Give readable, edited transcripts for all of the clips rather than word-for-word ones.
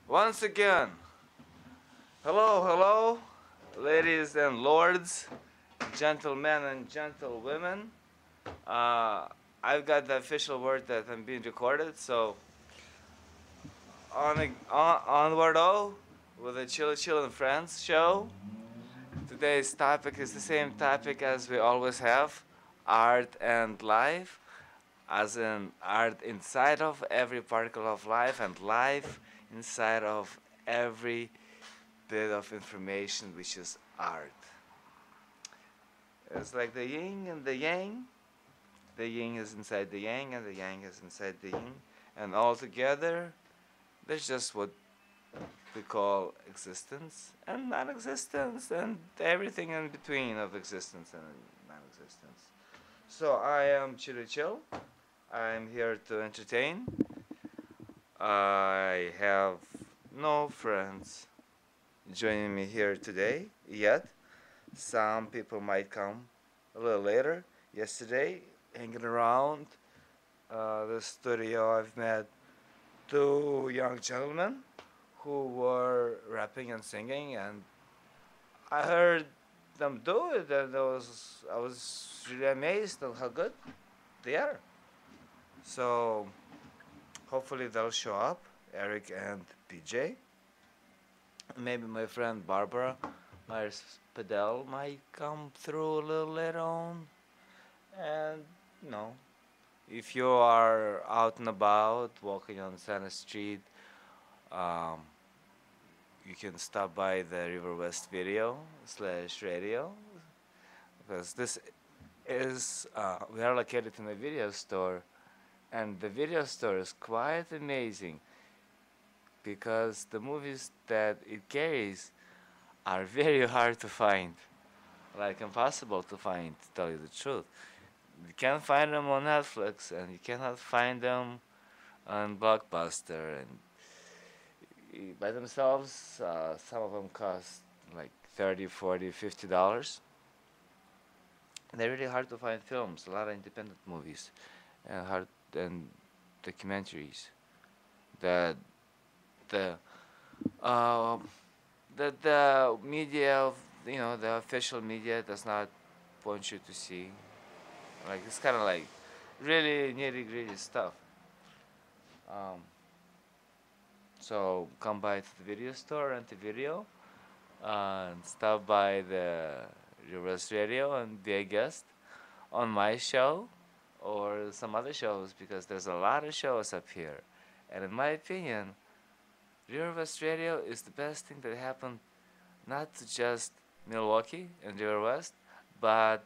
Once again, hello, ladies and lords, gentlemen and gentlewomen. Uh, I've got the official word that I'm being recorded, so onward with the Chill and Friends show. Today's topic is the same topic as we always have: art and life, as in art inside of every particle of life and life inside of every bit of information, which is art. It's like the yin and the yang. The yin is inside the yang, and the yang is inside the yin. And all together, there's just what we call existence and non existence, and everything in between of existence and non existence. So, I am Chili Chill. I'm here to entertain. I have no friends joining me here today yet. Some people might come a little later. Yesterday, hanging around the studio, I've met two young gentlemen who were rapping and singing, and I heard them do it, and I was really amazed at how good they are. So hopefully they'll show up, Eric and PJ. Maybe my friend Barbara Myers Padel might come through a little later on. And no, if you are out and about walking on Santa Street, um, you can stop by the River West Video slash Radio, because this is we are located in a video store, and the video store is quite amazing because the movies that it carries are very hard to find, like impossible to find, to tell you the truth. You can't find them on Netflix, and you cannot find them on Blockbuster, and by themselves, some of them cost like 30, 40, $50. They're really hard to find films, a lot of independent movies, and hard and documentaries that the um, that the media of the official media does not want you to see. Like, it's kind of like really nitty gritty stuff. Um, so come by to the video store, rent the video, and stop by the Reverse Radio and be a guest on my show or some other shows, because there's a lot of shows up here. And in my opinion, River West Radio is the best thing that happened not to just Milwaukee and River West, but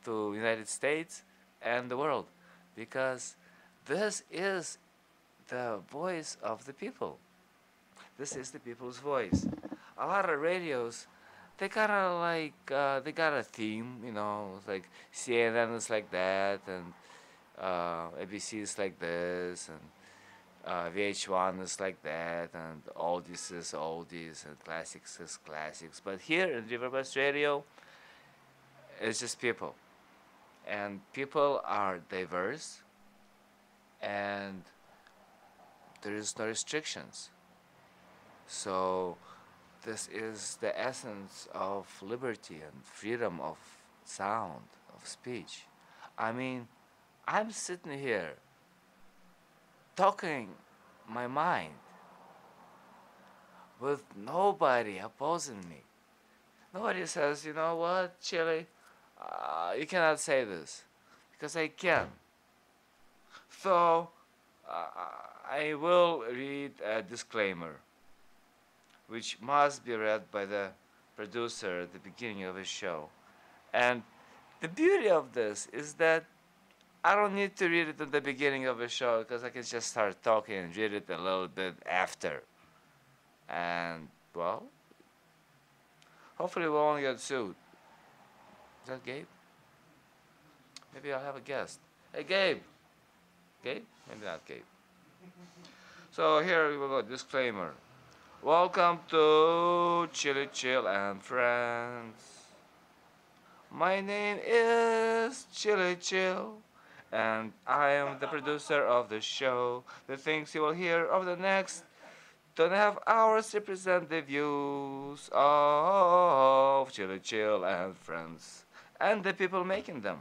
to United States and the world, because this is the voice of the people. This is the people's voice. A lot of radios, they kind of like they got a theme, like CNN is like that, and ABC is like this, and VH1 is like that, and oldies is oldies, and classics is classics. But here in Riverwest Radio, it's just people, and people are diverse, and there is no restrictions. So this is the essence of liberty and freedom of sound, of speech. I mean, I'm sitting here talking my mind with nobody opposing me. Nobody says, you know what, Chili, you cannot say this, because I can. So uh, I will read a disclaimer, which must be read by the producer at the beginning of his show. And the beauty of this is that I don't need to read it at the beginning of the show, because I can just start talking and read it a little bit after. And, well, hopefully we won't get sued. Is that Gabe? Maybe I'll have a guest. Hey, Gabe! Gabe? Maybe not Gabe. So here we go, disclaimer. Welcome to Chili Chill and Friends. My name is Chili Chill, and I am the producer of the show. The things you will hear over the next 2.5 hours represent the views of Chili Chill and friends, and the people making them.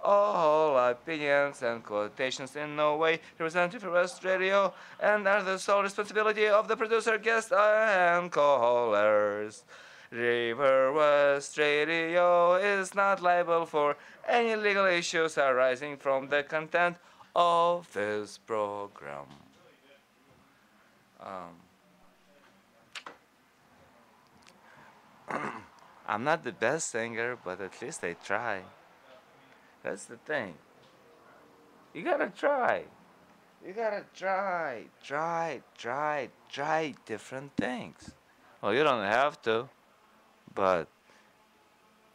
All opinions and quotations in no way represent River West Radio and are the sole responsibility of the producer, guests, and callers. River West Radio is not liable for any legal issues arising from the content of this program. Um, I'm not the best singer, but at least I try. That's the thing. You gotta try. You gotta try different things. Well, you don't have to, but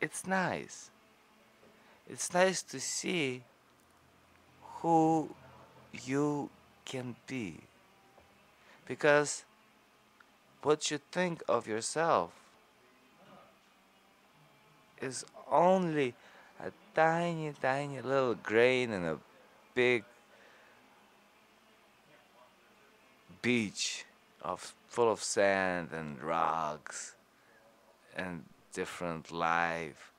it's nice. It's nice to see who you can be. Because what you think of yourself is only a tiny, tiny little grain in a big beach full of sand and rocks and different life.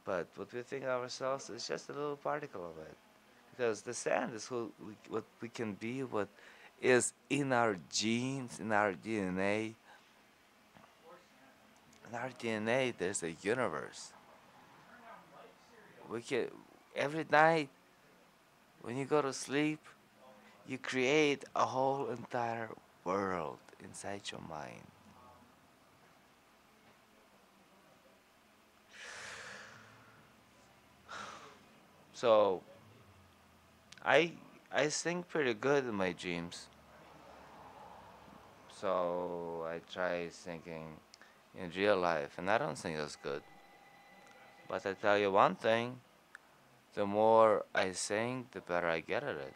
But what we think of ourselves is just a little particle of it. Because the sand is what we can be, what is in our genes, in our DNA. In our DNA, there's a universe. We can, every night when you go to sleep, you create a whole entire world inside your mind. So I I sing pretty good in my dreams. So I try singing in real life, and I don't sing as good. But I tell you one thing, the more I sing, the better I get at it.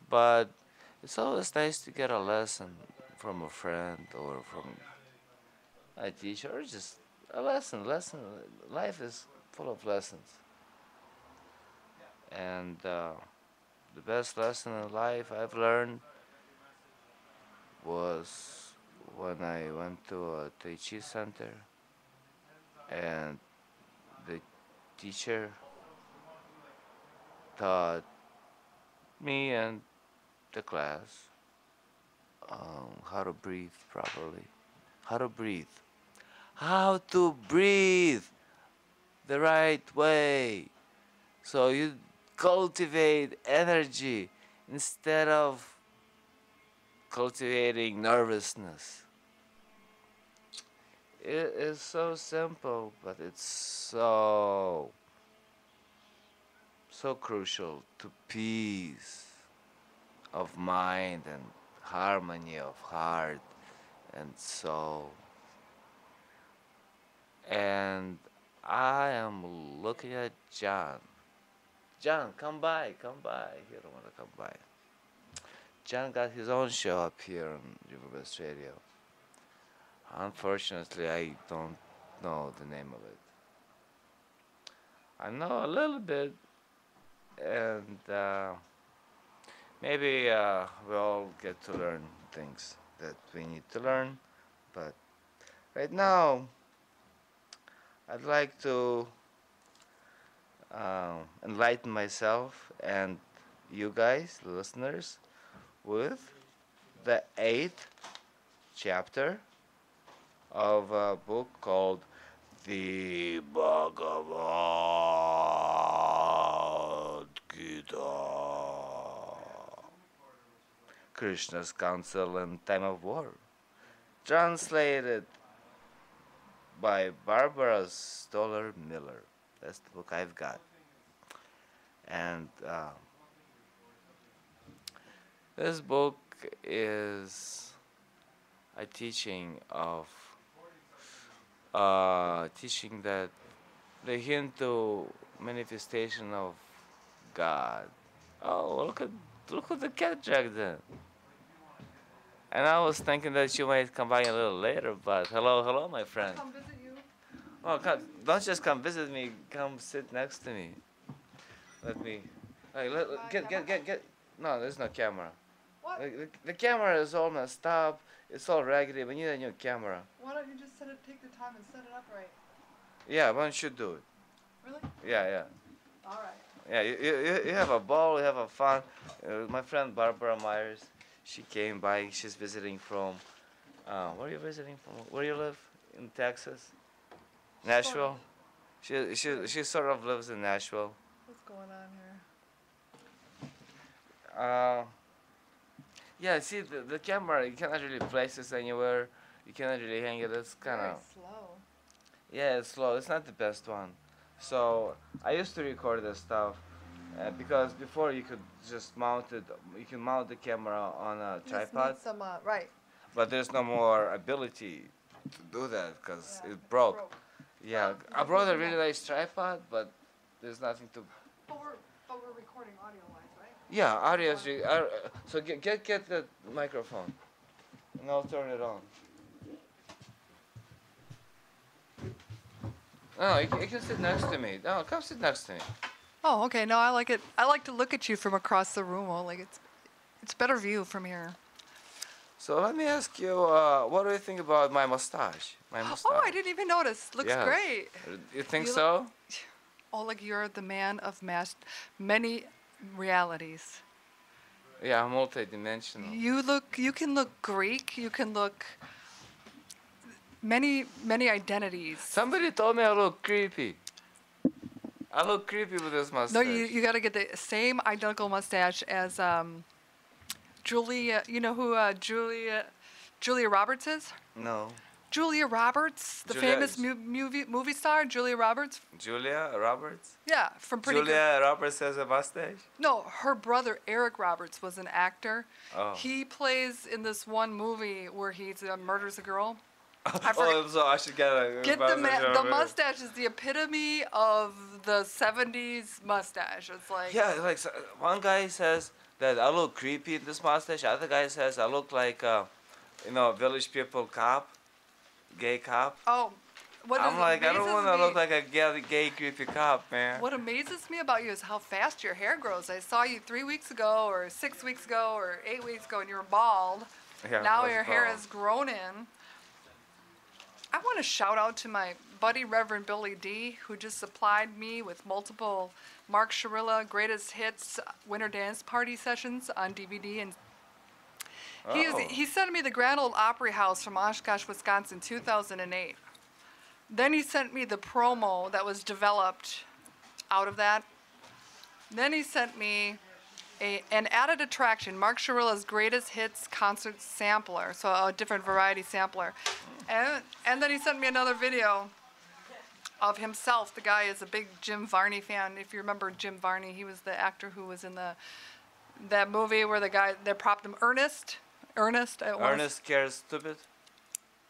But it's always nice to get a lesson from a friend or from a teacher or just a lesson. Life is full of lessons. And the best lesson in life I've learned was when I went to a Tai Chi center and the teacher taught me and the class how to breathe properly. How to breathe. How to breathe the right way. So you cultivate energy instead of cultivating nervousness. It is so simple, but it's so crucial to peace of mind and harmony of heart and soul. And I am looking at John. John, come by, come by. You don't want to come by. John got his own show up here on River West Radio. Unfortunately, I don't know the name of it. I know a little bit, and maybe we all get to learn things that we need to learn. But right now, I'd like to enlighten myself and you guys, listeners, with the 8th chapter of a book called The Bhagavad Gita. Krishna's Counsel in Time of War. Translated by Barbara Stoller Miller. That's the book I've got. And this book is a teaching of teaching that the Hindu manifestation of God. Oh, look at the cat dragged in. And I was thinking that you might come by a little later, but hello, my friend. Come visit you. Oh, don't just come visit me. Come sit next to me. Let me. Hey, get. No, there's no camera. What? The camera is all messed up. It's all raggedy. We need a new camera. Why don't you just take the time and set it up right? Yeah, why don't you do it? Really? Yeah, yeah. All right. Yeah, you have a ball, you have a fun. My friend Barbara Myers, she came by. She's visiting from, where are you visiting from? Where you live? In Texas? Nashville? She sort of lives in Nashville. What's going on here? Uh, yeah, see, the camera, you cannot really place this anywhere. You cannot really hang it. It's kind Very of, slow. yeah, it's slow. It's not the best one. So I used to record this stuff because before you could just mount it, you can mount the camera on a You just tripod, need some, right. but there's no more ability to do that because Yeah, it it's broke. Yeah, Well, I but brought we a can really have- nice tripod, but there's nothing to. But we're recording audio-wise, right? Yeah, audio is. So get the microphone, and I'll turn it on. No, you can sit next to me. No, come sit next to me. Oh, okay. No, I like it. I like to look at you from across the room. Oh, like it's better view from here. So let me ask you, what do you think about my mustache? My mustache. Oh, I didn't even notice. Looks Yes. great. You think You so? Oh, like you're the man of many realities. Yeah, multi-dimensional. You can look Greek. You can look many identities. Somebody told me I look creepy. I look creepy with this mustache. No, you got to get the same identical mustache as Julia. You know who Julia Roberts is? No. Julia Roberts, the Julia famous is- movie star, Julia Roberts. Julia Roberts? Yeah, from Pretty Good. Julia Roberts has a mustache? No, her brother Eric Roberts was an actor. Oh. He plays in this one movie where he murders a girl. Oh, so I should get a Get mustache the over it. mustache is the epitome of the '70s mustache. It's like Yeah, like one guy says that I look creepy in this mustache. Other guy says I look like, village people cop, gay cop. oh, what I'm like, I don't amazes want to me- look like a gay creepy cop, man. What amazes me about you is how fast your hair grows. I saw you 3 weeks ago, or 6 weeks ago, or 8 weeks ago, and you were bald. Yeah, Now that's your hair bald. has grown in. I want to shout out to my buddy Reverend Billy D, who just supplied me with multiple Mark Shirilla Greatest Hits Winter Dance Party sessions on DVD, and Oh. he sent me the Grand Ole Opry House from Oshkosh, Wisconsin, 2008. Then he sent me the promo that was developed out of that. Then he sent me an added attraction, Mark Shirilla's Greatest Hits concert sampler, so a different variety sampler. And then he sent me another video of himself. The guy is a big Jim Varney fan. If you remember Jim Varney, he was the actor who was in that movie where the guy, they propped him, Ernest. Ernest Cares Stupid?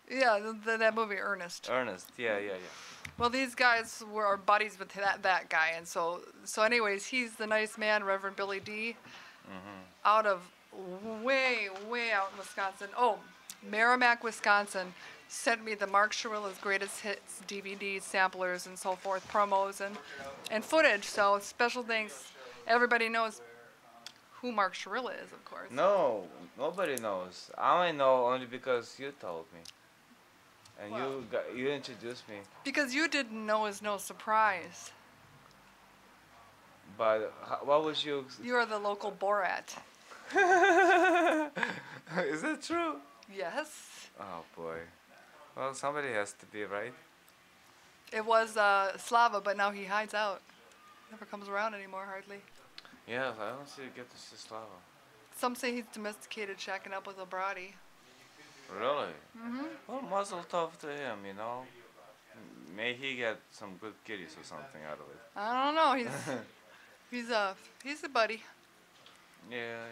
Yeah, that movie, Ernest. Ernest, yeah. Well, these guys were buddies with that guy, and so anyways, he's the nice man, Reverend Billy D, out of way out in Wisconsin. Oh, Merrimack, Wisconsin, sent me the Mark Shirilla's Greatest Hits DVD samplers and so forth, promos and footage. So special thanks. Everybody knows who Mark Shirilla is, of course. No, nobody knows. I know only because you told me. And Well. you introduced me. Because you didn't know is no surprise. But what was you? You're the local Borat. Is that true? Yes. Oh boy. Well, somebody has to be, right? It was Slava, but now he hides out. Never comes around anymore, hardly. Yeah, I don't see you get to see Slava. Some say he's domesticated, shacking up with a brody. Really? Well, muzzle tough to him, you know. May he get some good kitties or something out of it. I don't know. He's a buddy. Yeah.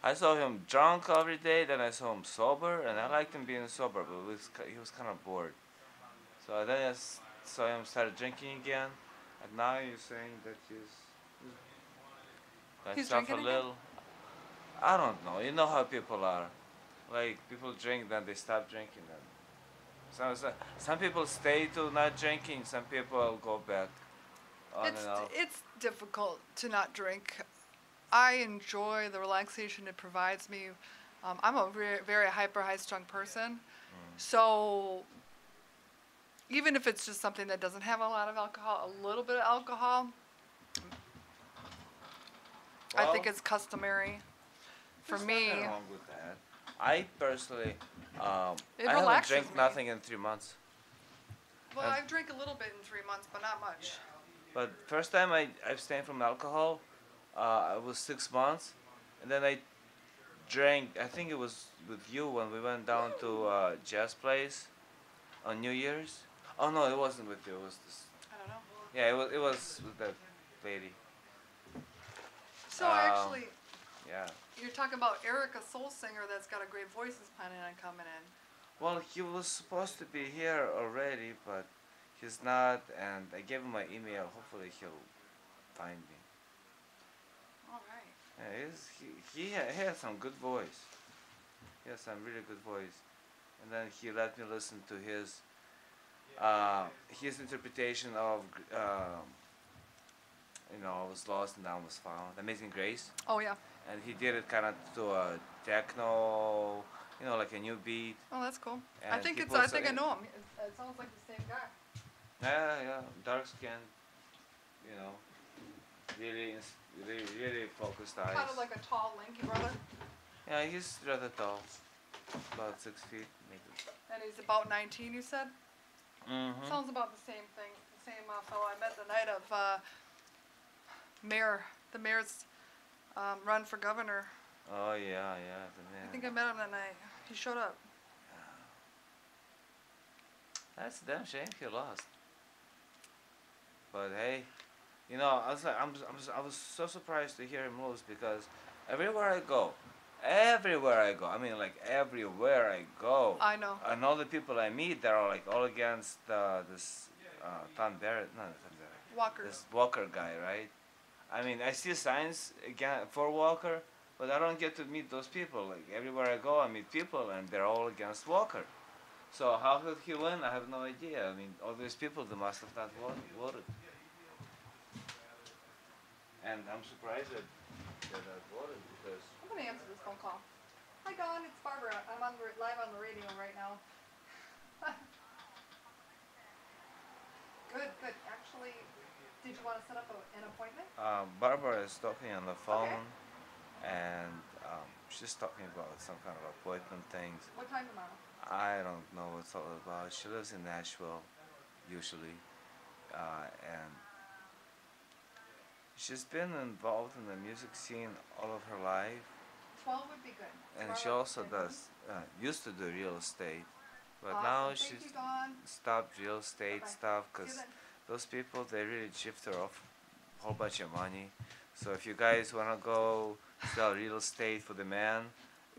I saw him drunk every day, then I saw him sober, and I liked him being sober, but he was kind of bored. So then I saw him start drinking again, and now you're saying that He's stuff drinking a little. I don't know. You know how people are. Like, people drink, then they stop drinking. Some people stay to not drinking, some people go back on and off. It's difficult to not drink I enjoy the relaxation it provides me. I'm a very, very hyper high strung person, so even if it's just something that doesn't have a lot of alcohol, a little bit of alcohol, I think Well, it's customary for there's nothing me. wrong with that. I personally, It I haven't relaxes drank me. nothing in 3 months. Well, And, I've drank a little bit in 3 months, but not much. but first time I abstained from alcohol, it was 6 months, and then I drank. I think it was with you when we went down to Jazz Place on New Year's. Oh no, it wasn't with you. It was this. I don't know. Yeah, it was with that lady. So Um, actually, yeah. you're talking about Eric, a soul singer that's got a great voice, is planning on coming in. Well, he was supposed to be here already, but he's not, and I gave him my email. Hopefully, he'll find me. All right. Yeah, he has some good voice. He has some really good voice, and then he let me listen to his interpretation of I was lost and now was found, Amazing Grace, Oh yeah. and he did it kind of to a techno, like a new beat, Oh, that's cool. I and think he it's. I puts think I it. know him. It sounds like the same guy. Yeah, dark skin, you know, really focused eyes. Kind of like a tall, lanky brother, Yeah, he's rather tall, about 6 feet, maybe. and he's about 19. You said. Mm-hmm. Sounds about the same thing. The same fellow I met the night of the mayor's run for governor. Oh yeah, the man. I think I met him that night. He showed up. That's a damn shame he lost. But hey, I was like, I was so surprised to hear him lose because everywhere I go, I mean, like everywhere I go, I know. and all the people I meet, they're all like all against this Tom Barrett, not Tom Barrett, Walker. this Walker guy, right? I mean, I see signs again for Walker, but I don't get to meet those people. Like everywhere I go, I meet people, and they're all against Walker. So how did he win? I have no idea. I mean, all these people, they must have not voted. And I'm surprised that they're not voted because. I'm gonna answer this phone call. Hi Dawn, it's Barbara. I'm live on the radio right now. Good. Actually, did you want to set up an appointment? Barbara is talking on the phone, Okay. and she's talking about some kind of appointment things. What time tomorrow? I don't know what it's all about. She lives in Nashville, usually, and she's been involved in the music scene all of her life, 12 would be good. and she Tomorrow- also used to do real estate, but Awesome. now Thank she's you, Dawn. stopped real estate Bye-bye. stuff See you because then. those people, they really chipped her off a whole bunch of money. So if you guys want to go sell real estate for the man,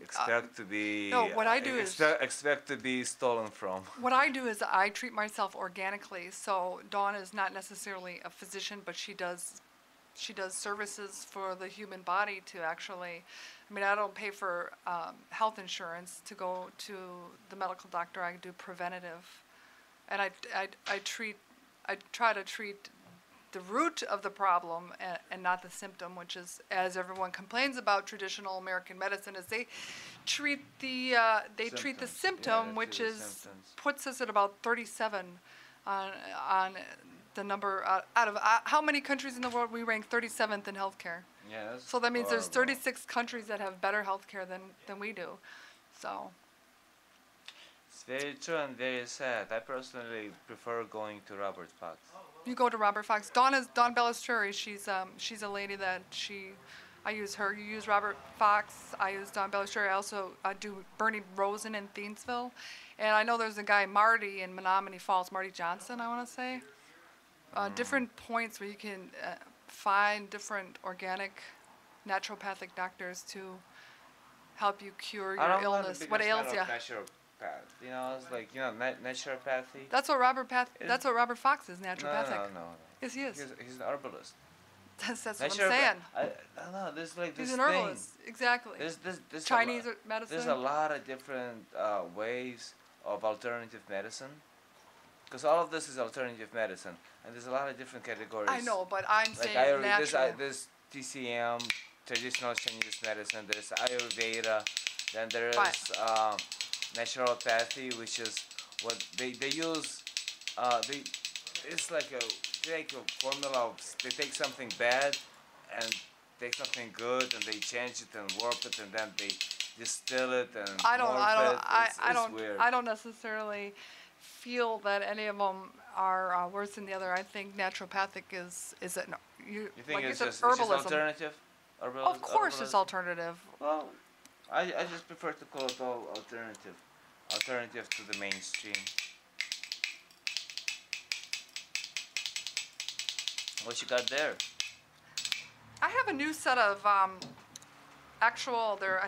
expect to be no, what I do is- expect to be stolen from. What I do is I treat myself organically. So Dawn is not necessarily a physician, but she does services for the human body to actually. I mean, I don't pay for health insurance to go to the medical doctor. I do preventative, and I try to treat the root of the problem and not the symptom, which is, as everyone complains about traditional American medicine, is they treat the Symptoms. symptom, Yeah, which treat the is symptoms. puts us at about 37 on the number out of how many countries in the world. We rank 37th in healthcare. Yeah, that's So that means there's horrible. 36 countries that have better healthcare than we do. So It's very true and very sad. I personally prefer going to Robert Fox. you go to Robert Fox. Dawn Balistreri. She's a lady that I use her. You use Robert Fox. I use Dawn Balistreri. I also do Bernie Rosen in Thiensville, and I know there's a guy Marty in Menominee Falls, Marty Johnson. I want to say different points where you can find different organic, naturopathic doctors to help you cure I your don't know the illness. biggest What fan ails of you? naturopath. It's like naturopathy. That's what That's what Robert Fox is, No, naturopathic. no. Yes, he is. He's an herbalist. That's what I'm saying. I don't know. There's like this He's an thing. herbalist. Exactly. There's Chinese a medicine. There's a lot of different ways of alternative medicine. Because all of this is alternative medicine, and there's a lot of different categories. I know, but I'm Like saying Ayurveda, natural. there's TCM, traditional Chinese medicine. There's Ayurveda. Then there Right. is naturopathy, which is what they use. They it's like a formula of they take something bad and take something good and they change it and warp it and then they distill it and morph it. It's weird. I don't necessarily feel that any of them are worse than the other. I think naturopathic is it You think like you it's said, just it's just herbalism. alternative? Of course, it's Herbalism? alternative. Well, I just prefer to call it all alternative. Alternative to the mainstream. What you got there? I have a new set of I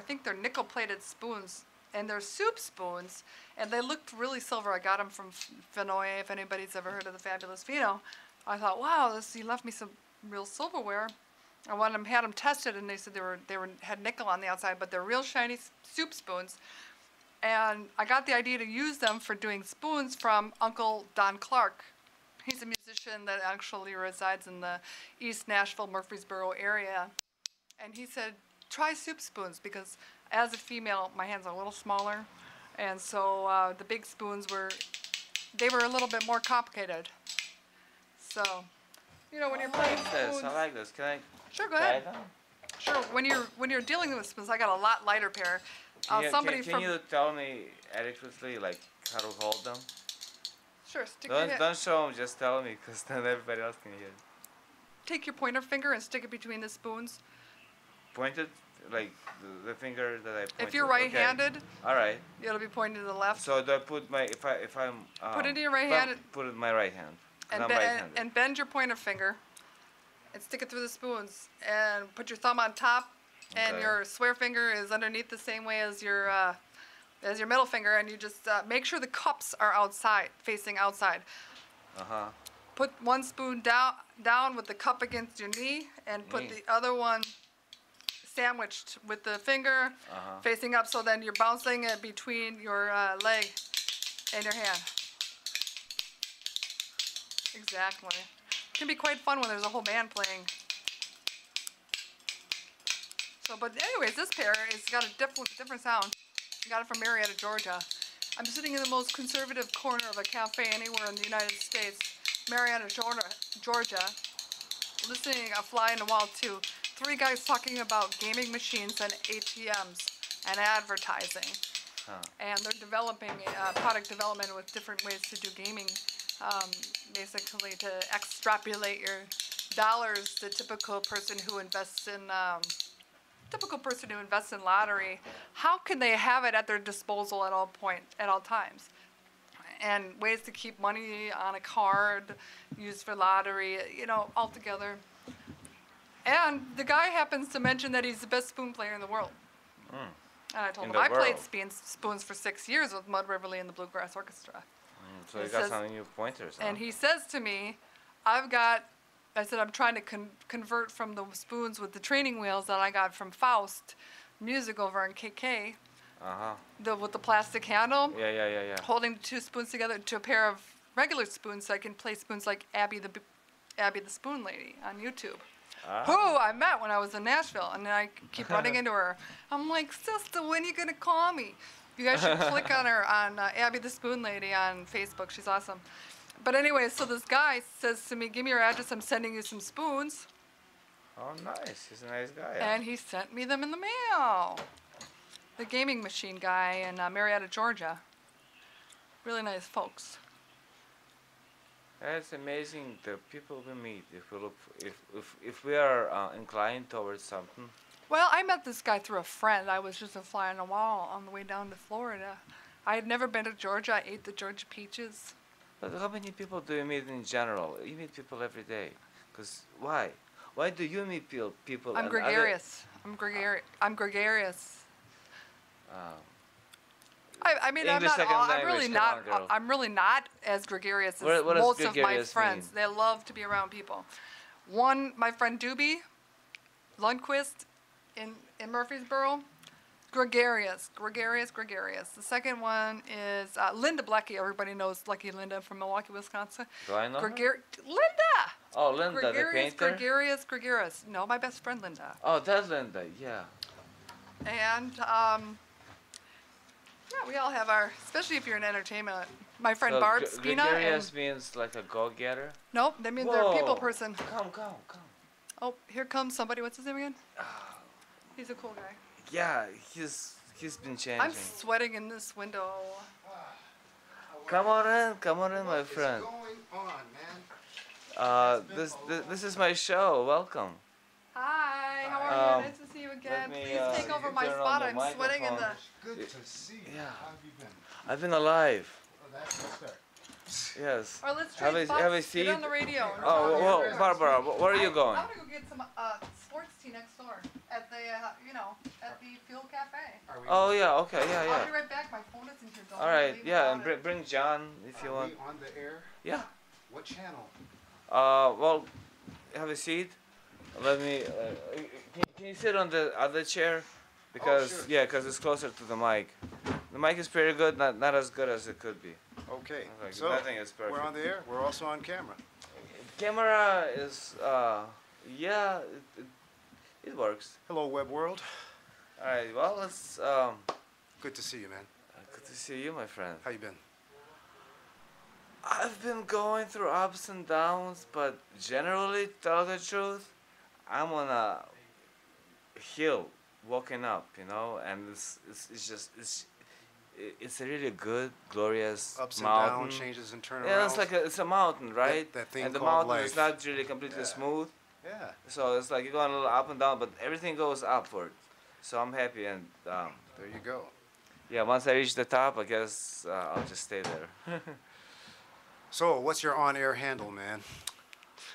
think they're nickel-plated spoons, and they're soup spoons, and they looked really silver. I got them from Finoy. If anybody's ever heard of the Fabulous Fino, I thought, wow, he left me some real silverware. I had them tested, and they said they had nickel on the outside, but they're real shiny soup spoons. And I got the idea to use them for doing spoons from Uncle Don Clark. He's a musician that actually resides in the East Nashville, Murfreesboro area. And he said, try soup spoons, because as a female, my hands are a little smaller. And so the big spoons were a little bit more complicated. So, when you're playing spoons. I like this. Can I Sure, go try ahead. them? Sure, when you're dealing with spoons, I got a lot lighter pair. Can you tell me adequately like how to hold them? Sure, stick your Don't show them. Just tell me, because then everybody else can hear. take your pointer finger and stick it between the spoons. Pointed, like the finger that I pointed. If you're right-handed, Okay. All right. it'll be pointing to the left. So do I put my if I'm Put it in your right if I'm- hand Put it in my right hand. 'Cause and, I'm be- right-handed. and bend your pointer finger and stick it through the spoons and put your thumb on top and Okay. your swear finger is underneath the same way as your middle finger, and you just make sure the cups are outside, facing outside. Put one spoon down with the cup against your knee and put Knee. the other one sandwiched with the finger facing up, so then you're bouncing it between your leg and your hand. Exactly. It can be quite fun when there's a whole band playing. So, but anyways, this pair has got a different sound. I got it from Marietta, Georgia. I'm sitting in the most conservative corner of a cafe anywhere in the United States, Marietta, Georgia, listening a fly in the wall too. 3 guys talking about gaming machines and ATMs and advertising. And they're developing product development with different ways to do gaming, basically to extrapolate your dollars. The typical person who invests in lottery, how can they have it at their disposal at all times? And ways to keep money on a card used for lottery, altogether. And the guy happens to mention that he's the best spoon player in the world. And I told him I played spoons for 6 years with Mud River Lee and the Bluegrass Orchestra. So you got some new pointers. And he says to me, I said, I'm trying to convert from the spoons with the training wheels that I got from Faust Music over in KK, with the plastic handle, Yeah. holding the 2 spoons together to a pair of regular spoons, so I can play spoons like Abby the Spoon Lady on YouTube. Who I met when I was in Nashville, and then I keep running into her. I'm like, sister, when are you gonna call me? You guys should click on her on Abby the Spoon Lady on Facebook. She's awesome. But anyway, so this guy says to me, give me your address, I'm sending you some spoons. Oh, nice. He's a nice guy. And he sent me them in the mail. The gaming machine guy in Marietta, Georgia. Really nice folks. It's amazing the people we meet. If we look, if we are inclined towards something. Well, I met this guy through a friend. I was just a fly on the wall on the way down to Florida. I had never been to Georgia. I ate the Georgia peaches. But how many people do you meet in general? You meet people every day. Cause why? Why do you meet people? I'm gregarious. I'm gregarious. I mean, English second I'm language, really come not. on, girl. I'm really not as gregarious as What does most of my gregarious friends. mean? They love to be around people. My friend Doobie Lundquist in Murfreesboro, gregarious. The second one is Linda Blecky. Everybody knows Lucky Linda from Milwaukee, Wisconsin. Do I know her? Linda. Oh, Linda, the painter. Gregarious. No, my best friend Linda. Oh, that's Linda. Yeah. And yeah, we all have our, especially if you're in entertainment. My friend So Barb Spina and gregarious means like a go-getter. nope, that means they're a people person. Come, come, come. Oh, here comes somebody. What's his name again? Ah, He's a cool guy. yeah, he's been changing. I'm sweating in this window. Come on in, my friend. What's going on, man? This is my show. Welcome. Hi, how are Um, you? Nice to see you again. me, Please take over my turn on spot. the I'm sweating in the. microphone. Good to see you. Yeah. How have you been? I've been alive. Oh, that's the start. Yes. Or let's Have trade a- spots. have a Get seat. on the radio. and Oh, talk. well, Barbara, where are you going? I'm gonna go get some sports tea next door at the at the Fuel Cafe. Are we, Oh yeah, okay, yeah, I'll yeah. be right back. My phone isn't here. Don't All right, leave yeah, without and it. bring John if you are want. we on the air? Yeah. What channel? Well, have a seat. Let me. Can you sit on the other chair? Because sure. yeah, because it's closer to the mic. The mic is pretty good, not as good as it could be. Okay. Like, So, nothing is perfect. we're on the air. We're also on camera. Camera is yeah, it works. Hello, web world. All right, well, let's Good to see you, man. good to see you, my friend. How you been? I've been going through ups and downs, but generally, to tell the truth, I'm on a hill walking up, and it's just it's a really good, glorious Ups and mountain. downs, changes and turnarounds. Yeah, it's like it's a mountain, right? that thing and the called mountain is life. not really completely Yeah. smooth, Yeah. so it's like you're going a little up and down, but everything goes upward. So I'm happy, and There you go. yeah, once I reach the top, I guess I'll just stay there. So, what's your on-air handle, man?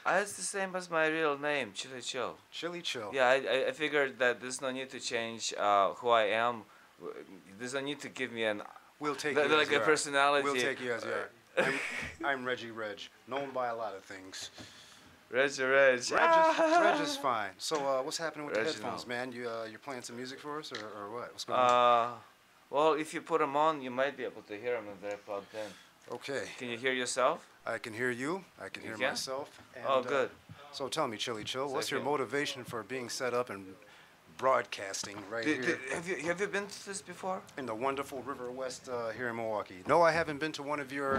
It's the same as my real name, Chili Chill. Chili Chill. Yeah, I figured that there's no need to change who I am. There's no need to give me an We'll take like you as you a are. personality. We'll take you as you are. I'm Reggie Reg, known by a lot of things. Reg. Reg is fine. So, what's happening with the Reginald. headphones, man? You're playing some music for us, or what? What's going on? Well, if you put them on, you might be able to hear them if they're plugged in. Okay. Can you hear yourself? I can hear you. I can You hear can? myself. And, Oh, good. So tell me, Chili Chill, what's your okay. motivation for being set up and broadcasting right here Have you been to this before? in the wonderful River West here in Milwaukee? No, I haven't been to one of your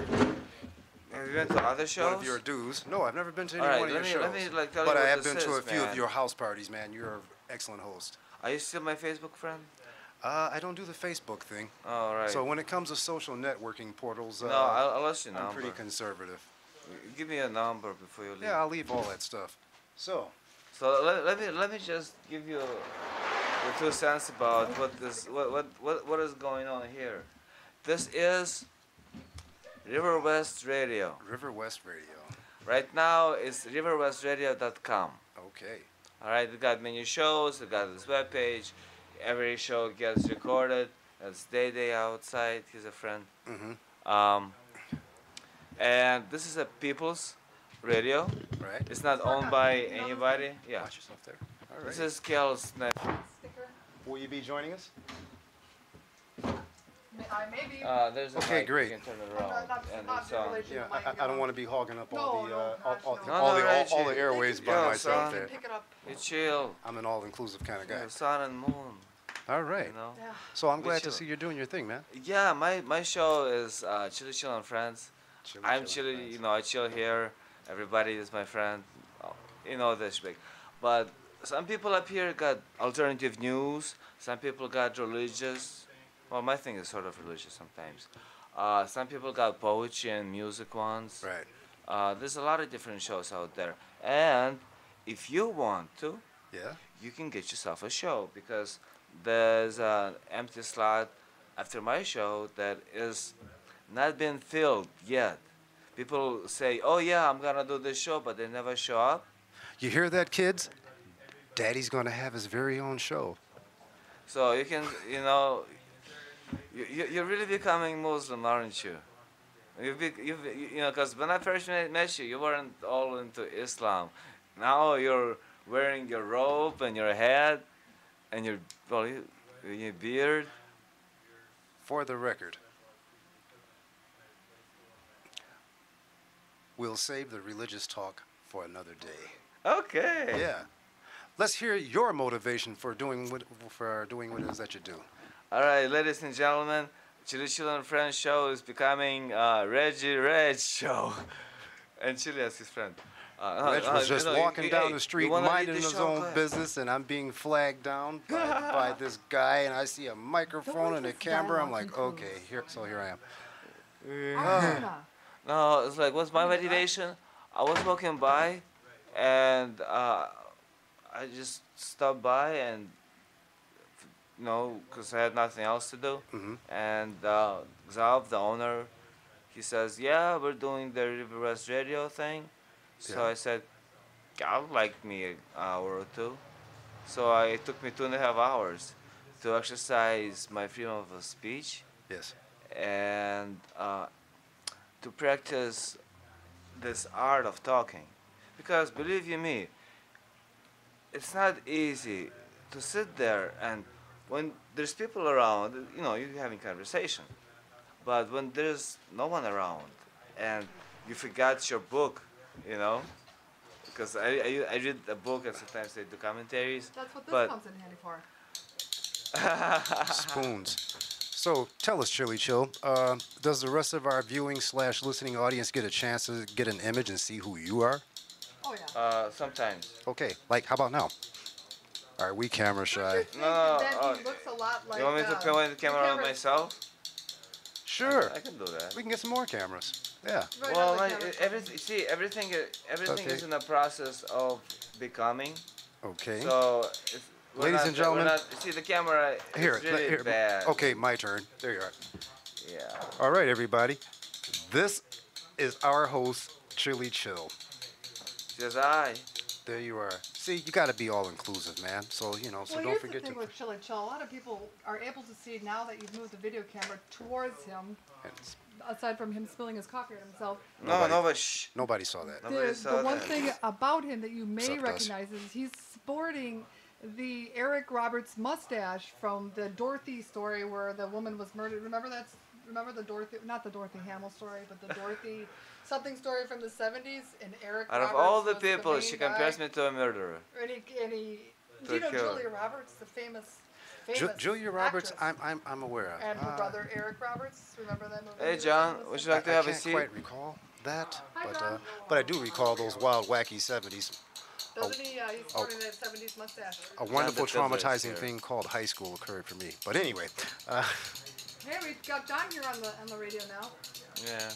Have you been to other shows? dues. No, I've never been to any All right, one of your shows. let me like tell but you I what have this been to a is, few man. of your house parties, man. You're an excellent host. Are you still my Facebook friend? I don't do the Facebook thing. All right. So when it comes to social networking portals, no, I'll let you know. I'm pretty conservative. Give me a number before you leave. Yeah, I'll leave all that stuff. So, So let me just give you the 2 cents about what is going on here. This is River West Radio. River West Radio. Right now it's riverwestradio.com. Okay. All right, we got many shows. We got this webpage. Every show gets recorded. That's Day outside. He's a friend. Mm-hmm. And this is a people's radio. Right. It's not owned by anybody. Yeah. Watch yourself there. All This right. is Kel's nephew. Sticker. Will you be joining us? I may be. There's a Okay, mic. great. You can turn it Not- around. not- And not it's in on. relation Yeah, to my, I don't want to be hogging up all No, the no, gosh, no. all the Reggie. airways by Yo, myself son. there. Pick it up. It's chill. I'm an all-inclusive kind of guy. The sun and moon. All right. You know. Yeah. So I'm We glad to chill. see you're doing your thing, man. Yeah, my show is Chili Chill and Friends. I'm chilling, chilly, friends. you know, I chill here. Everybody is my friend. Oh, you know this big. But some people up here got alternative news. Some people got religious. Well, my thing is sort of religious sometimes. Some people got poetry and music ones. Right. There's a lot of different shows out there. And if you want to, Yeah. you can get yourself a show because there's an empty slot after my show that is not been filled yet. People say, "Oh yeah, I'm gonna do this show," but they never show up. You hear that, kids? Daddy's gonna have his very own show. So you can, you know, you're really becoming Muslim, aren't you? You know, because when I first met you, you weren't all into Islam. Now you're wearing your robe and your hat and your your beard. For the record, we'll save the religious talk for another day. Okay. Yeah. Let's hear your motivation for doing what it is that you do. All right, ladies and gentlemen, Chili Chill and Friends show is becoming Reggie Reg show. And Chili as his friend. Reg was just walking down the street, wanna lead minding the his show? Go own ahead. business, and I'm being flagged down by this guy, and I see a microphone and a camera. I'm like, okay, here I am. Arjuna. No, it's like, what's my motivation? I was walking by, and I just stopped by, and because I had nothing else to do. Hmm. And Xav, the owner, he says, "Yeah, we're doing the River West Radio thing." So Yeah. I said, "I'd like me an hour or two." So it took me 2.5 hours to exercise my freedom of speech Yes. and to practice this art of talking. Because believe you me, it's not easy to sit there and when there's people around, you're having conversation. But when there's no one around and you forgot your book, because I read a book and sometimes I do commentaries. That's what this But comes in handy for. Spoons. So tell us, Chili Chill, does the rest of our viewing/listening audience get a chance to get an image and see who you are? Oh yeah. Sometimes. Okay, like how about now? Are we camera shy? No, That he looks a lot like. You want me to point the camera on myself? Sure. I can do that. We can get some more cameras. Yeah. Right Well, on the like, camera. everything Okay. is in the process of becoming. Okay. So, we're Ladies not- and gentlemen, we're not, see the camera is Here, really here. bad. Okay, my turn. There you are. Yeah. All right, everybody. This is our host, Chili Chill. Just I. There you are. See, you got to be all inclusive, man. So Well, don't here's forget the thing to. with Chili Chill. A lot of people are able to see now that you've moved the video camera towards him, And aside from him spilling his coffee on himself. No, but shh. nobody saw that. Nobody The saw one that. thing about him that you may Except us. recognize is he's sporting the Eric Roberts mustache from the Dorothy story where the woman was murdered. Remember the Dorothy, not the Dorothy Hamill story, but the Dorothy something story from the 70s, and Eric Out of Roberts all the was people, main she guy. compares me to a murderer. And he To do you know kill. Julia Roberts, the famous Julia Roberts, actress? I'm aware of. And her brother Eric Roberts. Remember that movie? Hey, John, would you like to I have a can't seat? quite recall that, Hi, but John. but I do recall those wild, wacky 70s. Doesn't he? He's sporting that 70s mustache. A wonderful, the Fiddler is traumatizing here. thing called high school occurred for me. But anyway, Hey, we've got John here on the radio now. Yeah.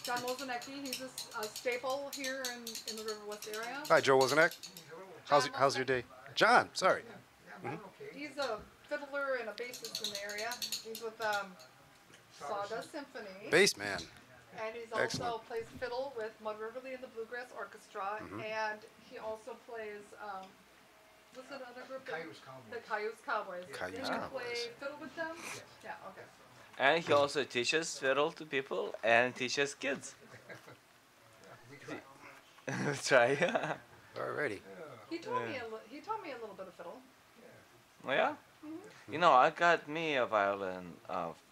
John Wozniacki, he's a staple here in the River West area. hi, Joe Wozniak. How's John how's your day? John, sorry. He's a fiddler and a bassist in the area. He's with Sawdust Symphony. Bass man. And he's also Excellent. plays fiddle with Mud River Lee and the Bluegrass Orchestra. And he also plays, what's that other group? The Cayuse Cowboys. Cayuse Did you Cowboys. play fiddle with them? Yeah, okay. And he also teaches fiddle to people and teaches kids. Try. Alrighty. He taught me a little bit of fiddle. Oh, yeah? I got me a violin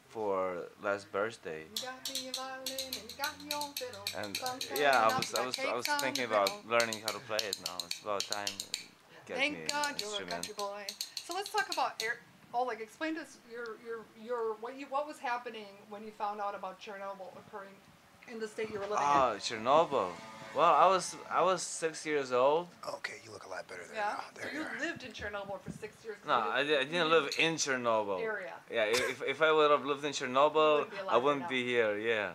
for last birthday. You got me a violin and you got me on fiddle. And Sometime yeah, enough, I was you got cakes on thinking the about fiddle. learning how to play it now. It's about time to get me Thank an God you're a instrument. country boy. So let's talk about explain to us what was happening when you found out about Chernobyl occurring in the state you were living Ah, Chernobyl. Well, I was 6 years old. Okay, you look a lot better in. there Yeah. now. So There you you are. lived in Chernobyl for 6 years. No, I didn't live in Chernobyl. Area. Yeah, if I would have lived in Chernobyl, wouldn't be alive I right wouldn't now. be here. Yeah,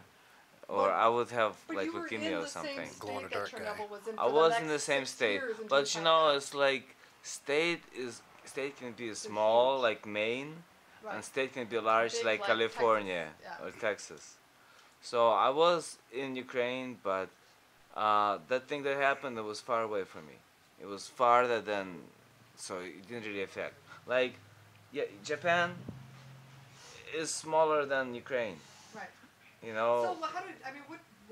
or But- I would have But like you were in leukemia or the something. same Glow in state the that dark guy. Chernobyl was in. I for the was next in the same 6 state, years until but found out. it's like state can be small like Maine, Right. and state can be large Big, like like California Texas, yeah. or Texas. So I was in Ukraine, but that thing that happened, it was far away from me. It was farther than, so it didn't really affect. Like, yeah, Japan is smaller than Ukraine. Right. You know. So what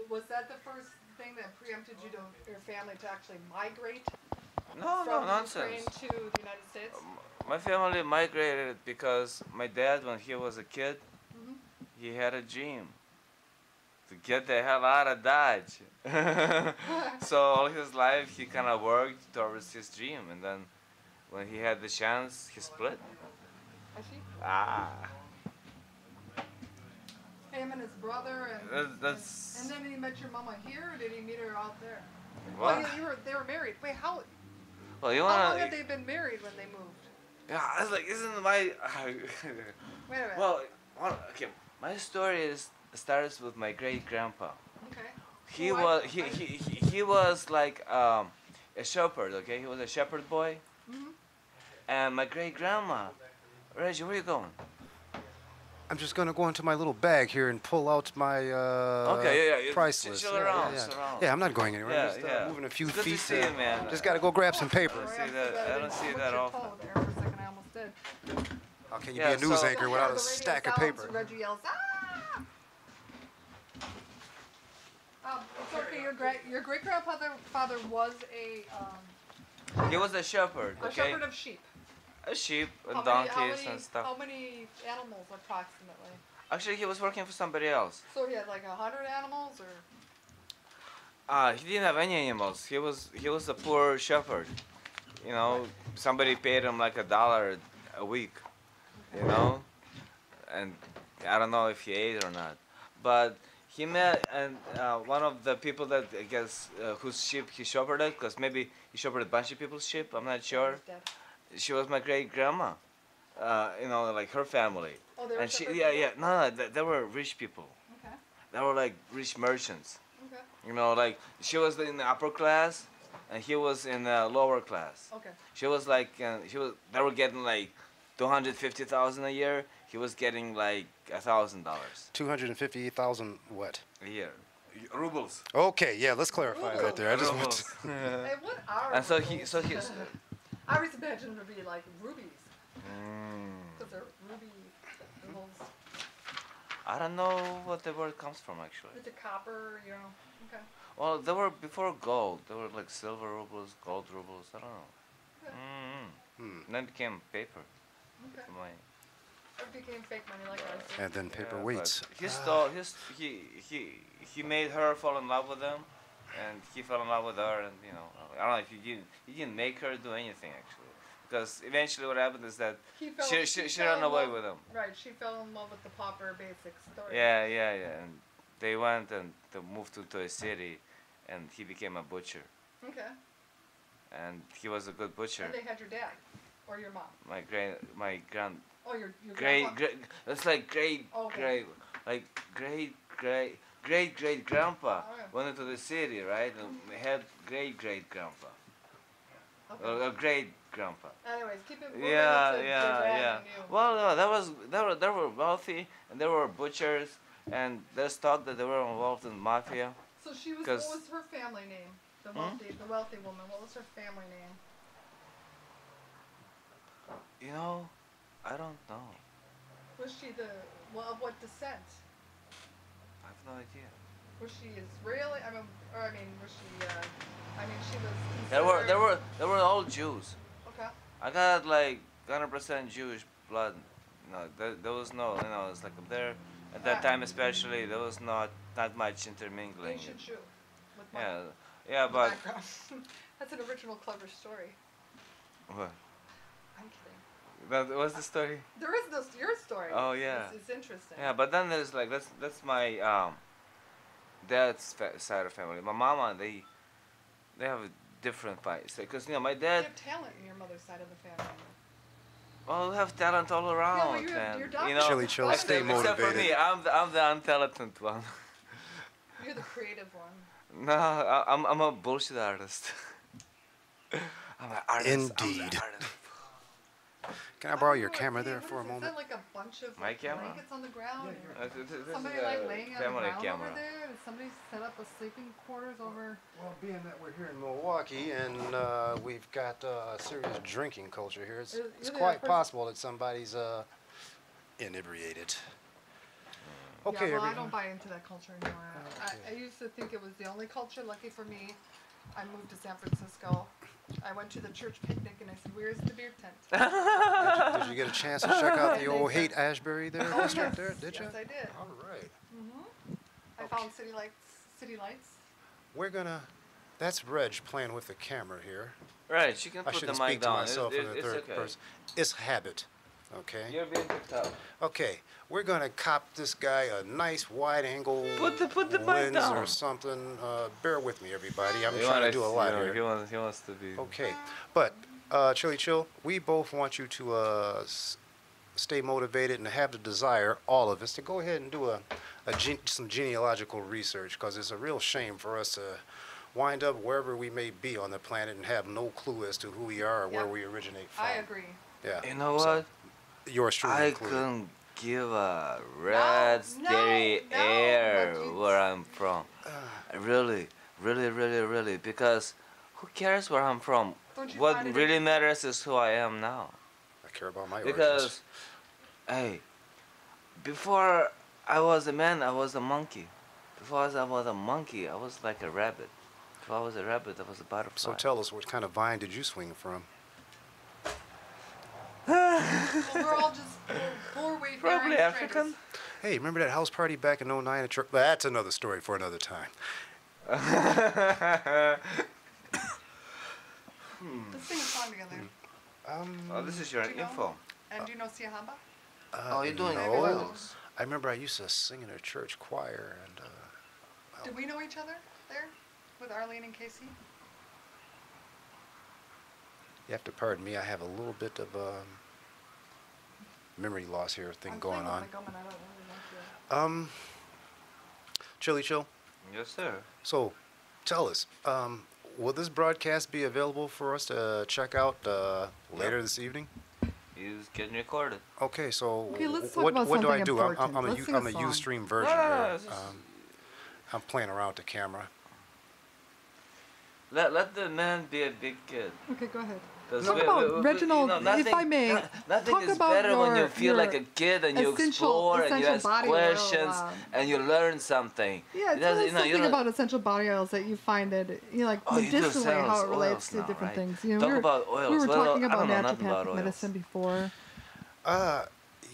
was that the first thing that preempted your family to actually migrate No, from nonsense. Ukraine to the United States? My family migrated because my dad, when he was a kid, Mhm. he had a dream to get the hell out of Dodge. So all his life he kind of worked towards his dream, and then when he had the chance, he split. I see. Ah, Him and his brother, that's and then he met your mama here, or did he meet her out there? what? Well, they were married. Wait, how Well, you long wanna? had they been married when they moved? Yeah, I was like, isn't my? Wait a minute. Well, okay. My story starts with my great grandpa. Okay. He Well, was he was like a shepherd. Okay, he was a shepherd boy. Mhm. And my great grandma, Reggie, where you going? I'm just gonna go into my little bag here and pull out my Okay, yeah. price Chill list. around, yeah. chill around. Yeah, I'm not going anywhere. Yeah, I'm just yeah. moving a few It's good feet. to see you, man. Just gotta go grab some paper. I see that. I don't see that often. There for a second, I almost did. How can you Yeah, be a news so- anchor without The a radio stack of sounds, paper? Reggie yells, ah! It's okay. Your great grandfather was He was a shepherd. a Okay, shepherd of sheep. a sheep and How donkeys and stuff. How many animals approximately? Actually, he was working for somebody else. So he had like 100 animals, or He didn't have any animals. He was a poor shephd. You know, somebody paid him like $1 a week. You know, and I don't know if he ate or not, but he met and one of the people that I guess whose sheep he shepherded, because maybe he shepherded a bunch of people's sheep. I'm not sure. he's dead. She was my great grandma. You know, like her family. Oh, they were And she, shepherd yeah, people? yeah, no, they were rich people. Okay. They were like rich merchants. Okay. You know, like she was in the upper class, and he was in the lower class. Okay. She was like, they were getting like 250,000 a year. He was getting like $1,000 $250,000 what? a year, rubles. Okay, yeah, let's clarify that there. I just want Rubles. to... Hey, what are And so rubles? he. I always imagined them to be like rubies, Mm, because they're ruby rubles. I don't know what the word comes from actually. It's a copper, you know. Okay. Well, they were before gold. They were like silver rubles, gold rubles. I don't know. Okay. Mm. And then it became paper. Okay. For my, It became fake money like ours. And then paper yeah, weights. but He stole. He made her fall in love with him, and he fell in love with her. And you know, I don't know if he didn't make her do anything actually, because eventually what happened is that she fell ran in away love- with him. Right, she fell in love with the pauper basic story. Yeah, and they went and they moved to a city, and he became a butcher, Okay. and he was a good butcher. And they had your dad, or your mom. My grand Oh, your great grandpa. great that's like great Okay. great grandpa Okay. went into the city, right? And had great grandpa, Okay. a great grandpa. Anyways, keep it moving. Yeah, to your yeah, dad yeah. and you. Well, no, they were wealthy, and they were butchers, and there's talk that they were involved in mafia. So she was. 'cause- What was her family name? The Hmm? wealthy woman. What was her family name? You know, I don't know. Was she of what descent? I have no idea. Was she Israeli? Was she? She was. They were all Jews. Okay. I got like 100% Jewish blood. No, there was no, you know, it's like there at that time especially there was not much intermingling. Ancient Jew. With my Yeah, but background. That's an original, clever story. what? I'm kidding. That was the story. There is your story. Oh, yeah. It's interesting. Yeah, but then there's like that's my dad's side of family. My mama they have a different fights because you know my You dad. have talent in your mother's side of the family. Well, we have talent all around, you have- man. your doctor- You know, Chili Chill, except, stay except for motivated. me, I'm the untalented one. You're the creative one. No, I'm a bullshit artist. I'm an artist. Indeed. Can I borrow your camera there for a Is moment? that like a bunch of My like, camera? blankets on the ground? This Somebody is like a laying on the family ground camera. over there? Did somebody set up a sleeping quarters over? Well, being that we're here in Milwaukee and we've got a serious drinking culture here, it's You're the quite person- possible that somebody's inebriated. Okay, Yeah, well, I everyone. don't buy into that culture anymore. I used to think it was the only culture. Lucky for me, I moved to San Francisco. I went to the church picnic and I said, "Where's the beer tent?" Did you get a chance to check out the old Haight Ashbury there, Oh, district yes. there? Did you? Yes, I did. All right. I found city lights. City lights. We're gonna. That's Reg playing with the camera here. Right, you can I put the shouldn't mic speak to down. myself in the It's third okay. person. It's habit. Okay. You're being picked up. Okay. We're gonna cop this guy a nice wide angle Put the mic lens down. or something. Bear with me, everybody. I'm He trying to wanna- do a lot you know, here. He wants to be. Okay. But Chili Chill, we both want you to stay motivated and have the desire, all of us, to go ahead and do some genealogical research, because it's a real shame for us to wind up wherever we may be on the planet and have no clue as to who we are or where Yep. we originate from. I agree. Yeah. You know So, what? yours truly I included. couldn't give a rat's dairy no, air but you- where I'm from. Really, because who cares where I'm from? Don't you What find it really matters is who I am now. I care about my origins. Because, hey, before I was a man, I was a monkey. Before I was a monkey, I was like a rabbit. Before I was a rabbit, I was a butterfly. So tell us, what kind of vine did you swing from? Well, we're all just poor wayfaring Probably strangers. African. Hey, remember that house party back in '09 at church? But that's another story for another time. Let's sing a song together. Oh, this is your Do you know? info. And do you know Siahamba? Oh, you're doing no. oils. I remember I used to sing in a church choir, and Did we know each other there with Arlene and Casey? you have to pardon me. I have a little bit of memory loss here thing I'm going playing with on. my gum and I don't really want to. Chili Chill. Yes, sir. So, tell us, will this broadcast be available for us to check out later this evening? He's getting recorded. Okay, so Okay, let's talk what, about what do I something do? important. I'm a Let's sing a I'm a song. Ustream version No, here. it's just- I'm playing around with the camera. Let the man be a big kid. Okay, go ahead. 'Cause Talk about, Reginald, if I may, nothing talk is about better when you your- feel like a your kid and you essential- explore and you essential ask body oil, questions and you learn something. Yeah, It tell doesn't- us you know, you something don't- about essential body oils that you find that, like Oh, you do medicinally, sell how us it relates oils to now, different right? things. You know, Talk we were, about we oils. were Well, talking I about don't know nothing about naturopathic oils. medicine before.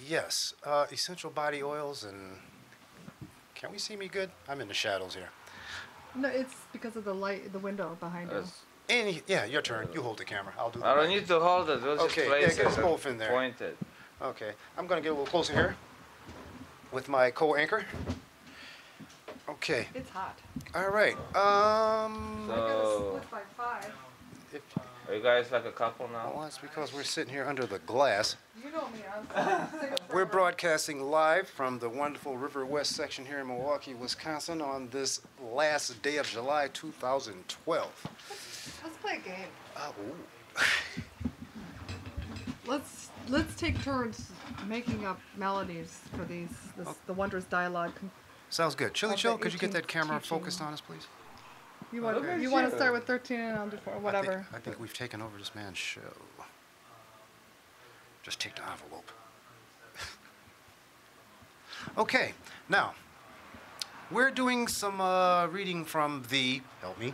Yes, essential body oils, and can we see me good? I'm in the shadows here. No, it's because of the light, the window behind you. Yes. Yeah, your turn. You hold the camera. I'll do the I don't mic. need to hold it. We'll just Okay, place yeah, get it us and both in there. Point it. Okay, I'm gonna get a little closer here with my co-anchor. Okay, It's hot. all right. I So- gotta split by 5. If, Are you guys like a couple now? well, that's because we're sitting here under the glass. You know me. I'm We're broadcasting live from the wonderful River West section here in Milwaukee, Wisconsin, on this last day of July 2012. Let's play a game. Ooh. Let's take turns making up melodies for the wondrous dialogue. Sounds good. Chili Of the Chill, could you get 18th that camera teaching. focused on us, please? You want Okay. you want to Sure. start with 13 and I'll do 4, whatever. I think we've taken over this man's show. Just take the envelope. Okay, now, we're doing some reading from the, help me,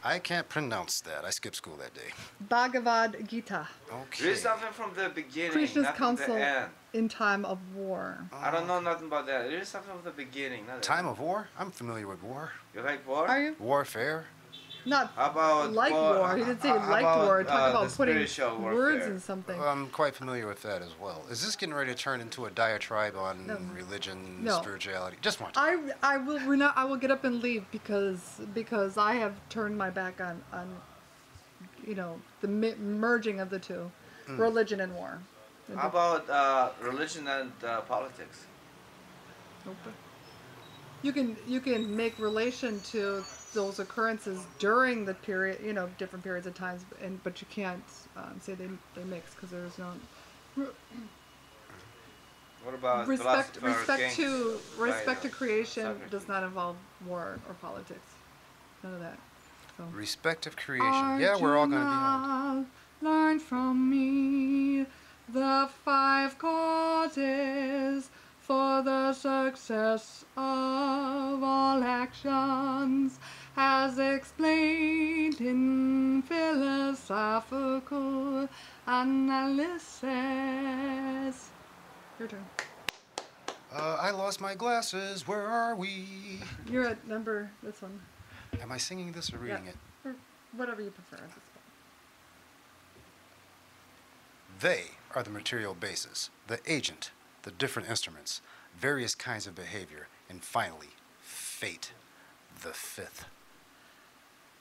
I can't pronounce that. I skipped school that day. Bhagavad Gita, Okay. Read something from the beginning, Krishna's not from the counsel end. in time of war. I don't know nothing about that. Read something from the beginning. Not the Time end. of war? I'm familiar with war. You like war? Are you? Warfare. Not How about like war. He didn't say how liked about, war. Talk the about putting spiritual words warfare? in something. I'm quite familiar with that as well. Is this getting ready to turn into a diatribe on No. religion, No. spirituality? Just one. I will Renat, I will get up and leave because I have turned my back on you know the merging of the two, religion and war. How about religion and politics? Nope. You can make relation to those occurrences during the period, you know, different periods of times, but you can't say they mix because there's no What about respect. philosopher Respect to Plato, creation Socrates? does not involve war or politics. None of that. So. Respect of creation. Yeah, we're all going to be on. Arjuna, learn from me the 5 causes for the success of all actions, as explained in philosophical analysis. Your turn. I lost my glasses. Where are we? You're at number, this one. Am I singing this or reading Yeah. it? Or whatever you prefer at this point. They are the material basis, the agent, the different instruments, various kinds of behavior, and finally, fate, the fifth.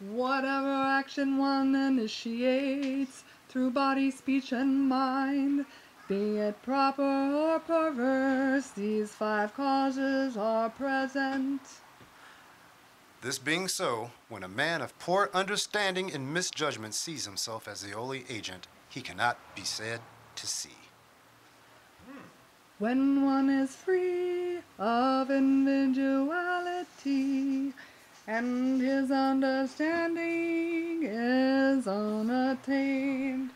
Whatever action one initiates through body, speech, and mind, be it proper or perverse, these 5 causes are present. This being so, when a man of poor understanding and misjudgment sees himself as the only agent, he cannot be said to see. When one is free of individuality and his understanding is unattained,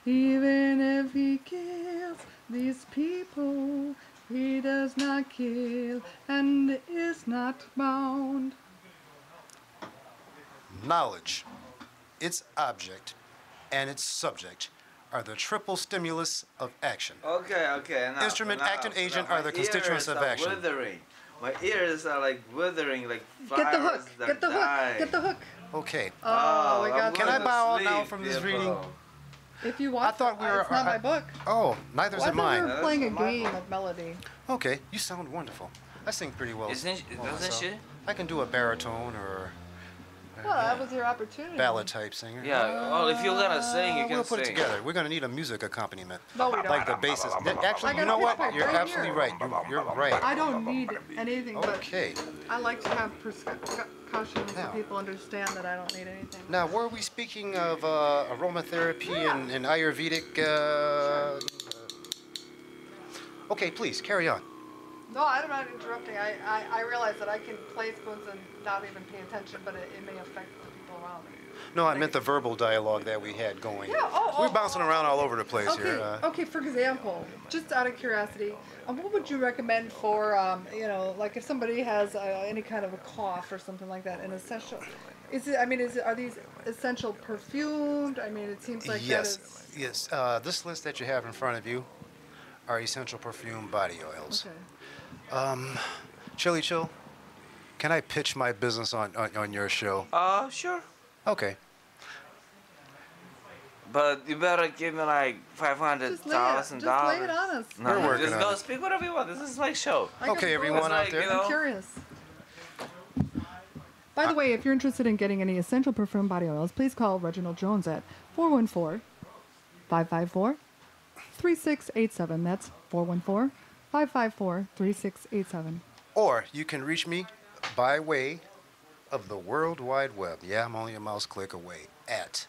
even if he kills these people, he does not kill and is not bound. Knowledge, its object, and its subject are the triple stimulus of action. Okay. Now, Instrument, now, act, and agent now are the constituents my of ears are action. Withering. My ears are like withering, like Get the hook! flowers that Get the hook! die. Get the hook! Okay. Oh, we got I'm Can going I to bow out now sleep, from this people. reading? If you want, I thought we were- it's not my book. Oh, neither is Well, I it thought we mine. were That's playing a not my game book. of melody. Okay, you sound wonderful. I sing pretty well. Isn't she? well Doesn't myself. she? I can do a baritone or Well, that was your opportunity. ballad type singer. Yeah. Well, if you're gonna sing, you can We'll put it sing. together. We're going to need a music accompaniment. No, we don't. Like the bassist. Actually, I you got know a what? picture You're right absolutely here. right. You're right. I don't need anything, but Okay. I like to have caution so Now. people understand that I don't need anything. Now, were we speaking of aromatherapy and Ayurvedic? Okay, please, carry on. No, I'm not interrupting. I realize that I can play spoons and not even pay attention, but it may affect the people around me. No, I meant the verbal dialogue that we had going. Yeah, We're bouncing around all over the place Okay, here. okay. For example, just out of curiosity, what would you recommend for, like if somebody has any kind of a cough or something like that, an essential? Are these essential perfumed? I mean, it seems like Yes, that is. yes. This list that you have in front of you are essential perfume body oils. Okay. Chili Chill, can I pitch my business on your show? Sure. Okay. But you better give me like $500,000. Just lay it on us. No, We're working just on go it. speak whatever you want. This is my show. I gotta Okay, go. everyone It's out like, there. you know, I'm curious. By the way, if you're interested in getting any essential perfume body oils, please call Reginald Jones at 414-554-3687. That's 414-554-3687. Or you can reach me by way of the World Wide Web. Yeah, I'm only a mouse click away at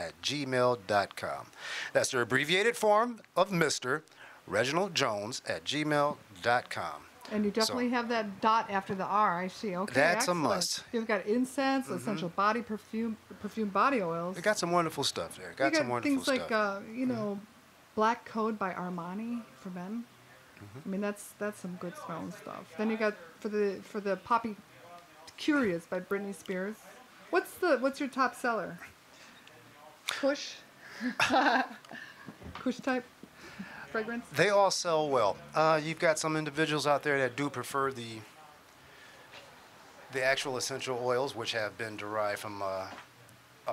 mr.reginaldjones@gmail.com. That's the abbreviated form of Mr. Reginald Jones at gmail.com. And you definitely have that dot after the R. I see. Okay, That's a excellent. must. You've got incense, essential body perfume body oils. We got some wonderful stuff there. You Got some wonderful things stuff. like Black Code by Armani for men. I mean that's some good smelling stuff. Then you got for the Poppy Curious by Britney Spears. What's your top seller? Kush. Kush type fragrance. They all sell well. You've got some individuals out there that do prefer the actual essential oils, which have been derived from a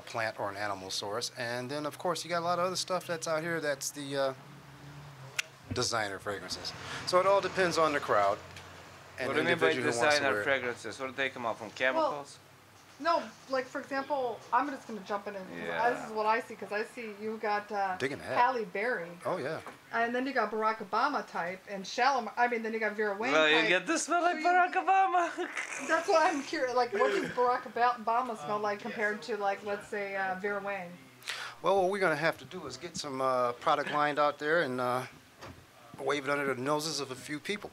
plant or an animal source. And then, of course, you got a lot of other stuff that's out here that's the designer fragrances. So it all depends on the crowd and What the do you mean by individual who wants to designer wear it. fragrances? What do they come out from? Chemicals? No, like for example, I'm just gonna jump in and Yeah. this is what I see because I see you got Digging ahead. Halle Berry, Oh, yeah. and then you got Barack Obama type and Shalimar. I mean, then you got Vera Wang Well, type. you get to smell like So you- Barack Obama. That's what I'm curious. Like, what does Barack Obama smell like compared to like, let's say, Vera Wang? Well, what we're going to have to do is get some product lined out there and wave it under the noses of a few people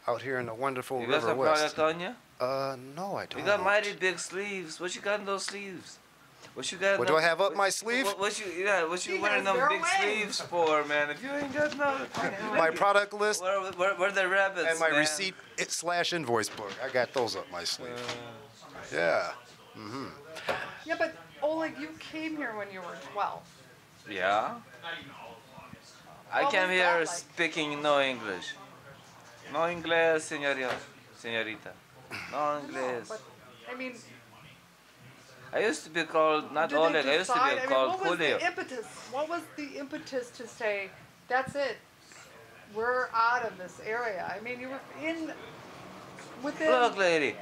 out here in the wonderful You got River some West. product on you? No, I don't. You got mighty big sleeves. What you got in those sleeves? What you got? in What do them- I have up my sleeve? What you He wearing has them Vera big Wang. sleeves for, man? If you ain't got no. My product list Where the rabbits? and my man? receipt / invoice book. I got those up my sleeve. Yeah. Yeah, but Oleg, you came here when you were 12. Yeah. I What came was here that like? speaking no English. No inglés, señorita. No I know, inglés. but I mean, I used to be called, not did they Oleg, I used to be decide? I mean, called what was Julio. the impetus? What was the impetus to say, that's it, we're out of this area? I mean, you were in within Look, lady,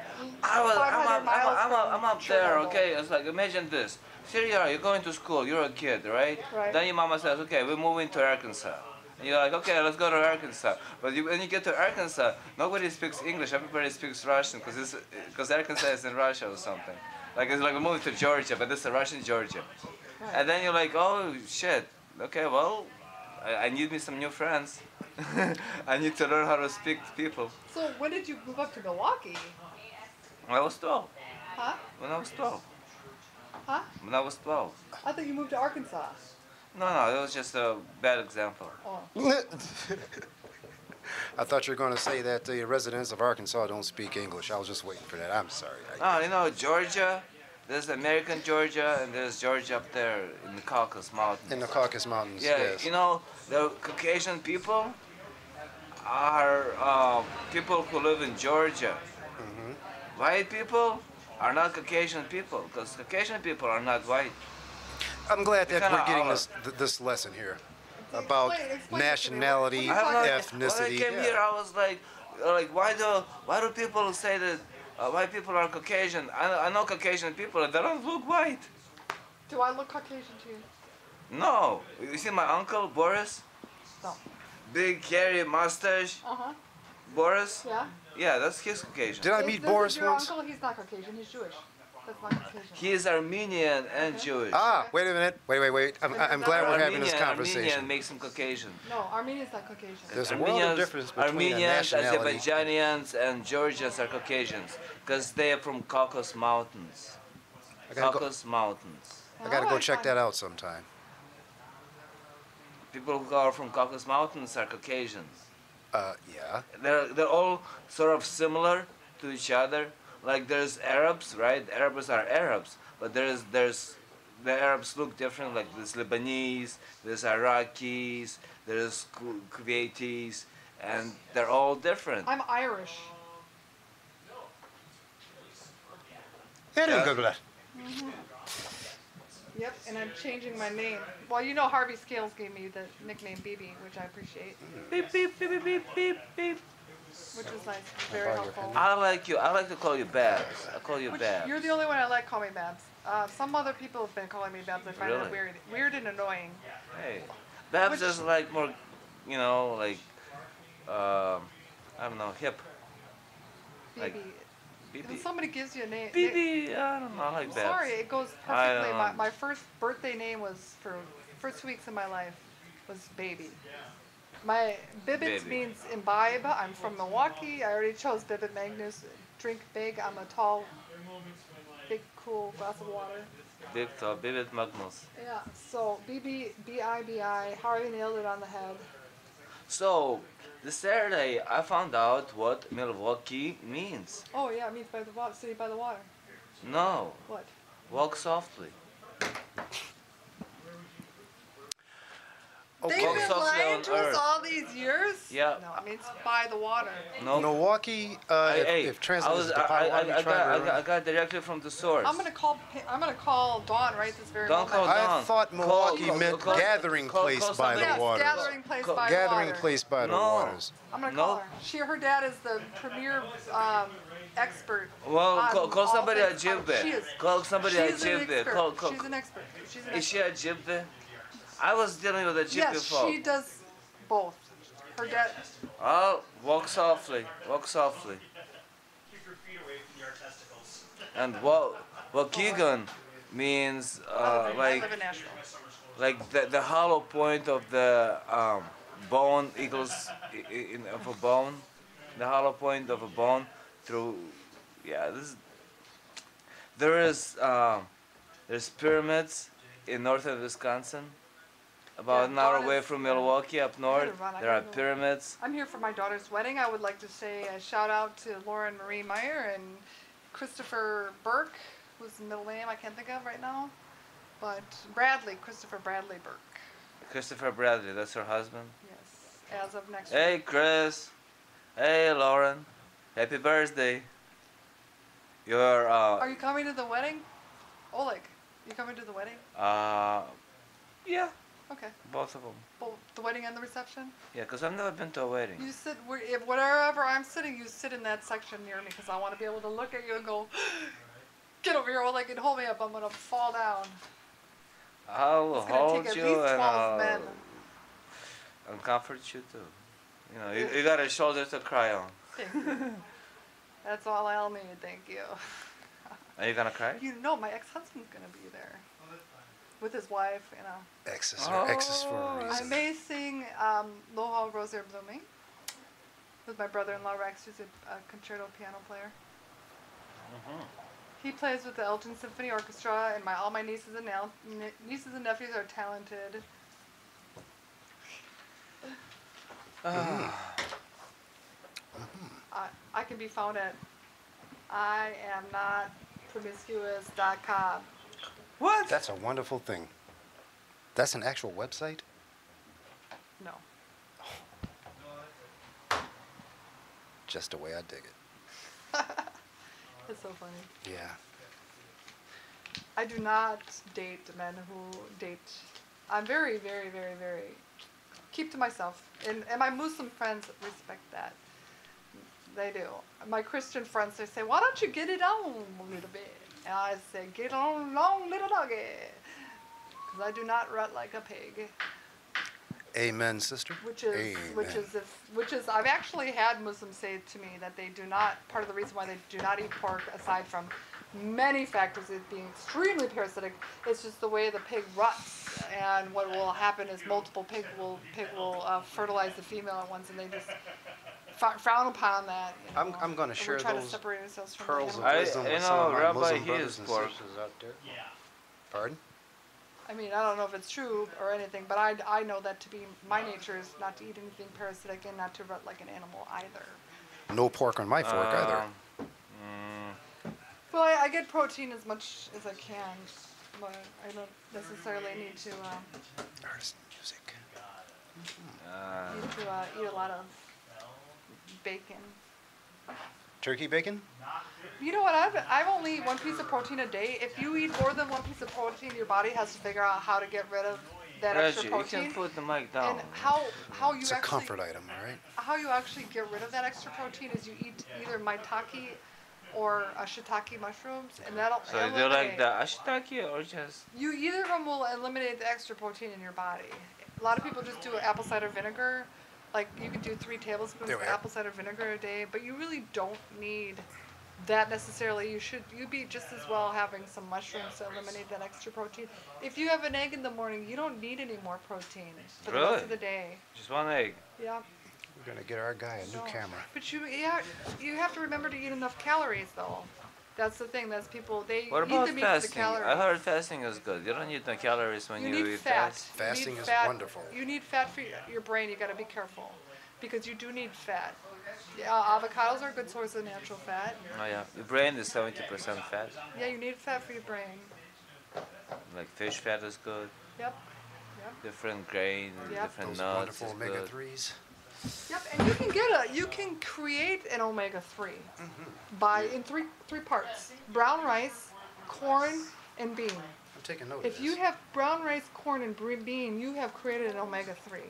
I'm 500 up, miles I'm from up there, Chernobyl. okay? It's like, imagine this. Here you are, you're going to school, you're a kid, right? Right. Then your mama says, okay, we're moving to Arkansas. And you're like, okay, let's go to Arkansas. But when you get to Arkansas, nobody speaks English, everybody speaks Russian, because Arkansas is in Russia or something. Like, it's like we're moving to Georgia, but it's a Russian Georgia. Right. And then you're like, oh, shit, okay, well, I need me some new friends. I need to learn how to speak to people. So when did you move up to Milwaukee? When I was 12. Huh? When I was 12. Huh? When I was 12. I thought you moved to Arkansas. No, it was just a bad example. Oh. I thought you were going to say that the residents of Arkansas don't speak English. I was just waiting for that. I'm sorry. Oh, you know, Georgia, there's American Georgia, and there's Georgia up there in the Caucasus Mountains. In the Caucasus Mountains, Yeah, yes. you know, the Caucasian people are people who live in Georgia. White people are not Caucasian people, because Caucasian people are not white. I'm glad that kinda we're getting are. this lesson here about Explain it to me. nationality, What are you talking about? When I ethnicity. came here, I was like, why do people say that white people are Caucasian? I know Caucasian people, they don't look white. Do I look Caucasian to you? No, you see my uncle Boris, No. big hairy mustache, Uh-huh. Boris. Yeah? Yeah, that's his Caucasian. Did I Is meet this Boris your once? uncle? He's not Caucasian. He's Jewish. That's not Caucasian. He is Armenian and Jewish. Ah, wait a minute. Wait. I'm glad we're having this Armenian conversation. makes him Caucasian. No, Armenia's not Caucasian. There's a world of difference between a Armenians, nationality. Azerbaijanians, and Georgians are Caucasians because they are from Caucasus Mountains. I gotta go, Caucasus Mountains. I gotta go check that out sometime. People who are from Caucasus Mountains are Caucasians. Yeah. They're all sort of similar to each other. Like there's Arabs, right? Arabs are Arabs, but there's the Arabs look different. Like there's Lebanese, there's Iraqis, there's Kuwaitis, and they're all different. I'm Irish. Yeah, Yeah. good with that. Yep, and I'm changing my name. Well, you know Harvey Scales gave me the nickname BB, which I appreciate, Beep beep beep beep beep beep beep. which is nice, very helpful. I like you. I like to call you Babs. I call you Which, Babs. you're the only one I like. Call me Babs. Some other people have been calling me Babs. I find Really? that weird and annoying. Hey, Babs Which- is like more, you know, like I don't know, hip. BB. Like, When BB. somebody gives you a name. BB. I don't know. I like I'm Babs. sorry, it goes I perfectly. don't My, know. my first birthday name was for first 2 weeks of my life was Baby. My Bibbit Baby. means imbibe. I'm from Milwaukee. I already chose Bibbit Magnus. Drink big. I'm a tall, big, cool glass of water. Big top, Bibit Magnus. Yeah. So BB, BIBI. Harvey nailed it on the head. So, this Saturday, I found out what Milwaukee means. Oh yeah, it means by the water, city by the water. No, What? walk softly. They've Walk been softly lying on to us earth. all these years. Yeah. No, it means by the water. No. Milwaukee, if translated to Potawatomi I got directly from the source. I'm gonna call Dawn right this very Don't moment. call I Dawn. thought Milwaukee meant call- gathering place by somebody- the Yes, waters. gathering place by Gathering water. place by the No. waters. I'm gonna No. call her. Her dad is the premier expert. Well, on call all somebody at things- She is. Jibbe. Call somebody at She's an Jibbe. expert. She's an expert. She's an Is she expert. at Jibbe? I was dealing with a Jibbe Yes, folk. she does both. Her dad. Oh, walk softly. Walk softly. Keep your feet away from your testicles. And Waukegan means I like live in Nashville. the hollow point of the bone equals of a bone, the hollow point of a bone through. Yeah, there's pyramids in northern Wisconsin, about Yeah, an hour Dawn away is- from Milwaukee up north. run, I There are gotta go. pyramids. I'm here for my daughter's wedding. I would like to say a shout out to Lauren Marie Meyer and Christopher Burke, whose middle name I can't think of right now. But Bradley, Christopher Bradley Burke. Christopher Bradley, that's her husband. Yes, as of next Hey, week. Chris. Hey, Lauren. Happy birthday. You're, Are you coming to the wedding? Oleg, you coming to the wedding? yeah, Okay. both of them. Well, the wedding and the reception? Yeah, 'cause I've never been to a wedding. You sit, if wherever I'm sitting, you sit in that section near me because I want to be able to look at you and go, get over here, Oleg, and hold me up. I'm going to fall down. I'll It's going to hold take at you least and 12 men. I'll comfort you too. You know, you got a shoulder to cry on. Thank you. That's all I'll need, thank you. Are you gonna cry? You know, my ex-husband's going to be there with his wife, you know. Exes are exes for a Oh, I reason. may sing Loha Rose Blooming with my brother-in-law Rex, who's a concerto piano player. He plays with the Elgin Symphony Orchestra, and all my nieces and nephews are talented. I can be found at IamNotPromiscuous.com. What? That's a wonderful thing. That's an actual website? No. Just the way I dig it. It's so funny. Yeah. I do not date men who date. I'm very, very, very, very. Keep to myself. And my Muslim friends respect that. They do. My Christian friends, they say, why don't you get it on a little bit? And I say, get on along, little doggy. Because I do not rut like a pig. Amen, sister. Which is, I've actually had Muslims say to me that they do not, part of the reason why they do not eat pork, aside from many factors, it being extremely parasitic, it's just the way the pig ruts. And what will happen is multiple pig will fertilize the female at once, and they just frown upon that. You know, I'm going to and share we're trying to those separate ourselves from pearls the of animal. wisdom you with know, some of my Rabbi, Muslim he brothers is and pork. sisters out there. Yeah. Pardon? I mean, I don't know if it's true or anything, but I know that to be my nature is not to eat anything parasitic and not to rut like an animal either. No pork on my fork either. Well, I get protein as much as I can, but I don't necessarily need to Artisan music. eat a lot of bacon. Turkey bacon? You know what? I've only eat one piece of protein a day. If you eat more than one piece of protein, your body has to figure out how to get rid of that Reggie, extra you protein. can put the mic down. And how you It's a actually comfort item, all right? how you actually get rid of that extra protein is you eat either maitake or shiitake mushrooms, and that'll So you do like eliminate. the ashitake or just? You either of them will eliminate the extra protein in your body. A lot of people just do apple cider vinegar. Like you could do 3 tablespoons There of we are. apple cider vinegar a day, but you really don't need that necessarily. You'd be just as well having some mushrooms to eliminate that extra protein. If you have an egg in the morning, you don't need any more protein for the Really? rest of the day. Just one egg. Yeah. We're going to get our guy a new So- camera. But you have to remember to eat enough calories though. That's the thing. That's people they What eat about the meat for the fasting? calories. I heard fasting is good. You don't need no calories when You you need eat fat. fast. You need Fasting is fat. wonderful. You need fat for your brain. You got to be careful because you do need fat. Yeah, avocados are a good source of natural fat. Oh yeah, your brain is 70% fat. Yeah, you need fat for your brain. Like fish fat is good. Yep. Different grain, Yep. different Those nuts wonderful is omega good. 3s. Yep. And you can create an omega-3 by in three parts: brown rice, corn, and bean. I'm taking note of If this. you have brown rice, corn, and bean, you have created an omega-3.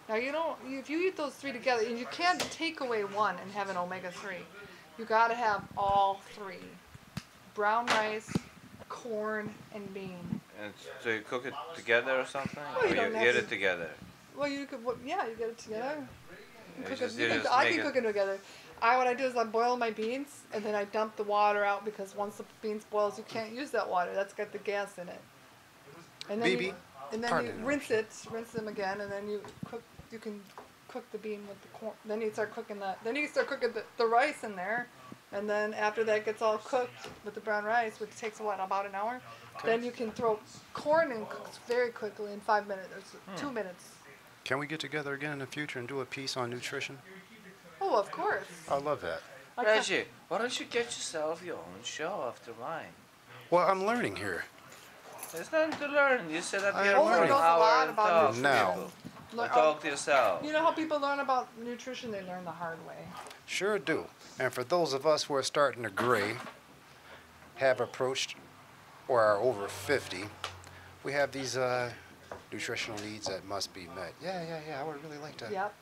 Now if you eat those 3 together, and you can't take away one and have an omega-3. You got to have all 3: brown rice, corn, and bean. And so you cook it together or something, Well, you or you don't eat have it to- together. Well, you get it together. You You cook just- it- you you can- just I make can it- cook it together. What I do is I boil my beans and then I dump the water out because once the beans boils, you can't use that water. That's got the gas in it. And then BB, you pardon the rinse them again, and then you can cook the bean with the corn. Then you start cooking the rice in there, and then after that gets all cooked with the brown rice, which takes about an hour. Then you can throw corn in cooks very quickly in 5 minutes or 2 minutes. Can we get together again in the future and do a piece on nutrition? Oh, of course. I love that. Okay. Reggie, why don't you get yourself your own show after mine? Well, I'm learning here. There's nothing to learn. You sit up I here am for learning. an Knows a hour lot and about talk. nutrition. Now. Or talk to yourself. You know how people learn about nutrition? They learn the hard way. Sure do. And for those of us who are starting to gray, have approached or are over 50, we have these nutritional needs that must be met. Yeah. I would really like to Yep.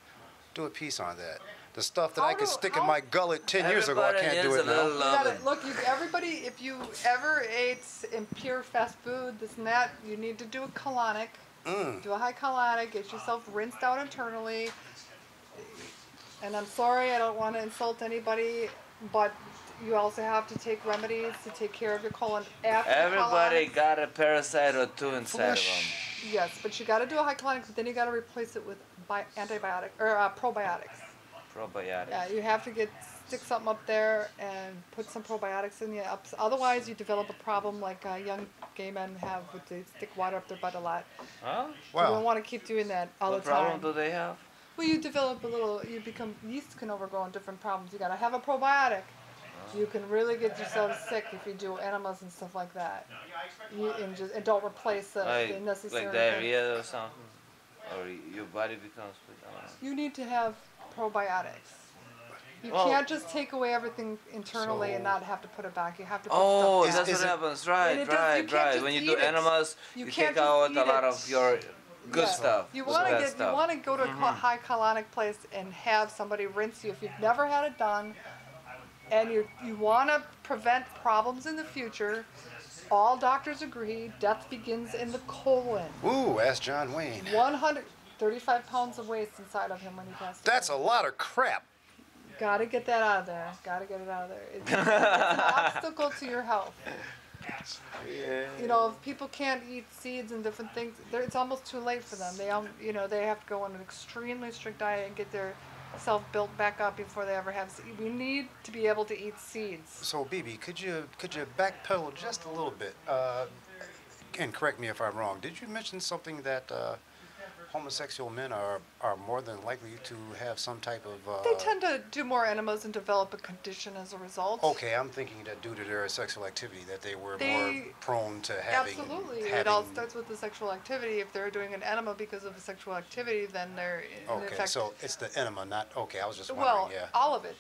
do a piece on that. The stuff that How I could do- stick in how- my gullet 10 years ago, I can't do it now. You gotta, look, everybody, if you ever ate impure fast food, this and that, you need to do a colonic. Do a high colonic, get yourself rinsed out internally. And I'm sorry, I don't want to insult anybody, but you also have to take remedies to take care of your colon after Everybody colonics. got a parasite or two inside of them. Flesh. Yes, but you got to do a high colonic, but then you got to replace it with antibiotic or probiotics. Probiotics. Yeah, you have to stick something up there and put some probiotics in you. Otherwise, you develop a problem like young gay men have with they stick water up their butt a lot. Huh? You don't Wow. want to keep doing that all What the time. problem do they have? Well, you develop yeast can overgrow in different problems. You gotta have a probiotic. You can really get yourself sick if you do enemas and stuff like that. And don't replace the Like necessary. diarrhea or something? Or your body becomes... I don't know. You need to have probiotics. You Well- can't just take away everything internally and So- not have to put it back. You have to put Oh, stuff that's back. Is what it- happens. And Right, it does- you can't right. just When you eat do it. enemas, You you can't take just out eat a lot it. of your good Yeah. stuff. You the want to bad get you stuff. want to go to a high colonic place and have somebody rinse you if you've never had it done, and you want to prevent problems in the future. All doctors agree death begins in the colon. Ooh, ask John Wayne. 135 pounds of waste inside of him when he passed away. That's a lot of crap. Gotta get that out of there. Gotta get it out of there. It's an obstacle to your health. You know, if people can't eat seeds and different things, it's almost too late for them. They have to go on an extremely strict diet and get their self built back up before they ever have seeds. We need to be able to eat seeds. So, BB, could you backpedal just a little bit? And correct me if I'm wrong. Did you mention something that homosexual men are more than likely to have some type of... They tend to do more enemas and develop a condition as a result. Okay, I'm thinking that due to their sexual activity that they were more They- prone to having... Absolutely. It all starts with the sexual activity. If they're doing an enema because of a sexual activity, then they're in Okay, effect. so it's the enema, not... Okay, I was just Well, wondering, yeah. all of it.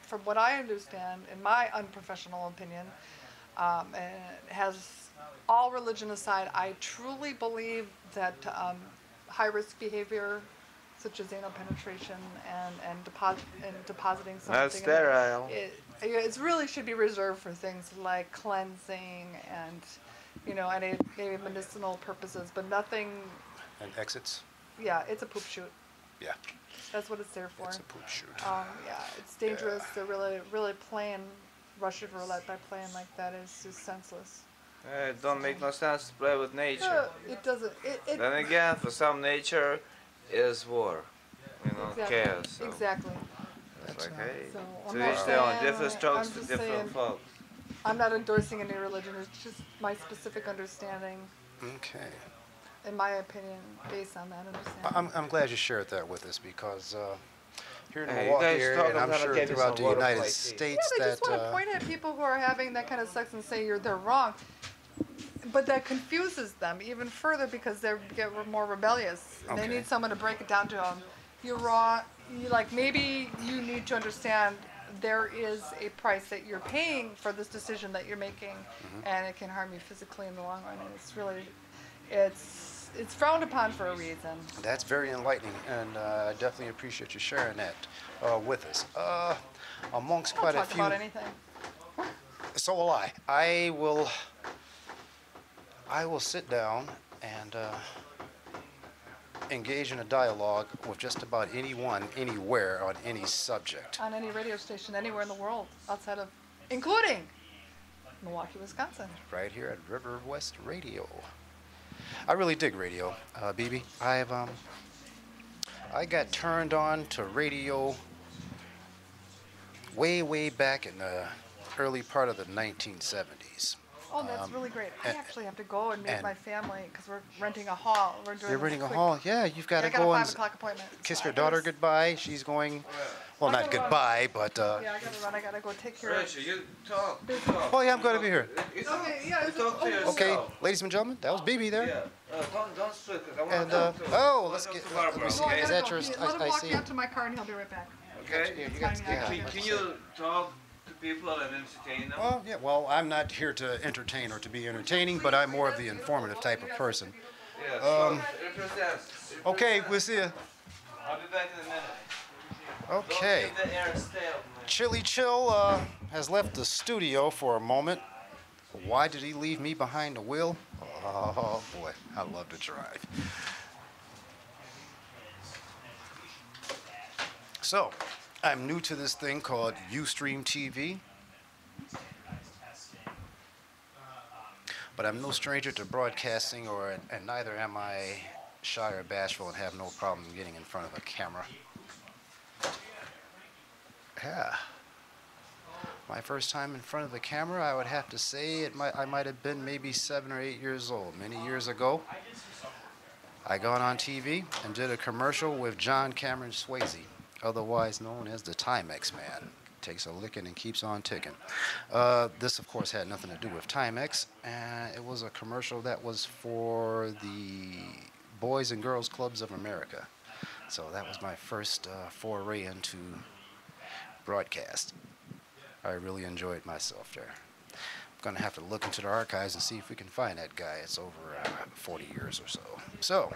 From what I understand, in my unprofessional opinion, and it has all religion aside, I truly believe that high-risk behavior, such as anal penetration and depositing something, Not sterile. it really should be reserved for things like cleansing and any maybe medicinal purposes, but nothing. And exits? Yeah, it's a poop shoot. Yeah, That's what it's there for. it's a poop shoot. Yeah, it's dangerous. They're really playing Russian roulette by playing like that is just senseless. It don't make no sense to play with nature. It doesn't. It Then again, for some nature is war. Chaos. So Exactly. it's like, hey, So to I'm not each their own. saying- Different strokes I'm for just different saying- folks. I'm not endorsing any religion. It's just my specific understanding, Okay. in my opinion, based on that understanding. I'm glad you shared that with us because here in Hey, you Milwaukee guys area, talk, and I'm I'm gonna sure give you throughout some the water United plate tea. Yeah, States they that just want to point at people who are having that kind of sex and say they're wrong. But that confuses them even further because they get more rebellious. And Okay. They need someone to break it down to them. You're wrong. Maybe you need to understand there is a price that you're paying for this decision that you're making, and it can harm you physically in the long run. And it's really, it's frowned upon for a reason. That's very enlightening, and I definitely appreciate you sharing that with us. Amongst Don't quite a talk few, about anything. so will I. I will sit down and engage in a dialogue with just about anyone, anywhere, on any subject. On any radio station anywhere in the world outside of, including Milwaukee, Wisconsin. Right here at River West Radio. I really dig radio, BB. I got turned on to radio way back in the early part of the 1970s. Oh, that's really great. I and- actually have to go and meet and- my family because we're renting a hall. We're doing You're this renting a quick- hall? Yeah, you've got Yeah, to I got go a and 5 o'clock appointment. kiss So your I daughter gotta- goodbye. She's going, well, I not gotta run. goodbye, but, Yeah, I gotta run. I gotta go take care of Rachel, you talk. oh yeah, I'm going to be here. You Okay, yeah, it's- talk to oh, yourself. Okay, ladies and gentlemen, that was BB there. Yeah. Don't speak. 'Cause I want And, to talk to. oh, I wanna let's talk get- to let me Barbara, see. Oh, I okay? Is gotta that go. your- Let him I walk see me it. out to my car and he'll be right back. Okay. You It's got- fine, yeah, yeah. Can you talk to people and entertain them? Well, yeah, well, I'm not here to entertain or to be entertaining, but I'm more of the informative type of person. Yeah. So represent. Okay, we'll see you. I'll be back in a minute. Okay. Don't get the air stale, man. Chili Chill has left the studio for a moment. Why did he leave me behind the wheel? Oh boy, I love to drive. So, I'm new to this thing called Ustream TV. But I'm no stranger to broadcasting, and neither am I shy or bashful and have no problem getting in front of a camera. Yeah. My first time in front of the camera, I would have to say I might have been maybe 7 or 8 years old. Many years ago, I got on TV and did a commercial with John Cameron Swayze, otherwise known as the Timex Man. Takes a licking and keeps on ticking. This, of course, had nothing to do with Timex, and it was a commercial that was for the Boys and Girls Clubs of America. So that was my first foray into broadcast. I really enjoyed myself there. I'm going to have to look into the archives and see if we can find that guy. It's over 40 years or so. So,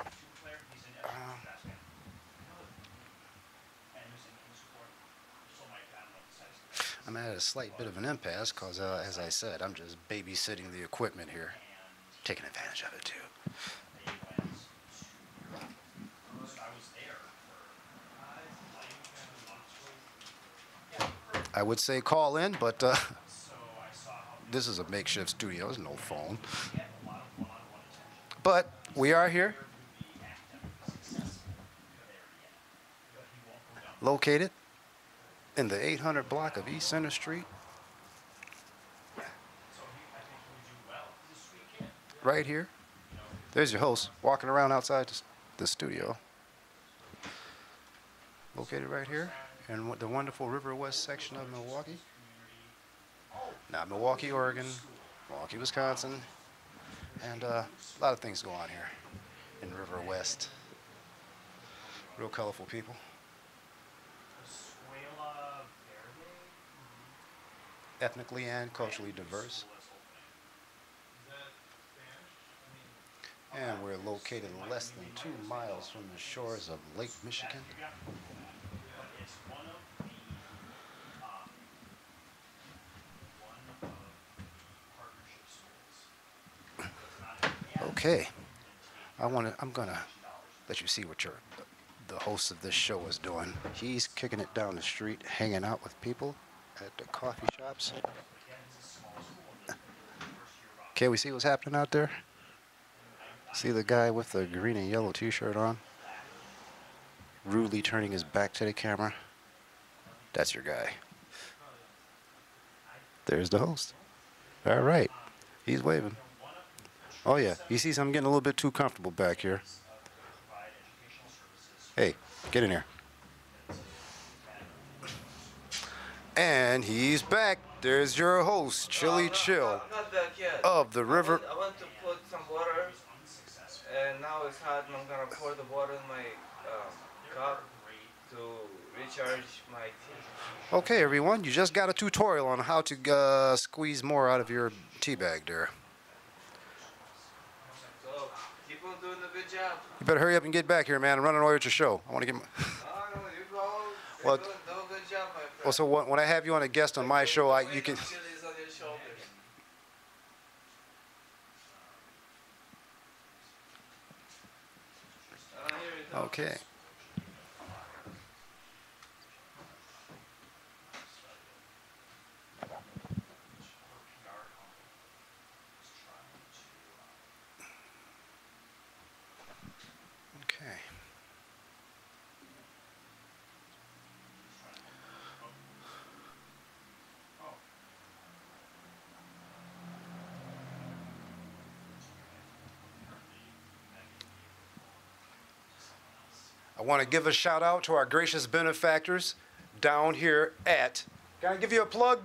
I'm at a slight bit of an impasse because, as I said, I'm just babysitting the equipment here, taking advantage of it too. I would say call in, but this is a makeshift studio. There's no phone. But we are here, located in the 800 block of East Center Street, right here. There's your host walking around outside the studio, located right here in the wonderful River West section of Milwaukee. Not Milwaukee, Oregon, Milwaukee, Wisconsin, and a lot of things go on here in River West. Real colorful people. Ethnically and culturally diverse. And we're located less than 2 miles from the shores of Lake Michigan. Okay, I'm gonna let you see what the host of this show is doing. He's kicking it down the street, hanging out with people at the coffee shops. Okay, we see what's happening out there? See the guy with the green and yellow t-shirt on? Rudely turning his back to the camera. That's your guy. There's the host. All right, he's waving. Oh yeah, he sees I'm getting a little bit too comfortable back here. Hey, get in here. And he's back. There's your host, Chili Chill, Not back yet. of the River. I want to put some water, and now it's hot, and I'm gonna pour the water in my cup to recharge my tea. Okay, everyone, you just got a tutorial on how to squeeze more out of your tea bag there. So keep on doing a good job. You better hurry up and get back here, man. I'm running away with your show. I want to get. No, you go. Well, Do a good job, my friend. Well, so when I have you on a guest on my show, you can. Chilies on your shoulders. I don't hear you talk. Okay. Okay. I want to give a shout out to our gracious benefactors down here at. Can I give you a plug?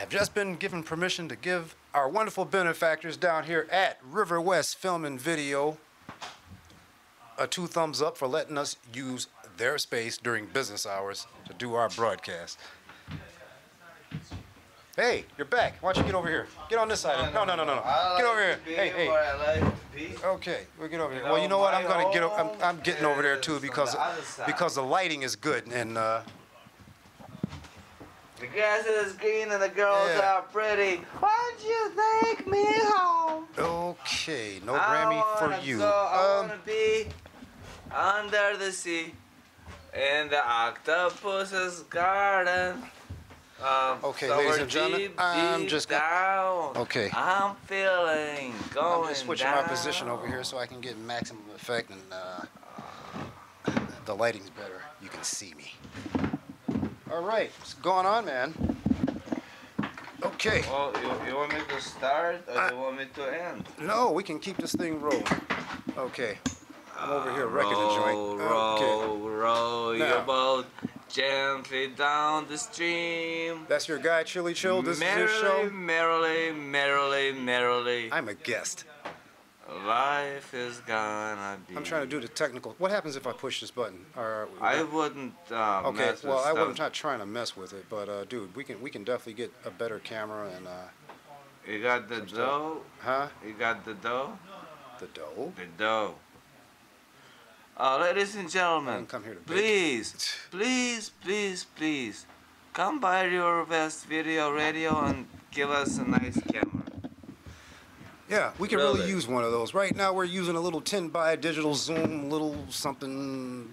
I've just been given permission to give our wonderful benefactors down here at River West Film and Video a 2 thumbs up for letting us use their space during business hours to do our broadcast. Hey, you're back. Why don't you get over here? Get on this side. No. Get over here. Hey. Okay, we'll get over here. Well, you know what? I'm gonna get. I'm getting over there too because the lighting is good and. The grass is green and the girls are pretty. Why don't you take me home? Okay, no Grammy for you. I wanna be under the sea in the octopus's garden. Okay, ladies and gentlemen, I'm just down. Okay. I'm feeling going I'm just switching down. my position over here so I can get maximum effect and the lighting's better. You can see me. All right, what's going on, man? Okay. Well, you want me to start or you want me to end? No, we can keep this thing rolling. Okay. I'm over here wrecking the joint. Row Now. your boat gently down the stream. That's your guy, Chili Chill. This is your show. Merrily. I'm a guest. Life is gonna be. I'm trying to do the technical. What happens if I push this button? I wouldn't. Okay. Mess Well, with I stuff. wasn't not trying to mess with it, but dude, we can definitely get a better camera and You got the dough. huh? You got the dough. The dough. The dough. Ladies and I gentlemen, didn't come here to bake. please, come by your best video radio and give us a nice camera. Yeah, we can really Really? use one of those. Right now, we're using a little 10 by digital zoom, little something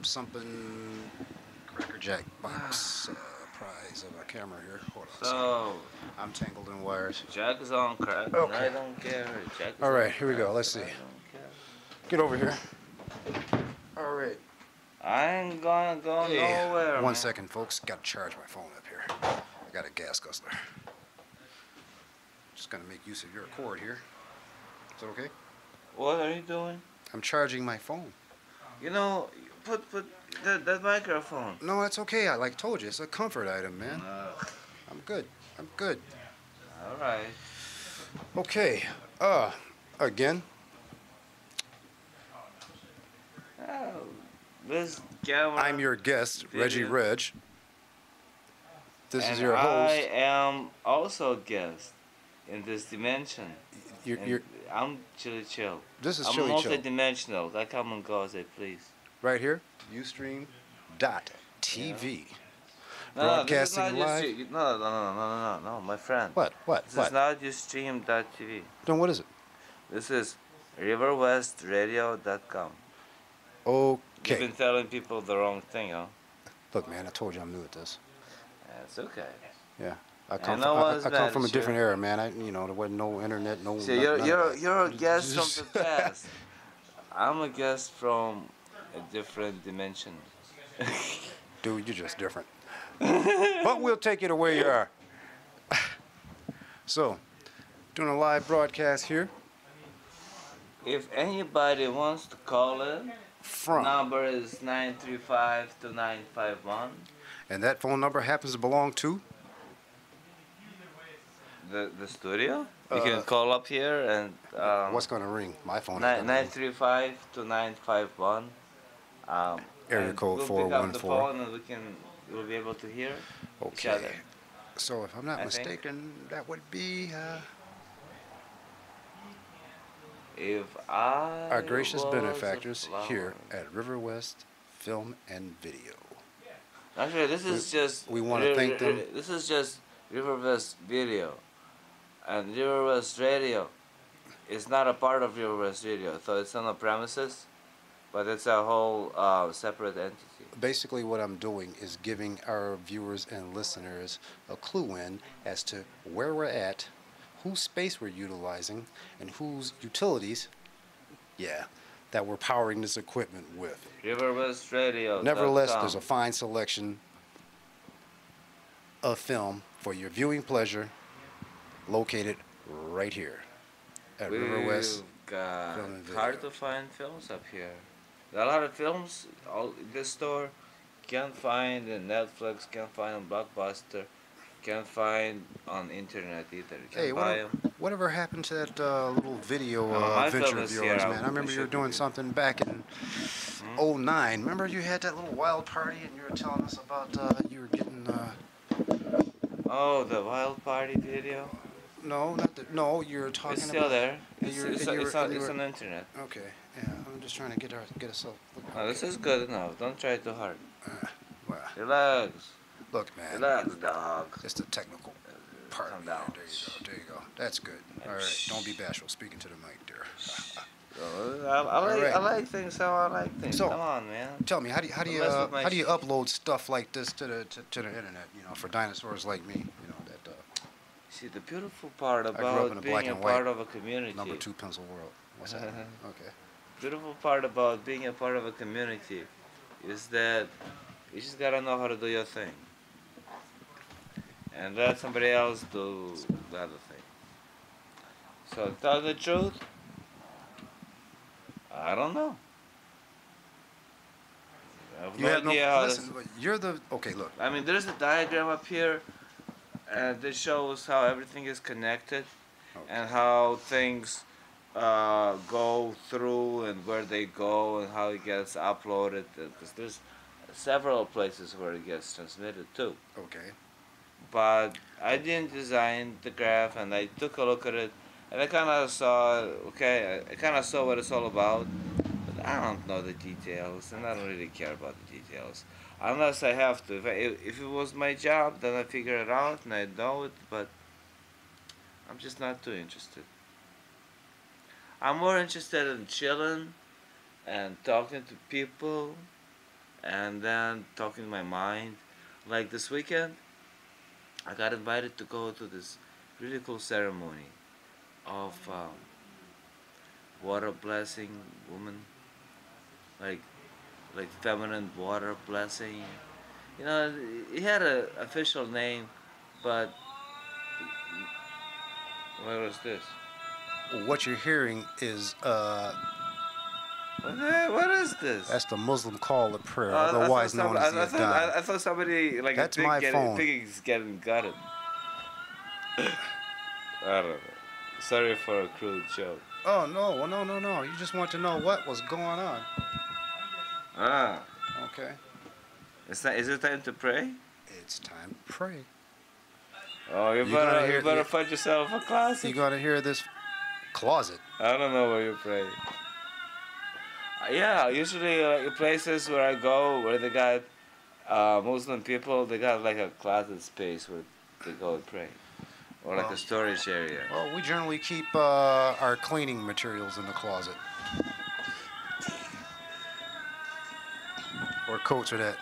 Cracker Jack box prize of a camera here. Hold on. a second. So, I'm tangled in wires. Jack is on crack. and Okay. I don't care. Jack is All on right, here we crack, go. Let's and see. I don't care. Get over here. All right. I ain't gonna go nowhere. One man. second, folks. Got to charge my phone up here. I got a gas guzzler. Just gonna make use of your cord here. Is that okay? What are you doing? I'm charging my phone. You know, put that microphone. No, it's okay. I like told you, it's a comfort item, man. I'm good. All right. Okay. Again. Oh, this camera. I'm your guest, Reggie Video. Reg. This and is your I host. am also a guest in this dimension. You're, I'm Chili Chill. this is I'm Chili Chill. multi-dimensional. I come and go as I please. Right here, Ustream.tv. No, Broadcasting this is not live. No, my friend. What? This is not Ustream.tv. Then what is it? This is riverwestradio.com. You've Okay. been telling people the wrong thing, huh? Look, man, I told you I'm new at this. That's okay. Yeah. I And come no one's from, I come mad from a at different you. era, man. there wasn't no internet, no. See, none of that. you're a guest from the past. I'm a guest from a different dimension. Dude, you're just different. But we'll take it the way you are. So, doing a live broadcast here If anybody wants to call in, from, number is 935-2951. and that phone number happens to belong to. The studio? You can call up here and What's gonna ring? My phone. is gonna ring. 935-2951. Area and code we'll 414. Pick up the phone and we'll be able to hear each other. Okay. So if I'm not I think. mistaken, that would be If I our gracious was a benefactors here flower. at River West Film and Video. Actually, this is just. we wanna thank them. This is just River West Video, and River West Radio is not a part of River West Radio, so it's on the premises, but it's a whole separate entity. Basically, what I'm doing is giving our viewers and listeners a clue in as to where we're at, whose space we're utilizing, and whose utilities, that we're powering this equipment with. River West Radio. Nevertheless, there's a fine selection of film for your viewing pleasure located right here at River West. We've got Film and Video. hard to find films up here. There are a lot of films all in this store. Can't find in Netflix, can't find on Blockbuster, can't find on internet either. You Hey, can buy them. whatever happened to that little video My venture film of is yours, here. man? I remember you were doing something back in '09. Remember you had that little wild party and you were telling us about you were getting Oh, the Wild Party video. no, not the, no, you're talking It's still about there. and It's you're- it's and you it's were- on and you it's were- on the internet. Okay, yeah, I'm just trying to get us up. No, this is good enough. Don't try too hard. Well, Relax. look, man, Relax, dog. it's the technical part. Calm man. down. There you go. There you go. That's good. All right, don't be bashful. Speaking to the mic, dear. I right. like things how I like things. So- Come on, man. Tell me, how do you Don't mess with my how do you shit. upload stuff like this to the internet? You know, for dinosaurs like me, you know that See, the beautiful part grew up in about a being black a and white part of a community. number 2 pencil world. What's that? Okay. Beautiful part about being a part of a community is that you just gotta know how to do your thing, and let somebody else do the other thing. So, tell the truth, I don't know. I have You no have no idea how this. listen. But you're the okay. Look, I mean, there's a diagram up here, and this shows how everything is connected, and how things go through, and where they go, and how it gets uploaded. Because there's several places where it gets transmitted too. okay. But I didn't design the graph, and I took a look at it, and I kind of saw, okay, I kind of saw what it's all about. But I don't know the details, and I don't really care about the details. Unless I have to. If it was my job, then I figure it out and I know it, but I'm just not too interested. I'm more interested in chilling and talking to people and then talking to my mind. Like this weekend, I got invited to go to this really cool ceremony of water blessing woman, like feminine water blessing. You know, it had an official name, but what was this? What you're hearing is What is this? that's the Muslim call of prayer, I thought otherwise known as the adhan. I thought somebody like That's a pig my phone. pig's getting gutted. I don't know. Sorry for a crude joke. Oh no, well, no. You just want to know what was going on. Ah, Okay. is it time to pray? It's time to pray. Oh, You gonna hear- you better you- find yourself a classic. You gotta hear this closet. I don't know where you pray. Yeah, usually places where I go where they got Muslim people, they got like a closet space where they go and pray, or like Well- a storage area. Well, we generally keep our cleaning materials in the closet. Or coats or that.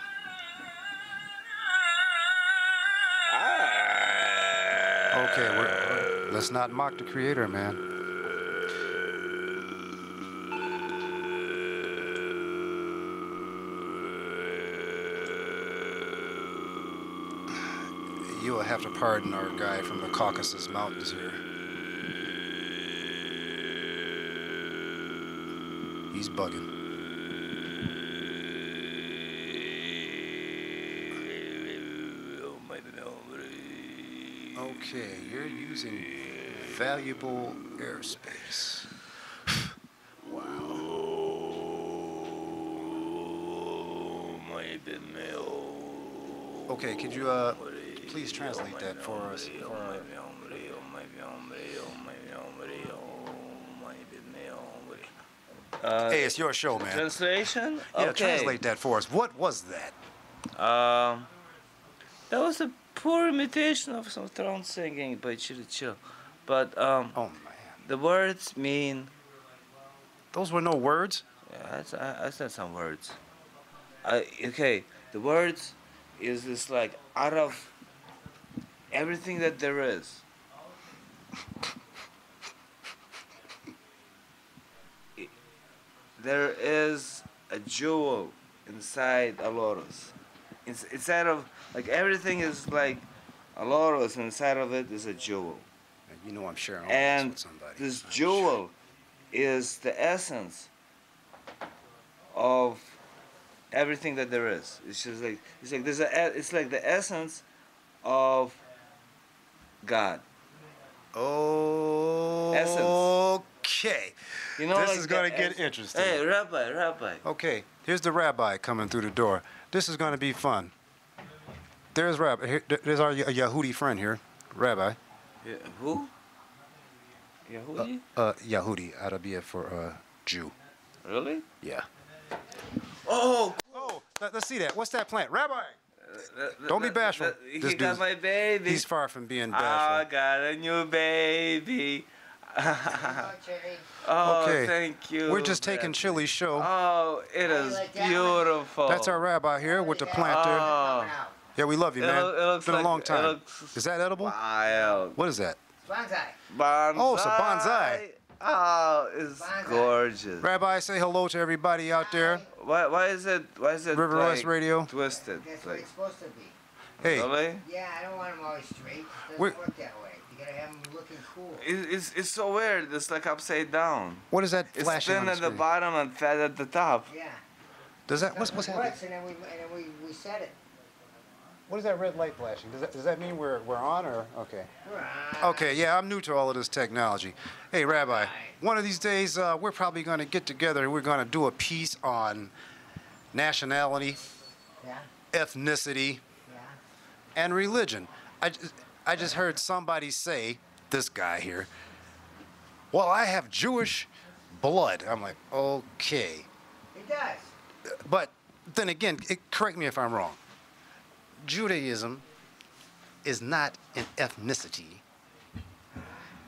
Okay, let's not mock the creator, man. You will have to pardon our guy from the Caucasus Mountains here. He's bugging. Okay, you're using valuable airspace. Okay, could you please translate that for us? Hey, it's your show, man. Translation? Yeah, Okay. translate that for us. What was that? That was a poor imitation of some throne singing by Chili Chill. But Oh man, the words mean. those were no words. Yeah, I said some words. Okay, the words is this like out of everything that there is. There is a jewel inside a lotus. Inside of like everything is like a lotus. Inside of it is a jewel, You know I'm sharing all and this with somebody. this I'm jewel is the essence of everything that there is. It's just like it's like it's like the essence of God. Okay. You know, This like is going to the get essence- interesting. Hey, Rabbi. Okay, here's the rabbi coming through the door. This is going to be fun. There's Rabbi. There's our Yehudi friend here, Rabbi. Yeah, who? Yehudi? Yehudi, Arabic for Jew. Really? Yeah. Oh, Oh, let's see that. What's that plant, Rabbi? Don't be bashful. He This got dude's- my baby. He's far from being I bashful. got a new baby. Oh, Okay. thank you. We're just taking Bradley. Chili's show. Oh, it How you is like that one? beautiful. That's our rabbi here with the plant there. Oh, Yeah, we love you, It man. loo- it looks Been a like- long it time. looks Is that edible? wild. What is that? Bonsai. Bonsai. Oh, it's a bonsai. Oh, it's Bonsai. gorgeous. Rabbi, say hello to everybody out there. Why is it River West like Radio. twisted? That's what Like, it's supposed to be. Hey, really? Yeah, I don't want them always straight. It doesn't We're- work that way. You gotta have them looking cool. It's so weird. It's like upside down. what is that It's flashing on thin the at the screen? bottom and fat at the top. Yeah. Does that what's happening? Works, and then we set it. What is that red light flashing? Does that mean we're on or okay? Right. Okay, yeah, I'm new to all of this technology. Hey, Rabbi, one of these days we're probably going to get together and we're going to do a piece on nationality, Yeah. ethnicity, Yeah. and religion. I just heard somebody say, this guy here, well, I have Jewish blood. I'm like, okay. It does. But then again, correct me if I'm wrong. Judaism is not an ethnicity.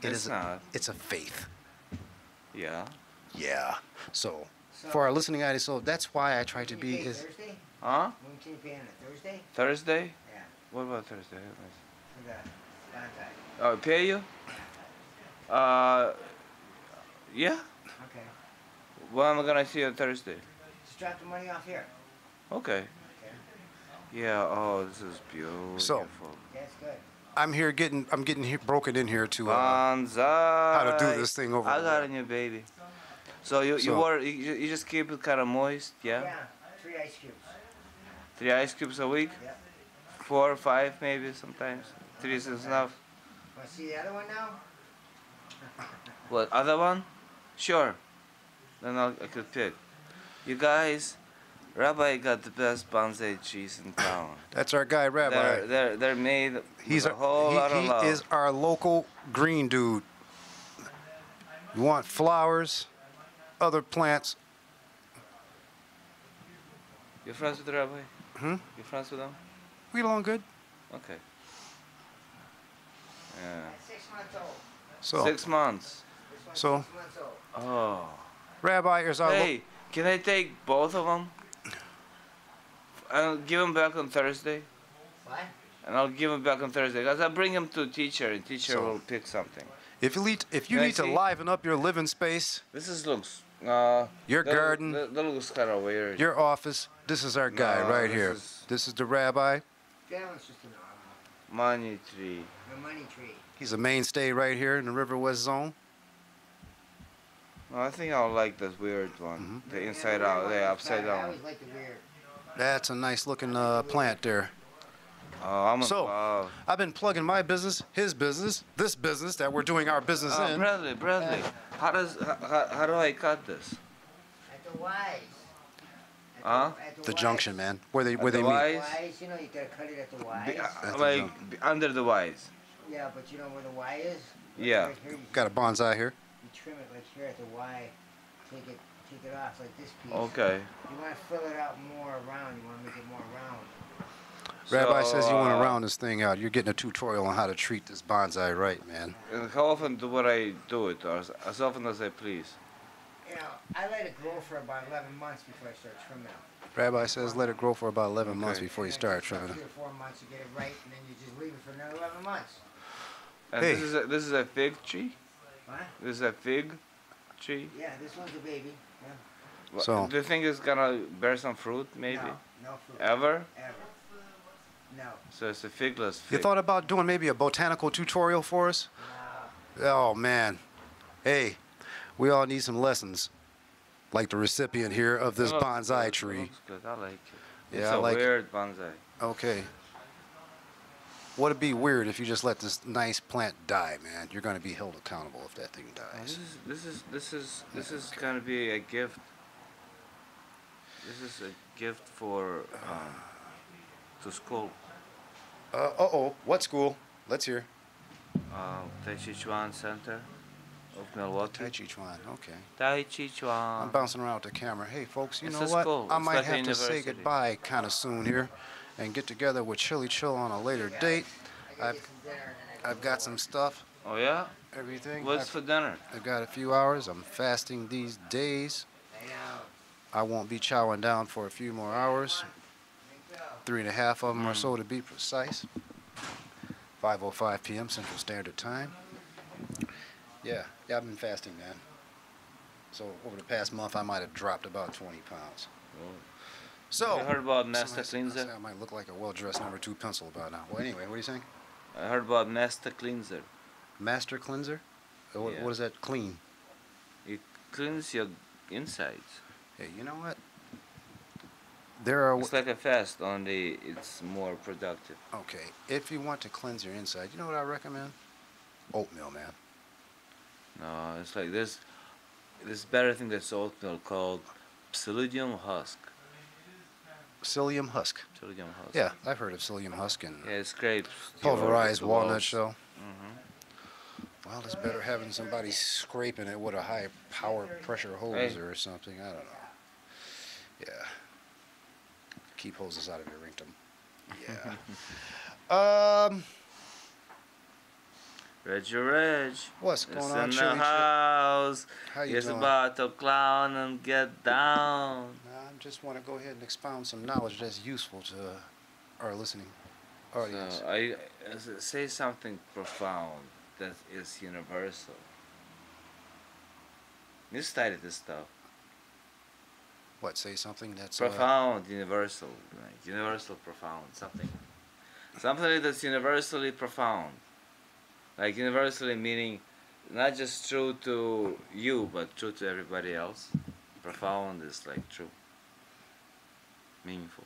It's not. It's a faith. Yeah. Yeah. So, for our listening audience, so that's why I try to be as Thursday? Huh? When can you pay on a Thursday? Thursday? Yeah. What about Thursday? For the bonsai. Oh, pay you? Yeah. Okay. When am I gonna see you on Thursday? Just drop the money off here. Okay. Okay. Yeah. Oh, this is beautiful. So, That's good. I'm getting here, broken in here to Bonsai. how to do this thing over I there. got a new baby. So you So- you just keep it kind of moist, yeah? Yeah. 3 ice cubes. 3 ice cubes a week, Yep. 4 or 5 maybe sometimes. 3 is enough. Want to see the other one now? What other one? Sure. Then I could pick. You guys, Rabbi got the best bonsai trees in town. That's our guy, Rabbi. They're made He's with a whole lot of love. he is our local green dude. You want flowers, other plants? You friends with the Rabbi? Hmm? You friends with him? We along good. Okay. Yeah. That's 6 months old. So, 6 months. This one's So- 6 months old. Oh. Rabbi is our. Hey, can I take both of them? I'll give them back on Thursday. What? And I'll give them back on Thursday. Because I'll bring them to teacher, and teacher So- will pick something. If you need Can I to see? liven up your living space, This is looks. your that- garden, That looks kind of weird. your office, this is our guy No, right this here. is- This is the Rabbi. That one's just a normal. Money tree. The money tree. He's a mainstay right here in the River West Zone. No, I think I'll like this weird one. Mm-hmm. The inside out, the upside I down. always like the weird. That's a nice looking plant there. Oh, I'm in So, love. I've been plugging my business, his business, this business that we're doing our business in. Bradley, how do I cut this? At the Y's. Huh? At The Y's. junction, man. Where they the meet. Y? Y's, you know, you gotta cut it at the Y's. That's a Like under the Y's. Yeah, but you know where the Y is? Yeah. Right here, you, Got a bonsai here. you trim it like here at the Y. Take it off like this piece. Okay. You want to fill it out more around. You want to make it more round. Rabbi So, says you want to round this thing out. You're getting a tutorial on how to treat this bonsai right, man. And how often do I do it? Or as often as I please? You know, I let it grow for about 11 months before I start trimming it. Rabbi says let it grow for about 11 months Okay. before you And then start it takes about trimming it. 3 or 4 months to get it right, and then you just leave it for another 11 months. And Hey. this is a fig tree? What? This is a fig tree? Yeah, this one's a baby. Yeah. So- Do you think it's gonna bear some fruit, maybe? No, no fruit. Ever? Ever. No. So it's a figless You fig. thought about doing maybe a botanical tutorial for us? Oh, man. Hey, we all need some lessons. Like the recipient here of this It looks bonsai good, it tree. looks good. I like it. Yeah, It's I a like it. weird bonsai. Okay. would it be weird if you just let this nice plant die, man? You're going to be held accountable if that thing dies. This is gonna be a gift. This is a gift for to school. Uh-oh. What school? Let's hear. Tai Chi Chuan Center of Milwaukee. Tai Chi Chuan. Okay. Tai Chi Chuan. I'm bouncing around with the camera. Hey, folks, you It's know a what? school. I It's might like a have to say university. goodbye kind of soon here and get together with Chili Chill on a later date. I've got some stuff, Oh yeah? everything. What's for dinner? I've got a few hours. I'm fasting these days. I won't be chowing down for a few more hours. 3.5 of them or so to be precise. 5:05 p.m. Central Standard Time. Yeah, I've been fasting, man. So over the past month, I might have dropped about 20 pounds. So You heard about Nesta somebody said Cleanser? I might look like a well-dressed number 2 pencil about now. Well, anyway, what are you saying? I heard about Nesta Cleanser. Master cleanser? Yeah. What does that clean? It cleans your insides. Hey, you know what? There are It's like a fast, only it's more productive. okay. If you want to cleanse your inside, you know what I recommend? Oatmeal, man. No, it's like this better thing that's oatmeal called Psyllium husk. Psyllium husk. Psyllium husk. Yeah, I've heard of psyllium husk and Yeah, it scrapes pulverized the walnut walls. shell. Mm-hmm. Well, it's better having somebody scraping it with a high power pressure hose Hey. or something. I don't know. Yeah. Keep hoses out of your rinktum. Yeah. Reg. What's It's going on, in the Chili Chip? house. How you He's doing? about to clown and get down. I just want to go ahead and expound some knowledge that's useful to our listening audience. So I say something profound that is universal. You studied this stuff. What, say something that's Profound, universal, like universal, profound, something that's universally profound, like universally meaning not just true to you but true to everybody else. Profound is like true, meaningful.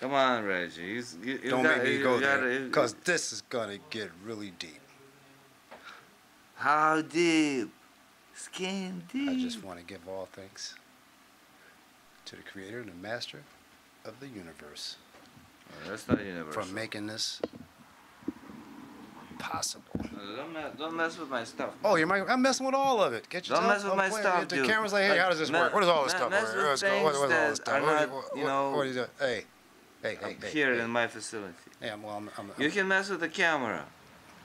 Come on, Reggie. You don't got- make me you go gotta- there, because this is going to get really deep. How deep? Skin deep. I just want to give all thanks to the creator and the master of the universe Oh, that's not universal. for making this possible. Don't mess with my stuff. Oh, I'm messing with all of it. Get Don't yourself mess with I'm my playing stuff, it. The dude. camera's like, hey, how does this work? What is all this stuff? Mess with What's things what is all that this stuff? are What- not, what- you know, what is that? Hey, hey, here hey. in my facility. Hey, I'm You can mess with the camera.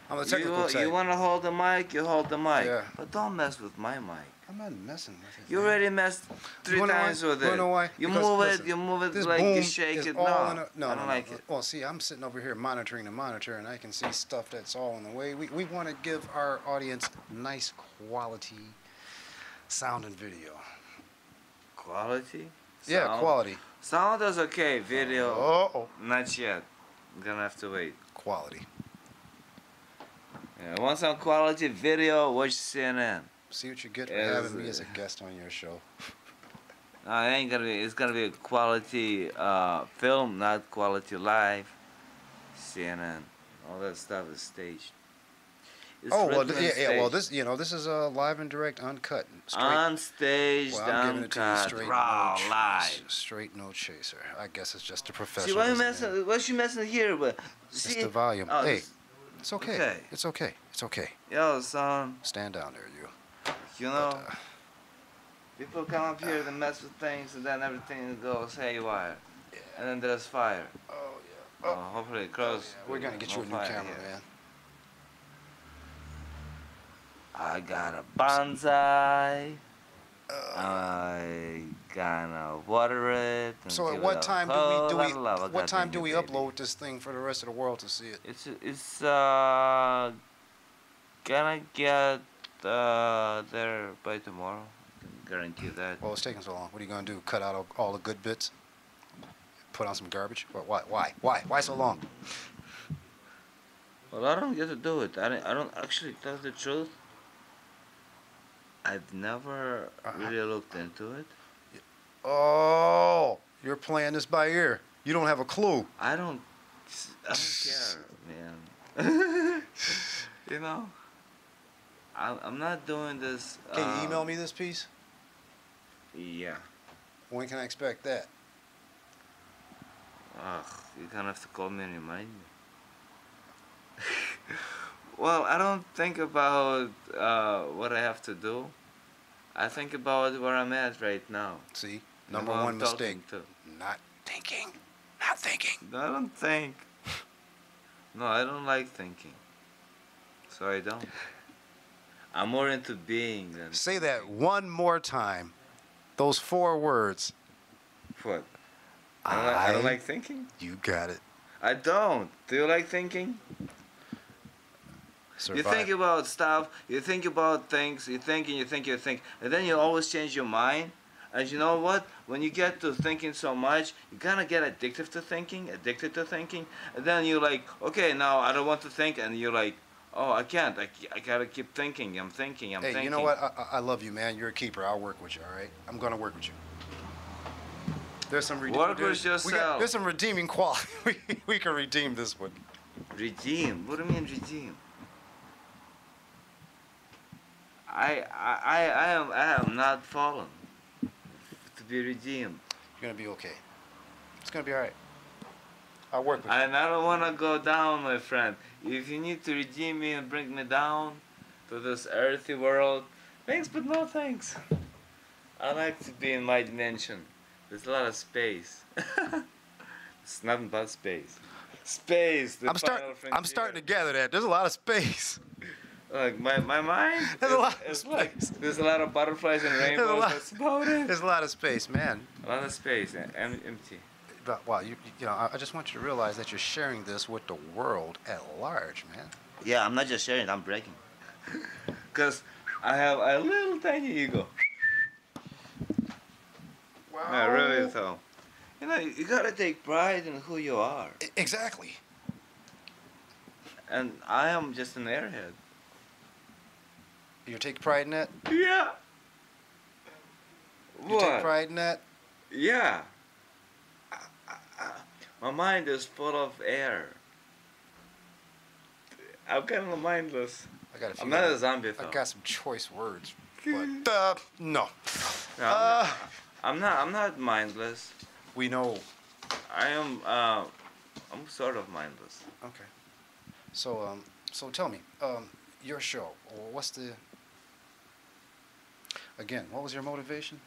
the technical type. You want to hold the mic, you hold the mic. Yeah. But don't mess with my mic. I'm not messing with it. You man. already messed three wanna know times why? with You it. wanna know why? You Because, move listen, it, you move it This like boom you shake is it. all No, in a, no, I don't no, like no. it. Well, see, I'm sitting over here monitoring the monitor, and I can see stuff that's all in the way. We want to give our audience nice quality sound and video. Quality? Yeah, Sound? quality. Sound is okay. Video, Oh, not yet. I'm gonna have to wait. quality. Yeah, want some quality video? Watch CNN. See what you get for Yes, having me as a guest on your show. No, it ain't gonna be. It's gonna be a quality film, not quality live. CNN, all that stuff is staged. It's Oh well, written and yeah. Well, staged. this is live and direct, uncut, straight. Unstaged, Well, I'm giving it to you uncut, straight, raw, no live. straight, no chaser. I guess it's just a See, professional. why you messing? Why you messing here? But It's see, the volume. oh, Hey, it's okay. okay. It's okay. It's okay. yo, son, Stand down there, you. you know, people come up here to mess with things, and then everything goes haywire, and then there's fire. Oh yeah. Oh, hopefully it crows. We're gonna get no you a new fire camera, here. man. I got a bonsai. I gonna water it. And So give at it what a time whole do lot of love. I what got time the do new we baby. upload this thing for the rest of the world to see it? It's gonna get there by tomorrow. I can guarantee that. Well, it's taking so long. What are you gonna do? Cut out all the good bits? Put on some garbage? Why so long? Well, I don't get to do it. I don't actually tell the truth. I've never really looked into it. Oh, you're playing this by ear. You don't have a clue. I don't care, man. You know, I'm not doing this. Can you email me this piece? Yeah. When can I expect that? Ugh, you're gonna have to call me and remind me. Well, I don't think about what I have to do. I think about where I'm at right now. See, and number who I'm one mistake. talking Not thinking. Not thinking. to. I don't think. No, I don't like thinking. So I don't. I'm more into being than Say that one more time. Those 4 words. what? I don't like thinking. You got it. I don't. Do you like thinking? Survive. You think about stuff, you think about things, you think and you think, and then you always change your mind. And you know what? When you get to thinking so much, you kind of get addicted to thinking, and then you're like, okay, now I don't want to think, and you're like, oh, I can't, I gotta keep thinking, I'm thinking. Hey, you know what? I love you, man. You're a keeper. I'll work with you, all right? I'm going to work with you. There's some Work with yourself. There's some redeeming quality. we can redeem this one. Redeem? What do you mean redeem? I am not fallen to be redeemed. You're going to be okay. It's going to be all right. I'll work with you. And I don't want to go down, my friend. If you need to redeem me and bring me down to this earthy world, thanks but no thanks. I like to be in my dimension. There's a lot of space. It's nothing but space. Space. The final frontier. I'm starting to gather that. There's a lot of space. Like my mind. There's a lot of is like, space. there's a lot of butterflies and rainbows. That's about it. There's a lot of space, man. A lot of space. Empty. But, wow, you know, I just want you to realize that you're sharing this with the world at large, man. Yeah, I'm not just sharing. I'm breaking. Cause I have a little tiny ego. Wow. Yeah, really though. You know, you gotta take pride in who you are. Exactly. And I am just an airhead. You take pride in that? Yeah. You take pride in that? Yeah. My mind is full of air. I'm kind of mindless. I got a few I'm not a zombie though. I got some choice words, but no. No, I'm not mindless. We know. I am. I'm sort of mindless. Okay. So tell me, your show. What's the? Again, what was your motivation?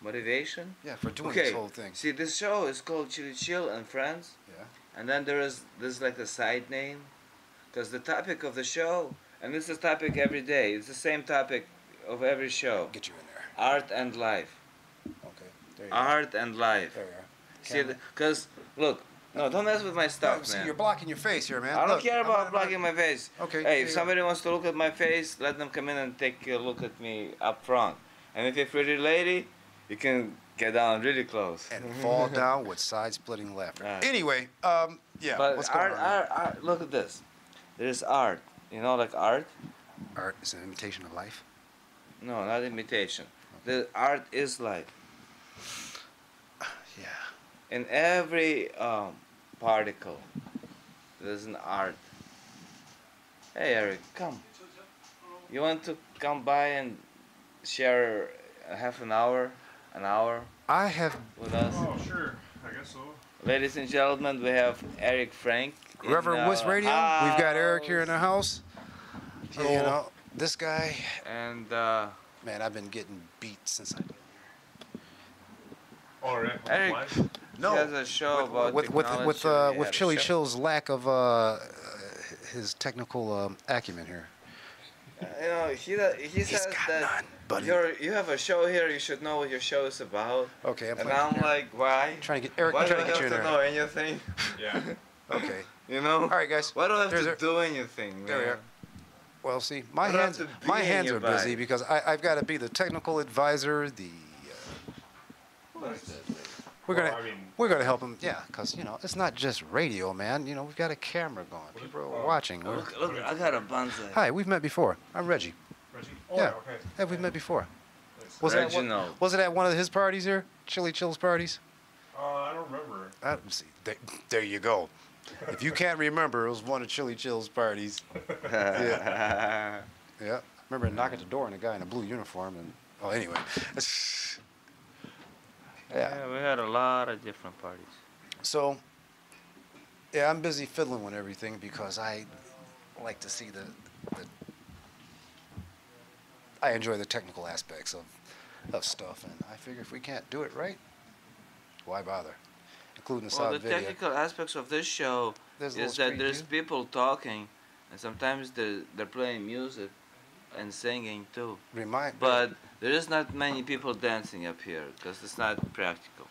Motivation? Yeah, for doing Okay. this whole thing. See, this show is called Chili Chill and Friends. Yeah. And then there's like a side name, because the topic of the show, and this is topic every day. It's the same topic of every show. Get you in there. Art and life. Okay. There you go. Art and life. There you are. See, because look, no, don't mess with my No, stuff, see, man. you're blocking your face here, man. I don't Look, care I'm about not- blocking my face. Okay. Hey, there if you somebody wants to look at my face, let them come in and take a look at me up front. And if you're a pretty lady, you can get down really close. go. And fall down with side-splitting laughter. Right. Anyway, yeah. But what's going on? art, look at this. There's art. You know, like art? Art is an imitation of life. No, not imitation. The art is life. Yeah. In every particle, there's an art. Hey, Eric, come. You want to come by and share a half an hour I have with us? Oh, sure. I guess so. Ladies and gentlemen, we have Eric Frank. in Reverend Wiz our Radio. We've got Eric here in the house. house. You know, this guy, And man, I've been getting beat since I. All right. Eric, he has a show about with technology. with He with had a Chili show. Chill's lack of his technical acumen here. You know, he says got that none, buddy. you have a show here. You should know what your show is about. Okay, I'm And playing I'm here. like, why? Trying to get Eric. Why I'm do trying I to get you have in to there. know anything? Yeah. Okay. You know? All right, guys. Why do I have There's to a- do anything, There we man? are. Well, see, I don't have to be my in hands your are busy body. because I've got to be the technical advisor. We're gonna help him. Yeah, because you know it's not just radio, man. You know we've got a camera going. People are watching. We're- Look, I got a bonsai. Hi, we've met before. I'm Reggie. Reggie? Oh, Yeah. okay. Yeah, we've met before. Nice. Was Reginald. was it at one of his parties here? Chili Chill's parties? I don't remember. See, there you go. If you can't remember, it was one of Chili Chill's parties. Yeah. Yeah. I remember knocking at the door and a guy in a blue uniform and anyway. Yeah. Yeah, we had a lot of different parties. So yeah, I'm busy fiddling with everything because I like to see the I enjoy the technical aspects of stuff, and I figure if we can't do it right, why bother? Including the Well, sound the video. technical aspects of this show There's a is little that there's screen people talking, and sometimes they're playing music and singing too. But there is not many people dancing up here because it's not practical.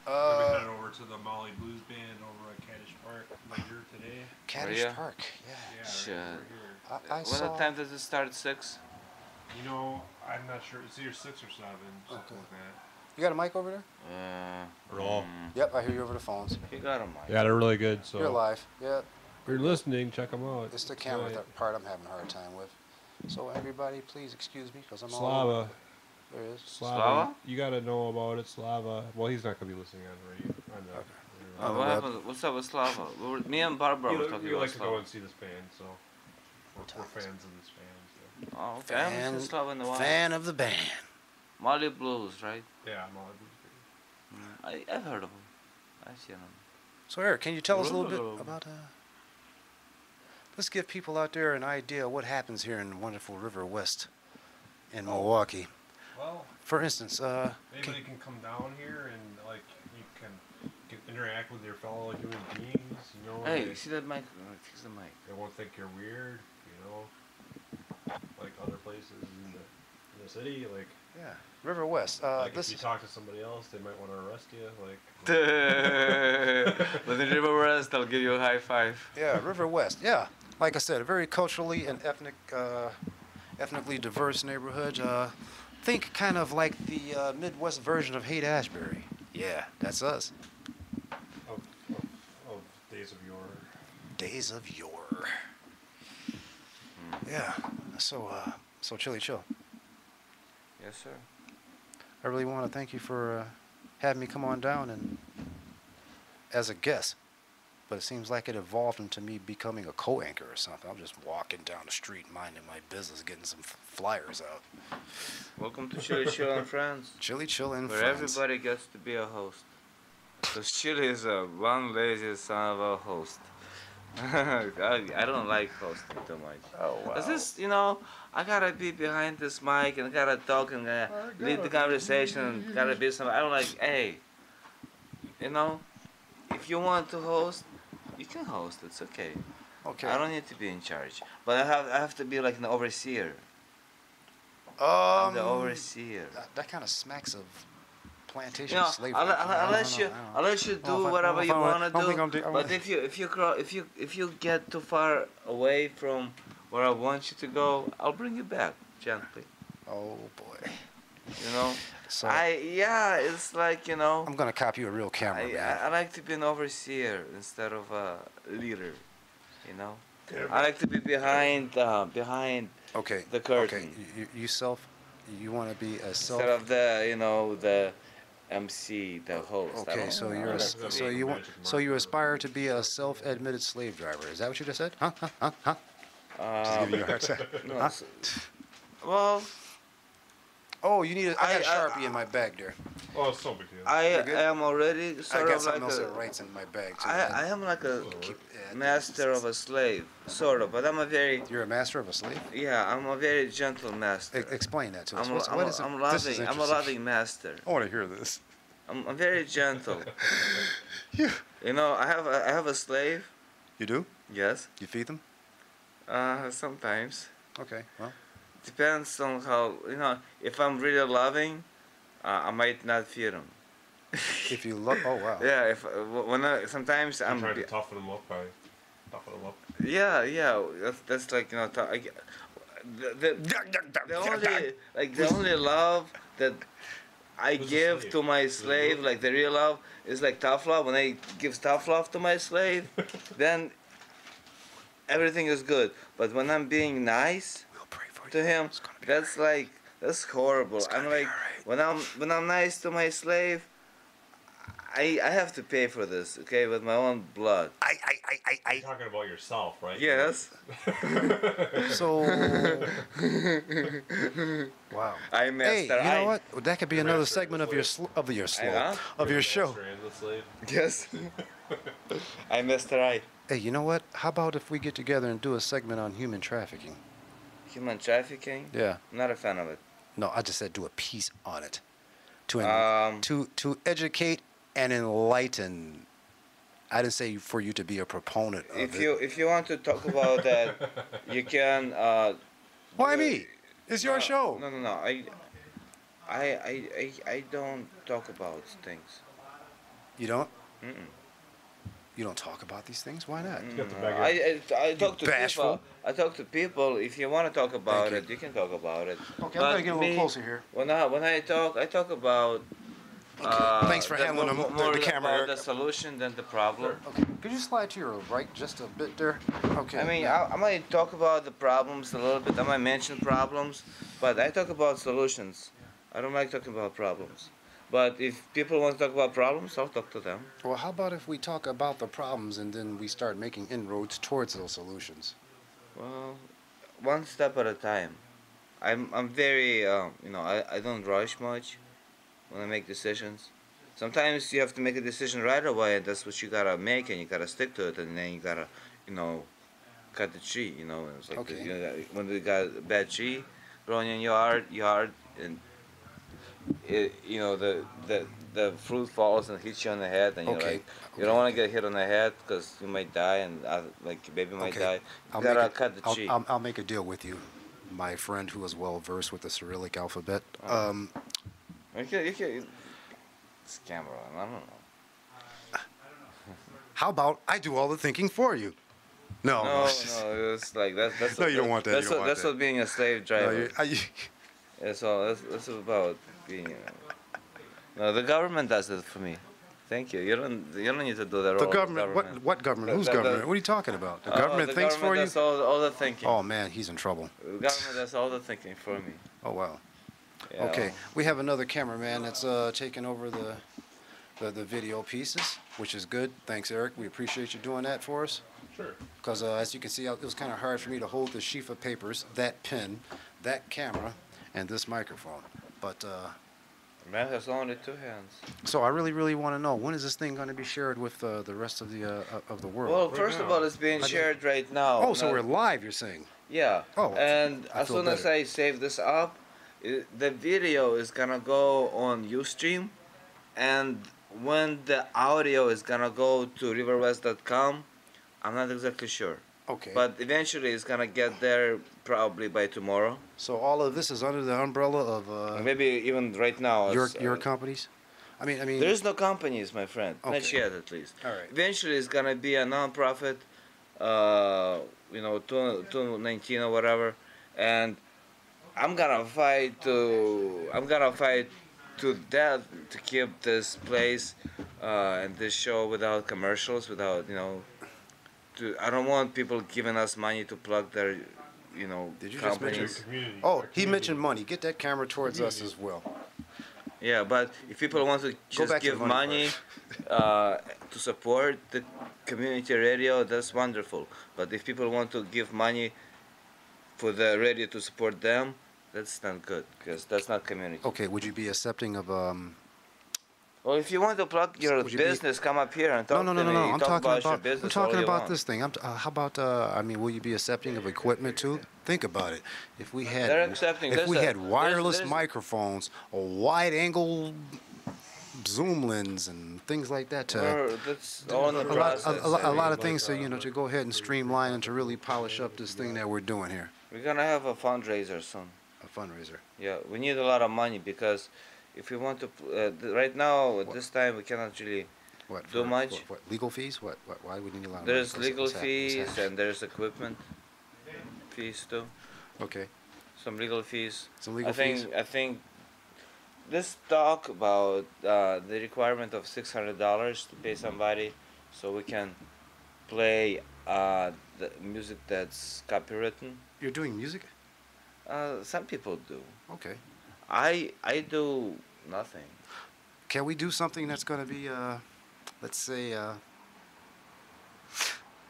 We'll be heading over to the Molly Blues Band over at Caddish Park later today. Caddish yeah? Park, yeah. Yeah, Shit. right over here. I What saw. time does it start? 6? You know, I'm not sure. It's either 6 or 7, something Okay. like that. You got a mic over there? Roll. Yep, I hear you over the phones. You got a mic. Yeah, they're really good. So You're live. Yeah, if you're listening, check them out. it's the camera part I'm having a hard time with. So everybody, please excuse me because I'm all Slava. There it is. Slava? You gotta know about it, Slava. Well, he's not gonna be listening on radio. On the What web. happened? What's up with Slava? Me and Barbara were talking You about like to go Slava. and see this band, so we're fans of this band. So. Oh, okay. I haven't seen Slava in a while. Fan of the band. Molly Blues, right? Yeah, I'm all about I've heard of them. I've seen them. So Eric, can you tell us a little bit about let's give people out there an idea of what happens here in wonderful River West in Milwaukee. Well, For instance, anybody can come down here and like you can interact with your fellow human beings. You know, Hey, they, see that mic? Fix the mic. they won't think you're weird. You know, like other places in the city. Like, yeah, River West. like This if you talk to somebody else, they might want to arrest you. Like, But in River West, I'll give you a high five. yeah, River West. Yeah, like I said, a very culturally and ethnically diverse neighborhood. Think kind of like the Midwest version of Haight-Ashbury. Yeah, that's us. of days of yore. Days of yore. Yeah. So Chili Chill. Yes, sir. I really want to thank you for having me come on down and as a guest. But it seems like it evolved into me becoming a co-anchor or something. I'm just walking down the street, minding my business, getting some flyers out. Welcome to Chili Chill and Friends, Chili Chill and where friends. everybody gets to be a host. Because Chili is one lazy son of a host. I don't like hosting too much. Oh wow. Cause this, I gotta be behind this mic and gotta talk and lead the conversation and gotta be some. I don't like. Hey, if you want to host, you can host. It's okay. Okay. I don't need to be in charge, but I have to be like an overseer. I'm the overseer. That kind of smacks of plantation You know, slavery. I'll let you do whatever you wanna do. But if if you get too far away from where I want you to go, I'll bring you back gently. oh boy. So It's like I'm gonna copy you a real camera, man. I like to be an overseer instead of a leader. I like to be behind Okay. the curtain. Okay. You want to be a self. instead of the MC, the host. I Okay, don't so know. you're I a, like to so be- you want so you aspire to be a self-admitted slave driver. Is that what you just said? Huh? Just giving you a hard time. no, Huh? Well, Oh, you need. I got a I- Sharpie in my bag there. Oh, it's no big deal. I good? am already I sort got of something like else a, that writes in my bag too. I am like a Yeah, master of a slave, sort of, but I'm a very, You're a master of a slave. I'm a very gentle master. Explain that to us. I'm, What is it? I'm This is loving, I'm a interesting. loving master. I want to hear this. I'm very gentle. Yeah. I have a slave. You do? Yes. You feed them? Sometimes. Okay. Well. Depends on how, if I'm really loving, I might not feed him. If you look. Oh wow. Yeah, sometimes I'm I'm. trying to toughen them up by toughen them up. Yeah. That's like the only love that I Who's the give slave? to my Is it slave, you? like the real love, is like tough love. When I give tough love to my slave, then everything is good. But when I'm being nice We'll pray for to you. him, that's horrible. It's gonna I'm be like all right. when I'm nice to my slave, I have to pay for this, okay, with my own blood. You're talking about yourself, right? Yes. So, wow. I Hey, master. you know what? That could be Your another master segment and of your the of your slow Huh? of your You're the show. master and the slave. Yes. I master. I Hey, you know what? How about if we get together and do a segment on human trafficking? human trafficking. Yeah. Not a fan of it. No, I just said do a piece on it. To Um, to educate and enlighten. I didn't say for you to be a proponent of if it. you want to talk about that, you can. Why me? It's your no, show. No, no, no. I don't talk about things. You don't? Mm-mm. You don't talk about these things? Why not? got the No, bag I talk to bashful. people. I talk to people. If you want to talk about you. it, you can talk about it. Okay, But I'm gonna get a little me, closer here. When I talk about. Thanks for handling the more camera, about Eric. the solution than the problem. Okay. Could you slide to your right just a bit there? Okay. I mean, now- I might talk about the problems a little bit. I might mention problems, but I talk about solutions. I don't like talking about problems. But if people want to talk about problems, I'll talk to them. Well, how about if we talk about the problems and then we start making inroads towards those solutions? Well, one step at a time. I'm very I don't rush much when I make decisions. Sometimes you have to make a decision right away, and that's what you gotta make, and you gotta stick to it, and then you gotta cut the tree. It's like Okay. when you got a bad tree growing in your yard, and the fruit falls and hits you on the head, and you're Okay. like, you don't want to get hit on the head because you might die, and like your baby might die. You make gotta it- cut the tree. I'll make a deal with you, my friend who is well versed with the Cyrillic alphabet. You can, it's camera. I don't know. How about I do all the thinking for you? No, No, it's like that's. No, you don't want that, you That's don't what want that's that. what being a slave No, driver. you- That's all. That's about being. No, the government does it for me. Thank you. You don't need to do that. the all. government. What government? The- Whose the- government? What are you talking about? The government the thinks government for you. does all the thinking. Oh man, he's in trouble. The government does all the thinking for me. Oh wow. Yeah. Okay, we have another cameraman that's taking over the video pieces, which is good. Thanks, Eric. We appreciate you doing that for us. Sure. Because as you can see, it was kind of hard for me to hold the sheaf of papers, that pen, that camera, and this microphone. But Man has only two hands. so I really want to know, when is this thing going to be shared with the rest of the world? Well, Right first of now. all, it's being I did- shared right now. Oh, so Not- we're live, you're saying? Yeah. Oh, And I as feel soon as better. I save this up, the video is gonna go on Ustream, and when the audio is gonna go to riverwest.com, I'm not exactly sure. Okay. But eventually it's gonna get there probably by tomorrow. So all of this is under the umbrella of Maybe even right now. your companies? I mean, There is no companies, my friend. Not Okay. yet, at least. All right. Eventually, it's gonna be a non-profit, 219 or whatever, and I'm gonna fight to death to keep this place and this show without commercials, without I don't want people giving us money to plug their Did you just mention- companies. Community. Oh, Our he community. mentioned money. Get that camera towards us as well. Yeah, but if people want to just back to give the money money to support the community radio, that's wonderful. But if people want to give money for the radio to support them, that's not good because that's not community. Okay, would you be accepting of Well, if you want to plug your Would you be- business, come up here and talk no, to me. I'm Talk talking about your about business all you want. this thing. How about will you be accepting of equipment too? Think about it. If we had They're accepting. if There's we a- had wireless there's- microphones, a wide angle zoom lens and things like that to That's all in the a lot, process. a lot of Like, things to go ahead and streamline and to really polish up this thing that we're doing here. We're gonna have a fundraiser soon. A fundraiser. Yeah, we need a lot of money because if we want to, right now at this time we cannot really. What? Too much? What, legal fees? What? Why would we need a lot of There's money? legal What's fees and there's equipment fees too. Okay. Some legal fees. Some legal I think fees. I think this talk about the requirement of $600 to pay somebody so we can play the music that's copywritten. You're doing music? Some people do. Okay. I do nothing. can we do something that's going to be, let's say,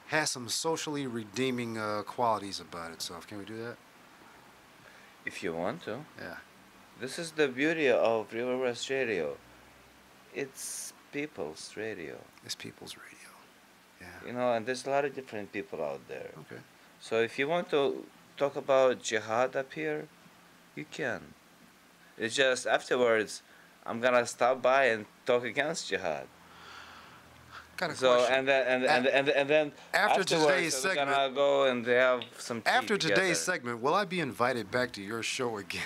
has some socially redeeming qualities about itself? Can we do that? If you want to. Yeah. This is the beauty of River West Radio. It's people's radio. It's people's radio. Yeah. You know, and there's a lot of different people out there. Okay. So if you want to talk about jihad up here, you can. It's just afterwards, I'm gonna stop by and talk against jihad. Got a So question. and then After afterwards, today's we're gonna segment- go and have some tea After together. today's segment, will I be invited back to your show again?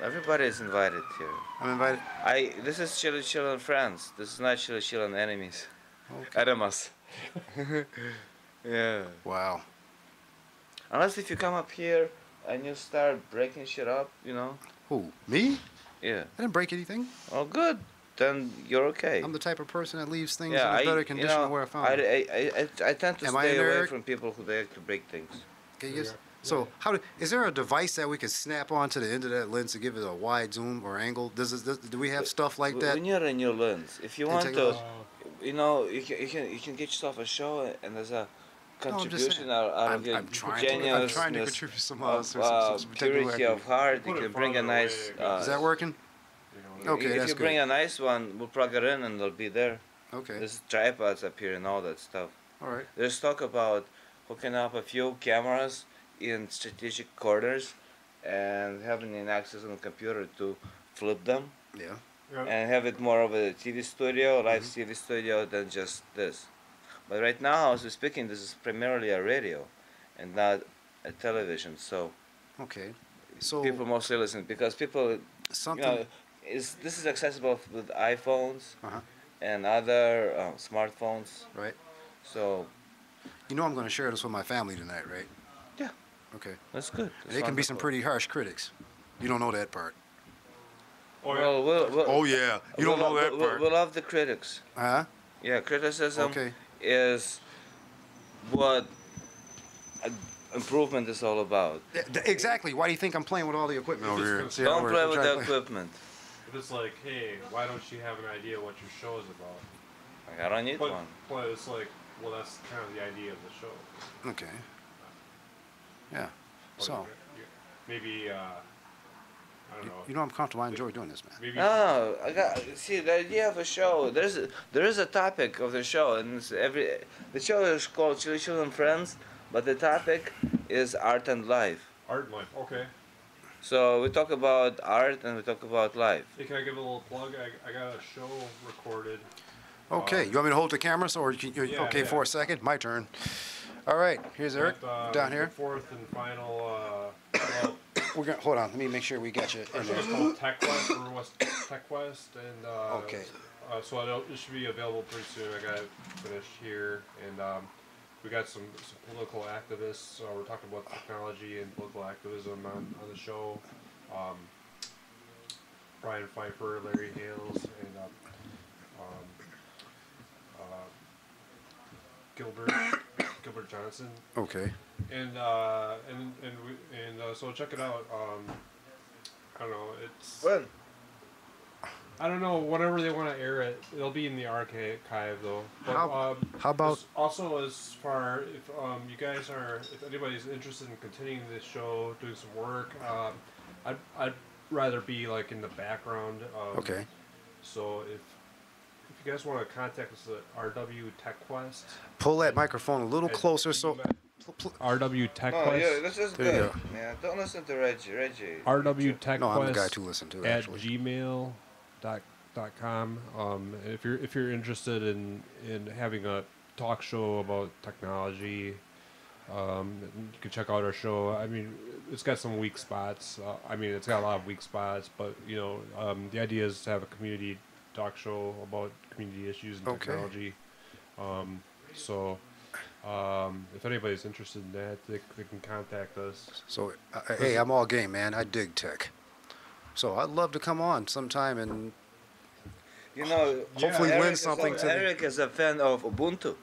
Everybody is invited here. I'm invited. This is Chili Chillin' friends. This is not Chili Chillin' enemies. Okay. Enemas. Yeah. Wow. Unless if you come up here and you start breaking shit up, you know. Who? Me? Yeah. I didn't break anything. Oh, good. Then you're okay. I'm the type of person that leaves things yeah, in a better you condition know, than where I found them. I tend to Am I stay an away Eric? from people who like to break things. Okay, yes. So, is there a device that we could snap on to the end of that lens to give it a wide zoom or angle? Do we have stuff like that? When you're in your lens, if you And want take to, a- you know, you can get yourself a show, and there's a No, I'm just contribution saying. out of your I'm trying to genuineness contribute some, of, some technical purity of equity. heart. Put You it can bring a farther nice. away, Is that working? You know, Okay, if that's you bring good. a nice one, we'll plug it in, and it'll be there. Okay. There's tripods up here and all that stuff. All right. There's talk about hooking up a few cameras in strategic corners and having an access on the computer to flip them Yeah. and have it more of a TV studio, live TV studio than just this. But right now, as we're speaking, this is primarily a radio and not a television. So Okay. So people mostly listen because people, something. you know, this is accessible with iPhones Uh-huh. and other smartphones. Right. So You know I'm going to share this with my family tonight, right? Yeah. Okay. that's good. That's They can be some wonderful. pretty harsh critics. You don't know that part. Oh, yeah. Well, Oh yeah. You don't know that part. We love the critics. Huh? Yeah, criticism Okay. is what improvement is all about. Exactly. Why do you think I'm playing with all the equipment over here? See how Don't we're play with trying the to play- equipment. But it's like, hey, why don't you have an idea what your show is about? Like, I don't need one. But it's like, well, that's kind of the idea of the show. Okay. Yeah. But So, maybe, I don't know. you know I'm comfortable. I enjoy doing this, man. Maybe No, I got see the idea of a show. There is a topic of the show, and the show is called Chili Chillin' Friends, but the topic is art and life. art and life. Okay. So we talk about art and we talk about life. Hey, can I give a little plug? I got a show recorded. Okay. You want me to hold the camera, so or Yeah, okay yeah. for a second? My turn. All right. Here's Eric with, down the here. fourth and final. Well, We're gonna hold on. Let me make sure we got you our in show's there. called Tech West or West Tech West, and Okay. so it should be available pretty soon. I got it finished here, and we got some political activists. We're talking about technology and political activism on the show. Brian Pfeiffer, Larry Hales, and Gilbert Johnson, Okay. and so check it out. I don't know. It's When? I don't know. Whenever they want to air it, it'll be in the archive though. But, How about also as far if you guys are if anybody's interested in continuing this show, doing some work, I'd rather be like in the background. okay? So if you guys want to contact us at RW TechQuest. Pull that microphone a little closer so. RW Oh, TechQuest. yeah, this is There you good. go. Yeah, don't listen to Reggie. RW TechQuest. No, I'm the guy to listen to at actually. gmail.com. If you're interested in having a talk show about technology, you can check out our show. I mean, it's got some weak spots. It's got a lot of weak spots, but the idea is to have a community talk show about community issues and Okay. technology. If anybody's interested in that, they can contact us. So, hey, I'm all game, man. I dig tech. So I'd love to come on sometime and You know, Hopefully Eric win is something a- to the- Eric is a fan of Ubuntu.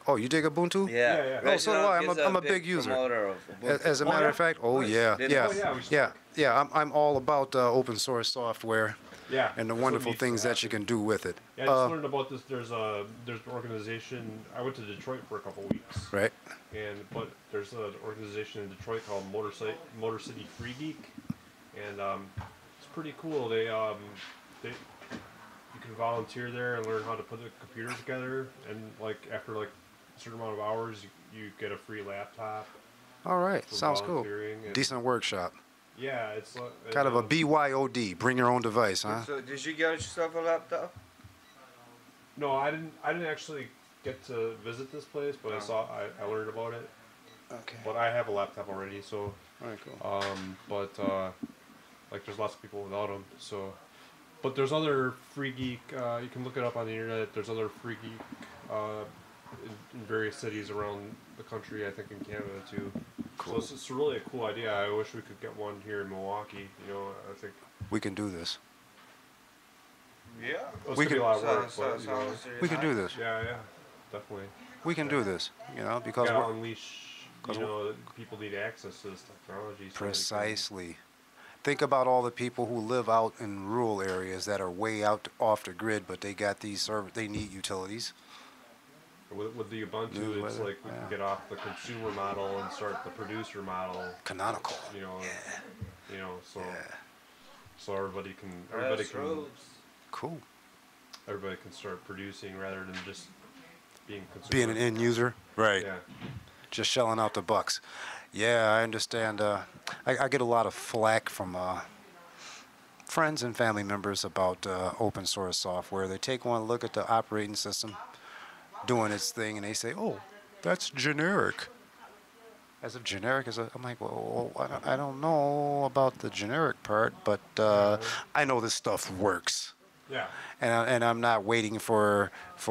oh, you dig Ubuntu? Yeah. yeah. Oh, so do I. Reginald is I'm a big user. promoter of Ubuntu. As a Oh, matter yeah? of fact, oh Nice. yeah, Didn't- yeah, Oh, yeah, we should- yeah, yeah. I'm all about open source software. Yeah, and the that's what wonderful needs to things that you happen. can do with it. Yeah, I just learned about this. There's an organization. I went to Detroit for a couple weeks, Right. but there's an organization in Detroit called Motor City Free Geek, and it's pretty cool. They you can volunteer there and learn how to put a computer together, and like after like a certain amount of hours, you get a free laptop. All right. For Sounds cool. volunteering and- Decent workshop. Yeah, it's Kind of a BYOD. Bring your own device, huh? So did you get yourself a laptop? No, I didn't actually get to visit this place, but I learned about it. Okay. But I have a laptop already, so All right, cool. like there's lots of people without them. So, but there's other Free Geek. You can look it up on the internet. There's other Free Geek in various cities around the country. I think in Canada too. Cool. So it's really a cool idea. I wish we could get one here in Milwaukee. You know, I think We can do this. Yeah. it's We gonna be a could- lot of work, but you how know, much do you We can do have? this. yeah, definitely. We can do this. You know, because Gotta we're, unleash. 'cause You know, people need access to this technology. So they can- precisely. Think about all the people who live out in rural areas that are way out off the grid, but they got these they need utilities. With the Ubuntu, New it's weather, like we yeah. can get off the consumer model and start the producer model. Canonical. You know, so Yeah. so everybody can Cool. everybody can start producing rather than just being consumer. Being an end user. Right. Yeah. Just shelling out the bucks. Yeah, I understand. I get a lot of flack from friends and family members about open source software. They take one look at the operating system doing its thing, and they say, "Oh, that's generic." As if generic is I'm like, well, I don't know about the generic part, but I know this stuff works, Yeah. and I'm not waiting for That's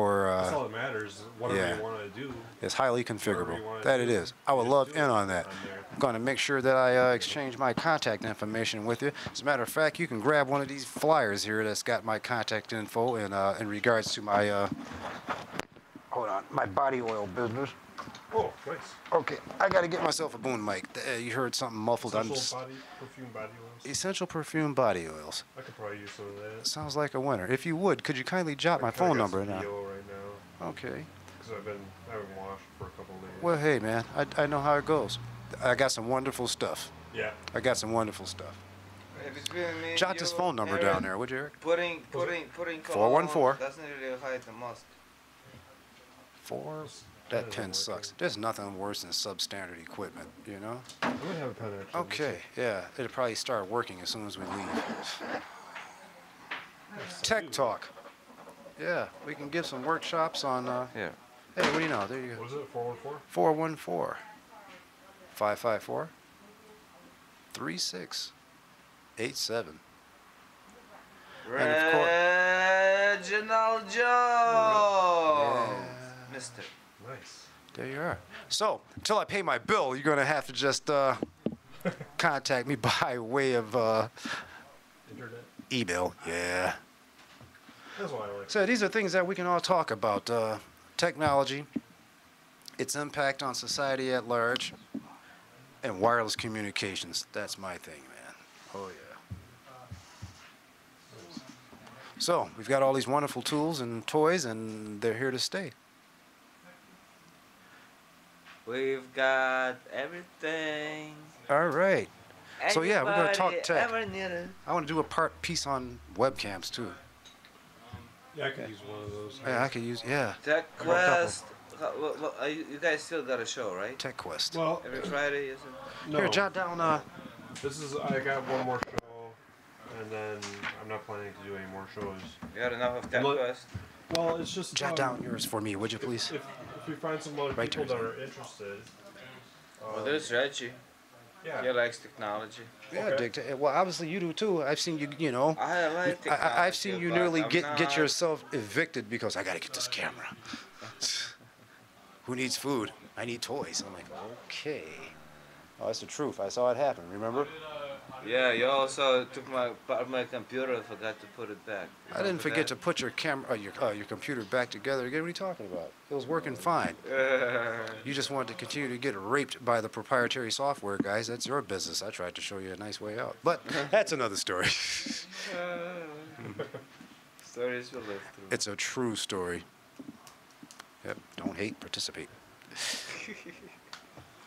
all that matters. Whatever yeah. you want to do. It's highly Whatever configurable. you wanna That do, it is. I would just love do in it on that. on there. I'm going to make sure that I exchange my contact information with you. As a matter of fact, you can grab one of these flyers here that's got my contact info in regards to my hold on, my body oil business. Oh, nice. Okay, I got to get myself a boom mic. You heard something muffled. Perfume body oils. Essential perfume body oils. I could probably use some of that. Sounds like a winner. If you would, could you kindly jot my I phone got number some down? VO right now Okay. because I haven't washed for a couple of days. Well, hey, man, I know how it goes. I got some wonderful stuff. Yeah. I got some wonderful stuff. Between me and Jot this you, phone number Aaron, down there, would you, Eric? Putting 414. doesn't really hide the most. 4. That That doesn't pen work sucks. out. There's nothing worse than substandard equipment, you know? I might have a pen actually. Okay, yeah. It'll probably start working as soon as we leave. Tech Talk. Yeah, we can give some workshops on, Here. hey, what do you know? There you go. What is it? 414? 414 554 3687. And of course- Reginald Jones. Mister. Nice. There you are. So, until I pay my bill, you're going to have to just contact me by way of Internet. email. Yeah. That's what I like. So these are things that we can all talk about. Technology, its impact on society at large, and wireless communications. That's my thing, man. Oh, yeah. So, we've got all these wonderful tools and toys, and they're here to stay. We've got everything. All right. So, yeah, we're gonna talk anybody tech. Ever needed. I want to do a piece on webcams, too. Yeah, I could use one of those. Yeah, I could use, yeah, Tech I got a couple. Quest. You guys still got a show, right? Tech Quest. Well, Every Friday, is it? no. Here, jot down, This is, I got one more show, and then I'm not planning to do any more shows. You got enough of Tech Look- Quest? Well, it's just. jot down yours for me, would you please? If you find some other Right people there. that are interested. Well, there's Reggie. Yeah. He likes technology. Yeah, Okay. Dick. Well, obviously you do too. I've seen you, you know. I like technology. I've seen you but nearly I'm get not- yourself evicted because I gotta get this camera. Who needs food? I need toys. I'm like, okay. Oh, that's the truth. I saw it happen. Remember? Yeah, you also took my part of my computer and forgot to put it back. I didn't forget to put your camera, your computer back together again. What are you talking about? It was working fine. You just wanted to continue to get raped by the proprietary software guys. That's your business. I tried to show you a nice way out, but that's another story. Stories we live through. It's a true story. Yep. Don't hate, participate.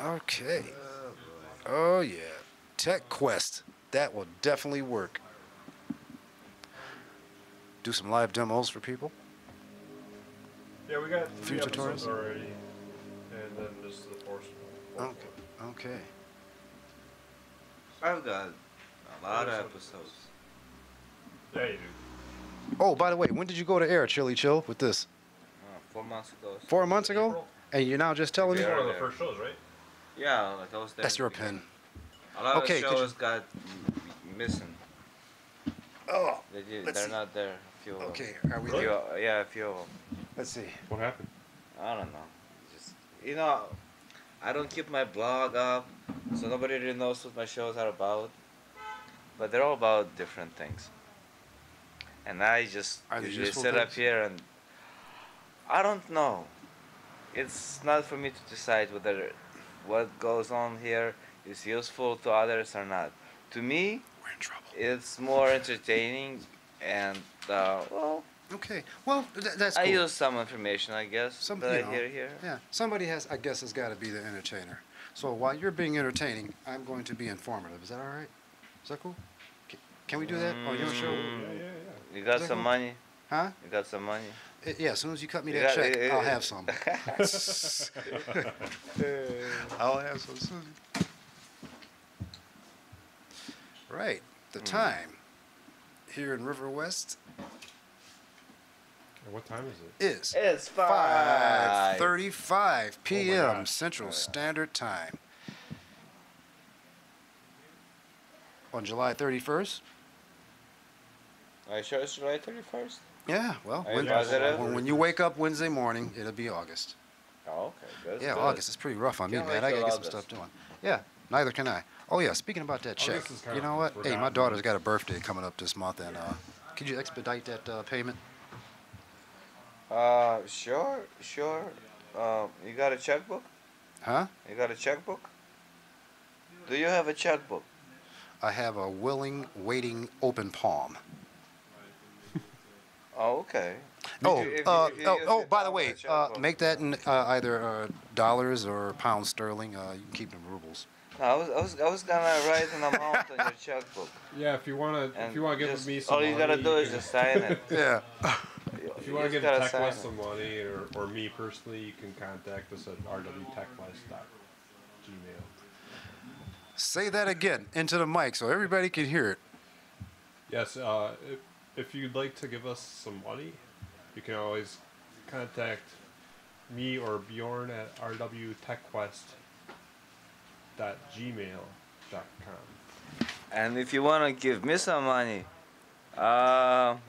Okay. Oh yeah. Tech Quest. That will definitely work. Do some live demos for people. Yeah, we got Few episodes tutorials? already, and then just the fourth one. Okay. Okay. I've got a lot of episodes. Yeah, you do. Oh, by the way, when did you go to air, Chili Chill, with this? 4 months ago. 4 months ago? April? And you're now just telling me? It's Yeah. one of the first shows, right? Yeah, like I was there. That's in the your beginning. pen. A lot Okay, of could you- shows got missing. Oh, They're see. not there. A few of them. okay. Are we A few, there? yeah, a few of them. Let's see. What happened? I don't know. Just I don't keep my blog up, so nobody really knows what my shows are about. But they're all about different things. And I just Are they usually useful sit up things? here and I don't know. It's not for me to decide whether what goes on here is useful to others or not. To me, We're in trouble. it's more entertaining and well, Okay. Well, that's cool. I use some information, I guess, Some, that you I know, hear here. Yeah. Somebody has, I guess, has got to be the entertainer. So while you're being entertaining, I'm going to be informative. Is that all right? Is that cool? Can we do that on your show? Mm. Yeah, yeah, yeah. You got Is that some cool? money? Huh? You got some money? Yeah, as soon as you cut me You that got- check, I'll have some. I'll have some soon. Right. The time here in River West And what time is it? is It's 5:35 5:35 p.m. gosh. Central Standard Time. On July 31st? Are you sure it's July 31st? Yeah, well, Are you positive? when you wake up Wednesday morning, it'll be August. Oh, okay. Good. Yeah, good. August is pretty rough on me, Can't man. wait I gotta till get some August. stuff doing. Yeah, neither can I. Oh yeah, speaking about that check, August is kind you of know what? Hey, my forgotten. daughter's got a birthday coming up this month, and could you expedite that payment? Sure. You got a checkbook? Huh? You got a checkbook? Do you have a checkbook? I have a willing, waiting, open palm. Oh, okay. Oh, If you use by your the palm way, as a checkbook. make that in either dollars or pounds sterling. You can keep them rubles. No, I was gonna write an amount on your checkbook. Yeah, if you wanna And give just, me some all money, you gotta do is can- just sign it. Yeah. If you want to just give gotta Tech sign West it. some money, or me personally, you can contact us at rwtechwest.gmail. Say that again into the mic so everybody can hear it. Yes, if you'd like to give us some money, you can always contact me or Bjorn at rwtechquest.gmail.com. And if you wanna give me some money,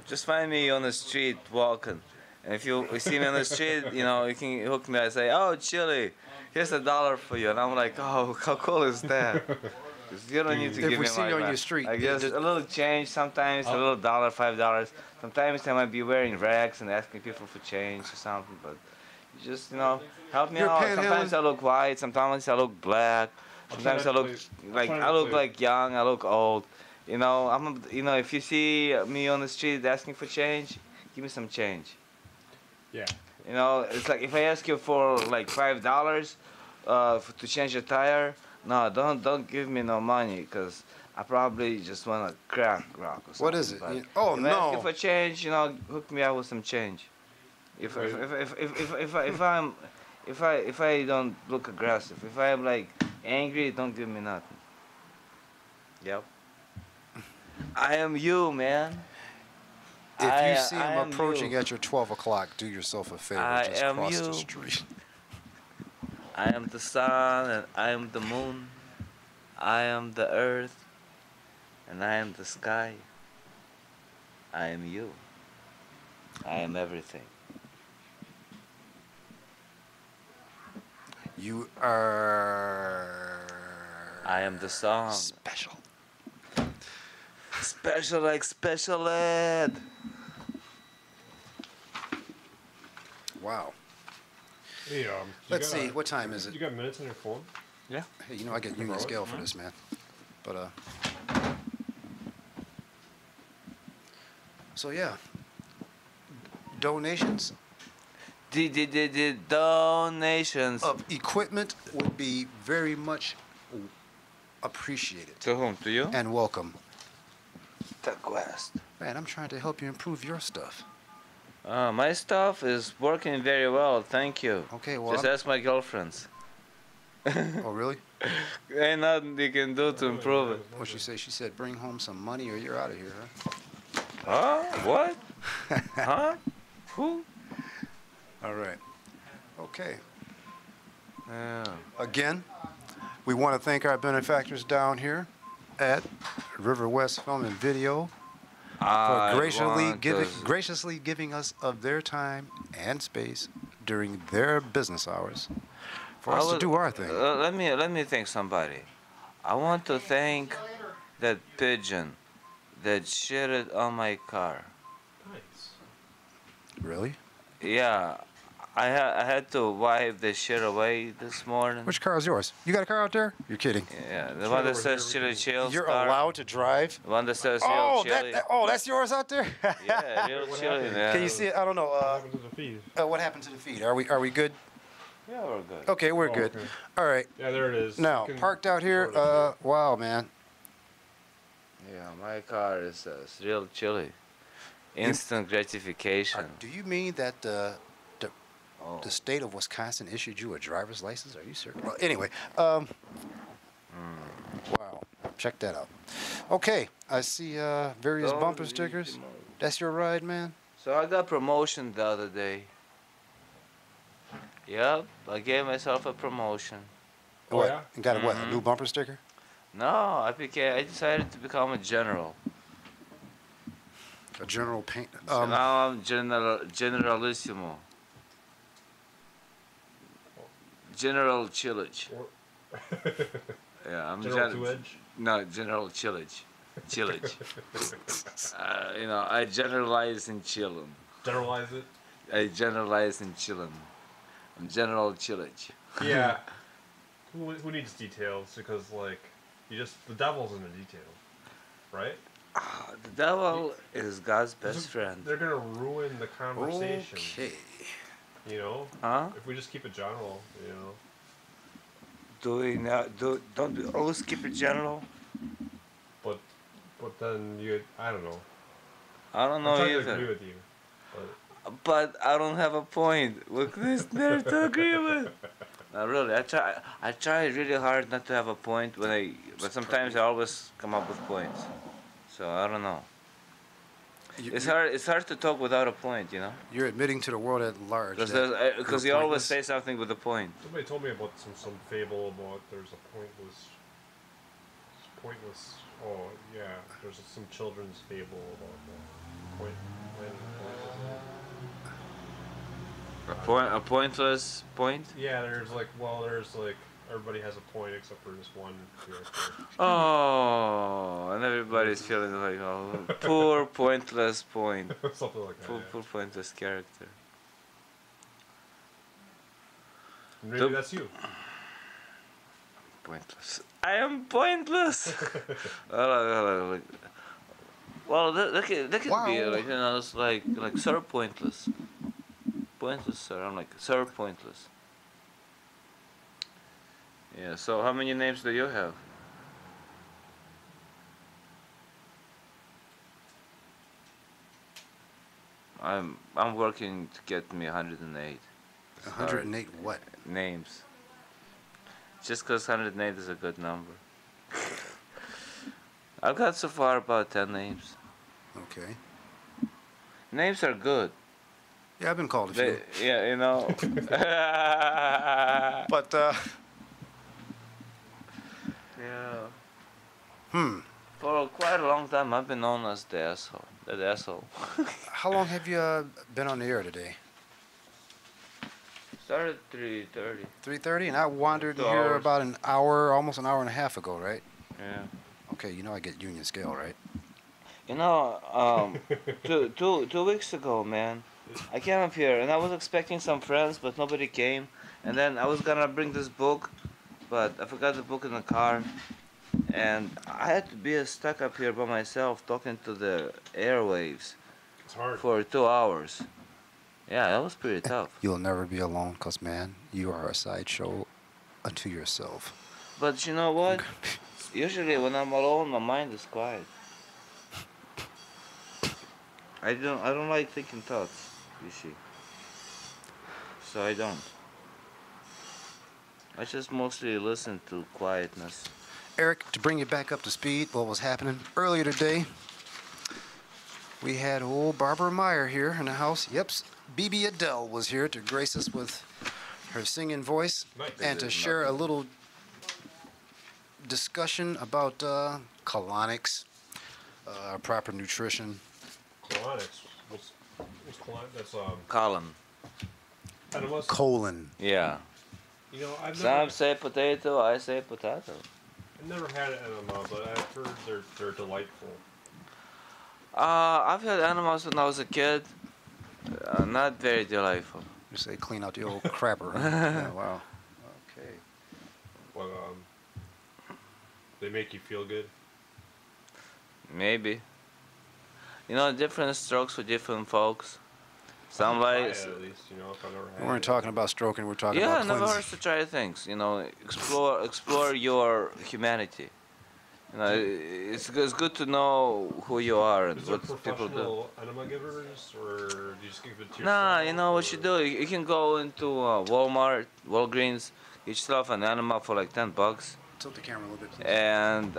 just find me on the street walking. And if you see me on the street, you can hook me. I say, "Oh, Chili, here's $1 for you," and I'm like, "Oh, how cool is that?" 'Cause you don't need to If give we me see money you on back. your street, I guess just- a little change sometimes, a little $1, $5. Sometimes I might be wearing rags and asking people for change or something, but you just help me You're out. panhandling. Sometimes I look white, sometimes I look black, sometimes I not to look play- like try not I to look play- like young, I look old. If you see me on the street asking for change, give me some change. Yeah. It's like if I ask you for like $5 to change a tire, no, don't give me no money, cause I probably just wanna crack rock or something. What is it? But Oh, if I ask you no. for change, hook me up with some change. If I don't look aggressive, if I'm like angry, don't give me nothing. Yep. I am you, man. If I- you see I him am approaching you. at your 12 o'clock, do yourself a favor. I just am cross the you. street. I am the sun and I am the moon. I am the earth and I am the sky. I am you. I am everything. You are I am the song. special. Special like special ed. Wow. Hey, you Let's got see, what time is it? You got minutes on your phone? Yeah. Hey, I get Union Right. Scale for this, man. But, so yeah. donations The donations. of equipment would be very much appreciated To whom? To you? and welcome. The West. Man, I'm trying to help you improve your stuff. My stuff is working very well, thank you. Okay, well, Just ask my girlfriends. oh really? Ain't nothing they can do to improve it. What'd she say? She said, bring home some money or you're out of here, huh? Huh? What? Huh? Who? All right. Okay. Yeah. Again, we want to thank our benefactors down here at River West Film and Video for I want to- graciously giving us of their time and space during their business hours for us to do our thing. Let me thank somebody. I want to thank that pigeon that shitted on my car. Nice. Really? Yeah, I had to wipe the shit away this morning. Which car is yours? You got a car out there? You're kidding. Yeah, the one that says Chili Chills. You're car. allowed to drive? The one that says Oh, Real Chili. that's yours out there? Yeah, Real Chili, man. Can you see it? I don't know. What happened to the feed? What happened to the feed? Are we good? Yeah, we're good. Okay, we're Oh, good. okay. All right. Yeah, there it is. Now, You can parked out here. sort of Wow, man. Yeah, my car is Real Chili. Instant gratification. Do you mean that Oh. the state of Wisconsin issued you a driver's license? Are you certain? Well, anyway, wow, check that out. Okay, I see various Don't bumper read stickers. the mo- That's your ride, man? So I got promotion the other day. Yep, I gave myself a promotion. Oh, What? yeah? You got a what? A Mhm. new bumper sticker? No, I decided to become a general. A general paint? So now I'm generalissimo. General Chilich. Yeah, I'm General Two Edge. No, General Chilich. Chilich. I generalize in chillin'. Generalize it. I generalize in chillin'. I'm General Chilich. Yeah. Who needs details? Because like, the devil's in the details, right? The devil is God's best friend. They're gonna ruin the conversation. Okay. You know. Huh? If we just keep it general, you know. Don't we always keep it general? But then I don't know. I don't I'm know trying to agree either. with you. But I don't have a point. Look, there's never to agree with. No, really, I try really hard not to have a point but sometimes I always come up with points. So I don't know. It's hard to talk without a point, you know? You're admitting to the world at large. that Because you're you always pointless. say something with a point. Somebody told me about some fable about there's a pointless. Oh yeah, there's some children's fable about that. A pointless point? Yeah, there's like everybody has a point except for this one character. Oh, and everybody's feeling like, oh, poor pointless point. Something like that. Poor, Yeah. poor pointless character. Maybe The- that's you. Pointless. I am pointless. Well, that could be Wow. like it's like Sir Pointless. Pointless, sir. I'm like Sir Pointless. Yeah. So how many names do you have? I'm working to get me 108 108 what? names. Just 'cause 108 is a good number. I've got so far about 10 names. Okay. Names are good. Yeah, I've been called a few. Yeah, you know. But, Yeah. For quite a long time, I've been known as the asshole. That asshole. how long have you been on the air today? Started 3:30. 3:30, and I wandered 2 here hours. about an hour, almost an hour and a half ago, right? Yeah. Okay, you know I get union scale, right? You know, two weeks ago, man, I came up here and I was expecting some friends, but nobody came. And then I was gonna bring this book, but I forgot the book in the car. And I had to be stuck up here by myself talking to the airwaves It's hard. for 2 hours. Yeah, that was pretty tough. You'll never be alone, cause man, you are a sideshow unto yourself. But you know what? Usually when I'm alone, my mind is quiet. I don't like thinking thoughts, you see. So I don't. I just mostly listen to quietness. Eric, to bring you back up to speed, what was happening earlier today? We had old Barbara Meyer here in the house. Yep, BB Adele was here to grace us with her singing voice and to share a little discussion about colonics, proper nutrition. Colonics. What's colonics? That's Colin. enemas. Colon. Yeah. You know, Some say potato, I say potato. I've never had an enema, but I've heard they're delightful. I've had animals when I was a kid. Not very delightful. You say clean out the old crapper. Huh? Yeah, wow. Okay. Well, they make you feel good. Maybe. You know, different strokes for different folks. Some Try like. it at least, you know, if I've never had We weren't it. talking about stroking, we're talking Yeah, about never cleansing. hurts to try things. You know, explore your humanity. You know, it's good to know who you are and Is there what people do. professional enema givers, or do you just give it to yourself? Nah, you know what you or- do? You can go into Walmart, Walgreens, get yourself an enema for like $10, Tilt the camera a little bit, please. and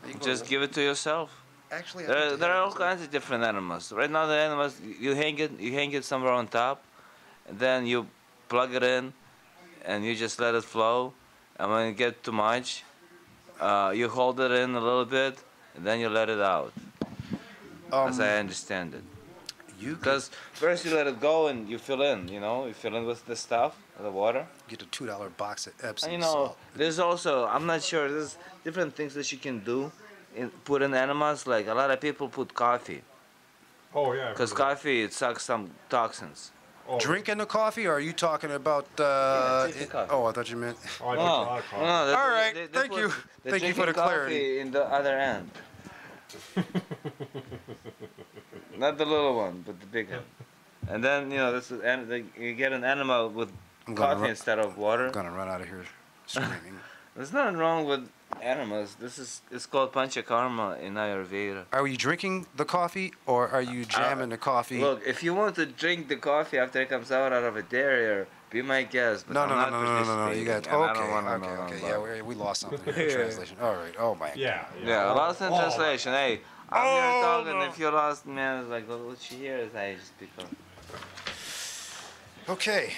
You can go just to- give it to yourself. Actually, I There, think there they are have all this- kinds of different enemas. Right now, the enemas you hang it somewhere on top, and then you plug it in, and you just let it flow. And when it gets too much, you hold it in a little bit, and then you let it out. As I understand it. you could Because first you let it go and you fill in. You know, you fill in with the stuff, the water. get a $2 box of Epsom And you know, salt. there's also, I'm not sure, there's different things that you can do. Put in enemas, like a lot of people put coffee. Oh yeah. I've Because heard of coffee, it sucks some toxins. that. Oh, Drinking the coffee, or are you talking about? take the coffee. Oh, I thought you meant. Oh, I drink a lot of coffee. All right, thank you. They're Thank you for the drinking clarity. coffee in the other end. Not the little one, but the big one. And then, you know, you get an enema with I'm gonna coffee run- instead of water. I'm gonna run out of here screaming. There's nothing wrong with enemas. It's called panchakarma in Ayurveda. Are you drinking the coffee, or are you jamming the coffee? Look, if you want to drink the coffee after it comes out of a dairy, be my guest. But No, I'm no, not no, no, no, no, no. You got participating, and I okay, don't wanna okay, know okay. about Yeah, we lost something here in translation. All right. Oh my. Yeah. Yeah, lost in Oh, translation. Hey, I'm here talking. If you lost, man, it's like what you hear is I just pick up. Okay.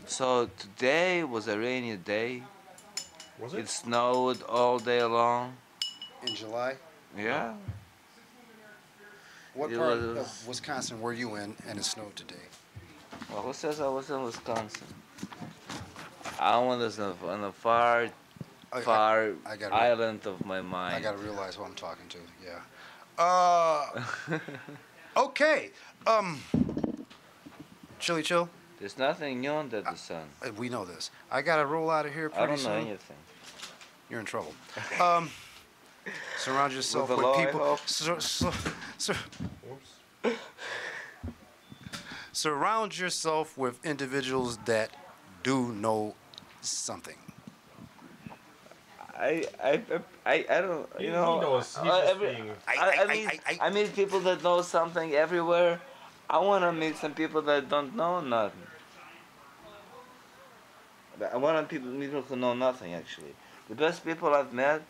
So today was a rainy day. Was It it? snowed all day long. In July, Yeah. what It part was- of Wisconsin were you in, and it snowed today? Well, who says I was in Wisconsin? I was on the far, far I gotta- island of my mind. I gotta realize who I'm talking to. Yeah. Okay. Chili Chill. There's nothing new under the sun. We know this. I gotta roll out of here I pretty don't know soon. anything. You're in trouble. Surround yourself With with, the law, I people. hope. Whoops. Surround yourself with individuals that do know something. I don't, He you know. knows. He's just every- being- I meet people that know something everywhere. I want to meet some people that don't know nothing. I want to meet people who know nothing, actually. The best people I've met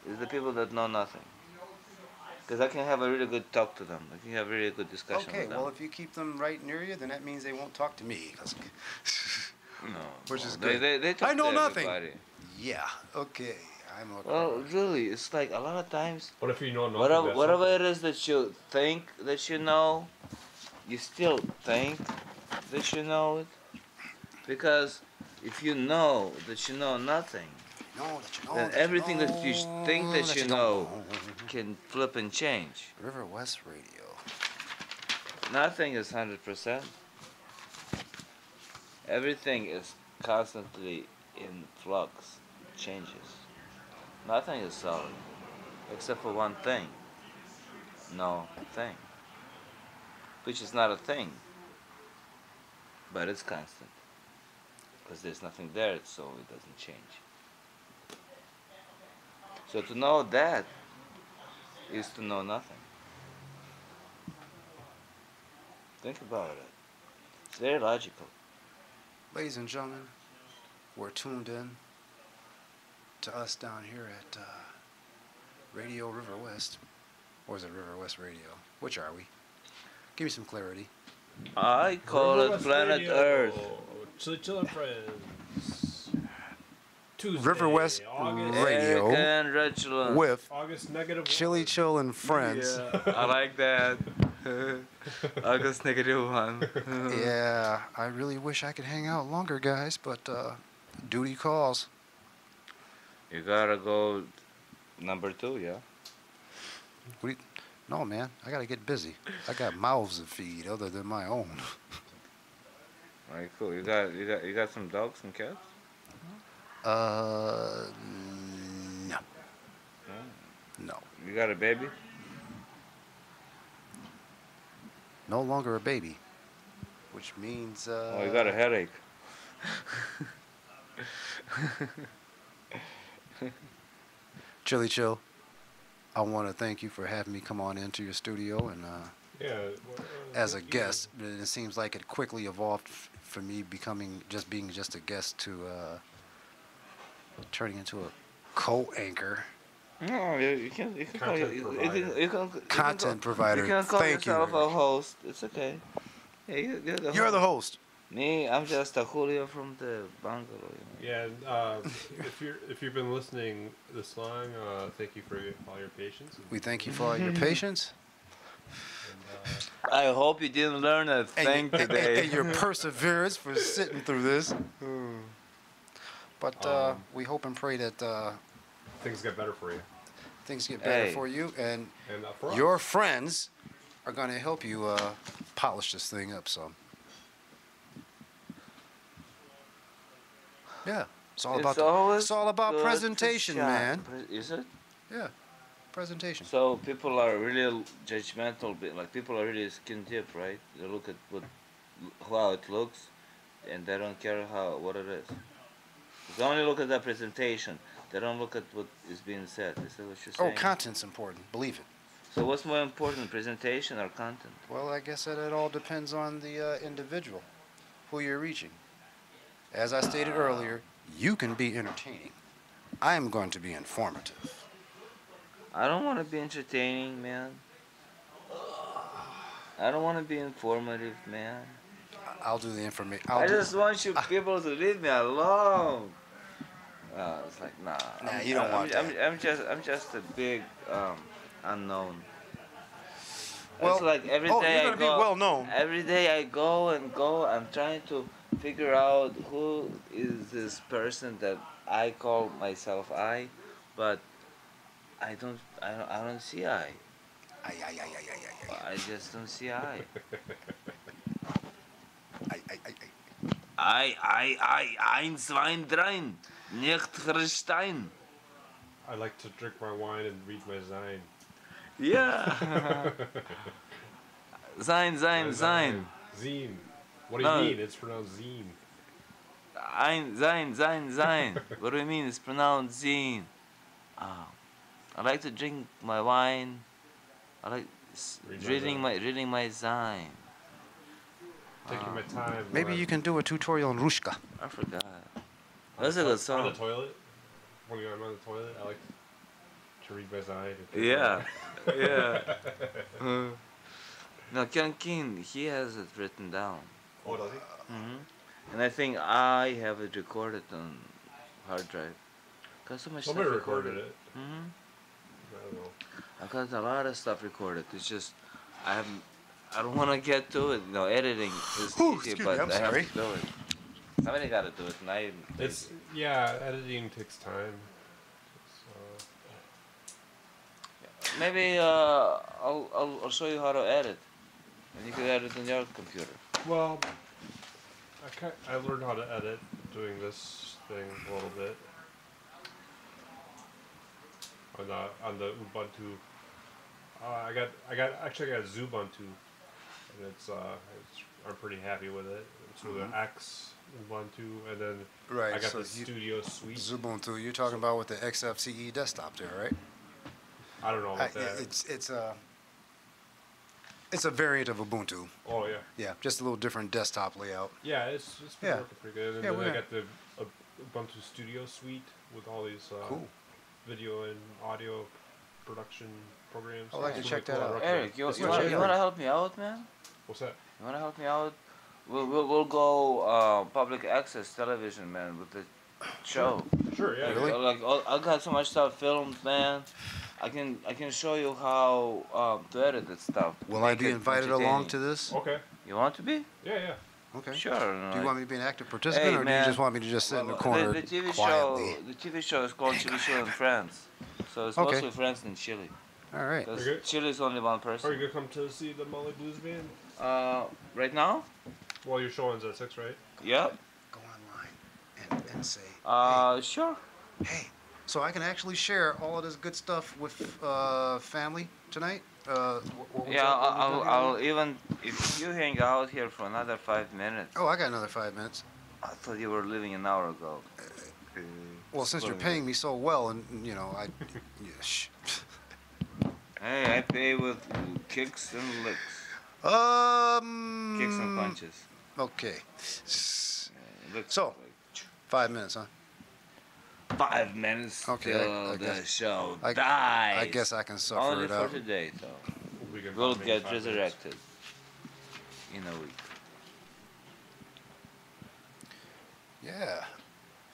is the people that know nothing. Because I can have a really good talk to them. I can have a really good discussion Okay, with them. well, if you keep them right near you, then that means they won't talk to me. 'Cause- No, Which is they, good. they talk I know to nothing. everybody. yeah, okay. I'm a Well, really, it's like a lot of times, But if you know nothing, whatever, that's whatever something. it is that you think that you know, you still think that you know it. Because if you know that you know nothing, know that you know. then that you everything that you think that you know don't can flip and change. River West Radio. Nothing is 100%. Everything is constantly in flux, changes. Nothing is solid, except for one thing. No thing. which is not a thing, but it's constant because there's nothing there, so it doesn't change. So to know that is to know nothing. Think about it. It's very logical. Ladies and gentlemen, we're tuned in to us down here at Radio River West. Or is it River West Radio? Which are we? Give me some clarity. I call it West planet Radio. Earth. Chili Chillin' Friends. Tuesday, River West August, Radio Erica and Rachel. with August negative Chili one. Chill and Friends. Yeah, I like that. August -1. Yeah, I really wish I could hang out longer, guys, but duty calls. You gotta go number 2, yeah? What do you, no, man, I gotta get busy. I got mouths to feed other than my own. Alright, cool. You got some dogs and cats? No. No. You got a baby? No longer a baby. Which means, Oh, you got a headache. Chili Chill, I want to thank you for having me come on into your studio and Yeah. as a guest. It seems like it quickly evolved for me being just a guest to turning into a co-anchor. No, you can call Content you can Content provider. You can call Thank you yourself very a much. host. It's okay. Yeah, You're the host. Me, I'm just a Julio from the bungalow. You know? Yeah, and, if you've been listening this long, thank you for all your patience. We thank you for all your patience And, I hope you didn't learn a thing today. and your perseverance for sitting through this. But we hope and pray that things get better for you. things get better Hey. for you and And for us. your friends are going to help you polish this thing up some. Yeah, it's all about good to presentation, chat. man. Is it? Yeah, presentation. So people are really judgmental, like people are really skin deep, right? They look at how it looks, and they don't care what it is. They only look at the presentation. They don't look at what is being said. Is that what you're Oh, saying? content's important. Believe it. So what's more important, presentation or content? Well, I guess that it all depends on the individual, who you're reaching. As I stated earlier, you can be entertaining. I'm going to be informative. I don't want to be entertaining, man. I don't want to be informative, man. I'll do the information. I just want you people to leave me alone. It's like nah. Nah, you don't want that. I'm just a big unknown. Well, it's like every oh, day you're I gonna be go. well known. Every day I go and go. I'm trying to figure out who is this person that I call myself I, but I don't see I. I just don't see I. Ein, zwei, drei, nicht Christein. I like to drink my wine and read my Zine. Yeah. Sein. Zine. What do you No. mean? It's pronounced zine. Sein. What do you mean? It's pronounced zine. I like to drink my wine. I like Reading my reading my Zine. Taking my time. Maybe you can do a tutorial on Rushka. I forgot. That's a good On song. the toilet. When I'm on the toilet, I like to read my Zine. Yeah. No, Ken King, he has it written down. Oh, does he? And I think I have it recorded on hard drive. Got so much Somebody stuff recorded it. hmm I don't know. I got a lot of stuff recorded. It's just I don't want to get to it. Editing is Whew, easy, excuse but me, I'm I have sorry. to do it. Somebody got to do it, and I. It's editing takes time. So, Maybe I'll show you how to edit, and you can edit on your computer. well, I learned how to edit doing this thing a little bit on the Ubuntu. I got Zubuntu. and I'm pretty happy with it. So the X Ubuntu, and then Right, I got so the Studio Suite. Ubuntu. You're talking about with the XFCE desktop there, right? I don't know about that. It's a variant of Ubuntu. Oh yeah. Yeah, just a little different desktop layout. Yeah, it's been Yeah. working pretty good. And Yeah, then I we're- got the Ubuntu Studio Suite with all these Cool. video and audio production programs. I'd like to It's check really that cool. out. I recommend Eric, you it. want to help me out, man? What's that? You want to help me out? We'll go public access television, man, with the show. Sure, yeah. Really? Like I got so much stuff filmed, man. I can show you how to edit that stuff. Will I Make be it invited along entertaining. to this? Okay. You want to be? Yeah, yeah. Okay. Sure. Do you want me to be an active participant, or do man. you just want me to just sit in the Well, corner the TV quietly? show, the TV show is called Chili Show and Friends. So it's Okay. mostly friends in Chile. All right. Because Okay. Chile is only one Are person. you gonna come to see the Molly Blues Band? Right now? Well, your show ends at 6, right? Yep. Go online and say, Sure. hey, so I can actually share all of this good stuff with family tonight? What Yeah, I'll even if you hang out here for another 5 minutes. Oh, I got another 5 minutes. I thought you were leaving an hour ago. Well, since you're paying me so well, and you know, yeah, Hey, I pay with kicks and licks. Kicks and punches. Okay. Licks So- like 5 minutes, huh? 5 minutes Okay, till I the guess- show I dies. guess I can suffer Only it for out. today, though. We can We'll probably get make 5 minutes. resurrected in a week. Yeah.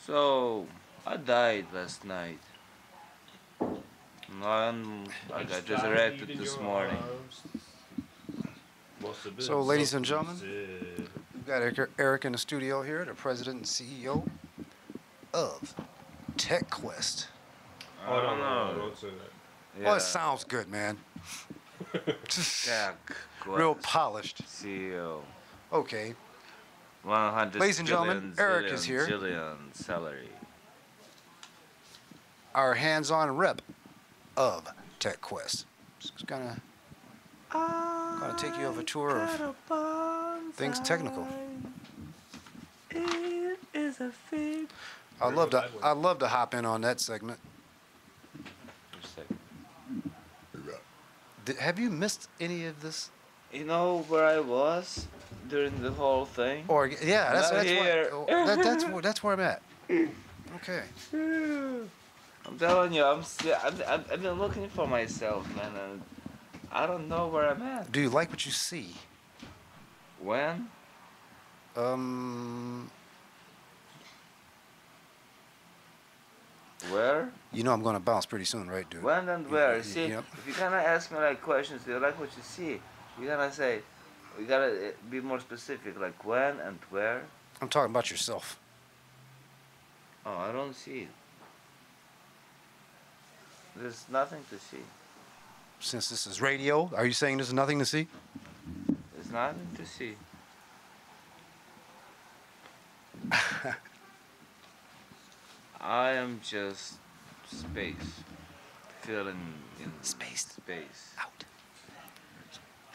So I died last night. And I got Just resurrected died in this your morning. arms. Must have been So, ladies and something gentlemen, said. We've got Eric in the studio here, the president and CEO of TechQuest. Oh, no, I no, don't know. don't say that. Yeah. Well, it sounds good, man. Jack Real Quest, polished. CEO. Okay. 100 Ladies and gentlemen, billion, Eric is zillion, here. Jillion salary. Our hands-on rep of TechQuest. Just gonna take you on a tour of things technical. It is a fig. I'd love to hop in on that segment. Have you missed any of this? You know where I was during the whole thing? Or yeah, that's Not here. that's where I'm at. Okay. I'm telling you, I've been looking for myself, man, and I don't know where I'm at. Do you like what you see? When? Where? You know I'm gonna bounce pretty soon, right, dude? When and where? y- See, yep. if you're gonna ask me like questions, do you like what you see? You're gonna say, you gotta be more specific, like when and where. I'm talking about yourself. Oh, I don't see it. There's nothing to see. Since this is radio, are you saying there's nothing to see? There's nothing to see. I am just space, filling in Spaced space. out.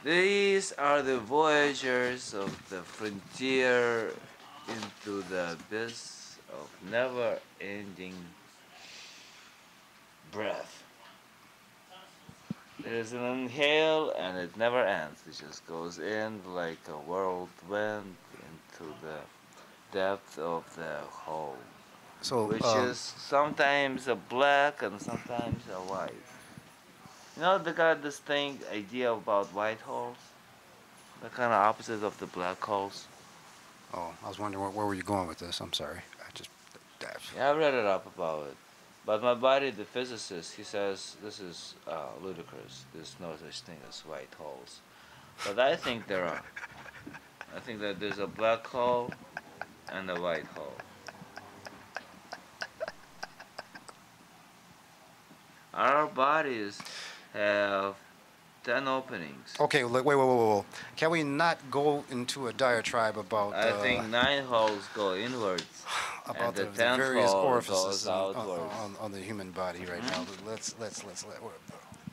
These are the voyagers of the frontier into the abyss of never-ending breath. There's an inhale and it never ends. It just goes in like a whirlwind into the depth of the hole, So, which is sometimes a black and sometimes a white. You know, they got this thing, idea about white holes? The kind of opposite of the black holes. oh, I was wondering where were you going with this? I'm sorry. I just. Yeah, I read it up about it. But my buddy, the physicist, he says this is ludicrous. There's no such thing as white holes. But I think there are. I think that there's a black hole and a white hole. Our bodies have 10 openings. Okay, wait. Can we not go into a diatribe about I think 9 holes go inwards. about the the 10th various hole orifices goes outwards. on the human body right now? Let's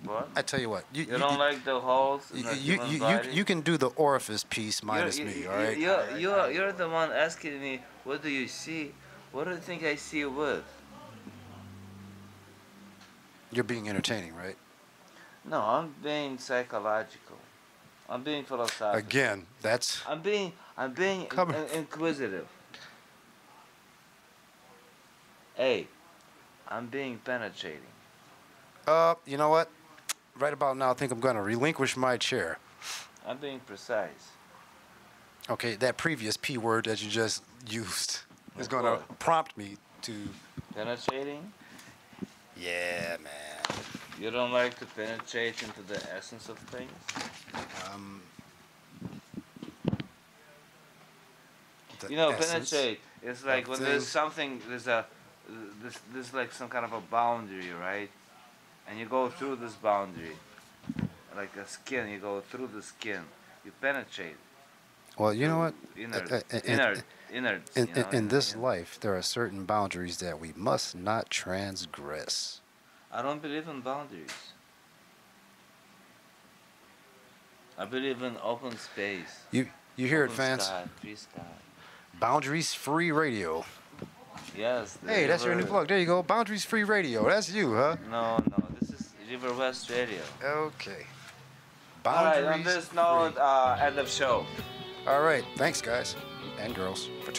What? I tell you what. You don't like the holes in the human body? You can do the orifice piece minus me, all right? You're the one asking me, what do you see? What do you think I see with? You're being entertaining, right? No, I'm being psychological. I'm being philosophical. Again, that's I'm being Come- inquisitive. Hey, I'm being penetrating. you know what? Right about now, I think I'm going to relinquish my chair. I'm being precise. Okay, that previous P word that you just used is Of going to course. prompt me to. Penetrating? Yeah, man. You don't like to penetrate into the essence of things? Um, the You know, essence penetrate. It's like of when there's things. something, there's like some kind of a boundary, right? And you go through this boundary, like a skin. You go through the skin. You penetrate. Well, you know what? Innards. In this life, there are certain boundaries that we must not transgress. I don't believe in boundaries. I believe in open space. You hear it, Open fans? Sky, free sky. Boundaries Free Radio. Yes. the Hey, that's your new River- plug. There you go. Boundaries Free Radio. That's you, huh? No, this is River West Radio. Okay. All right, Boundaries on this note, Free. end of show. All right. Thanks, guys and girls, for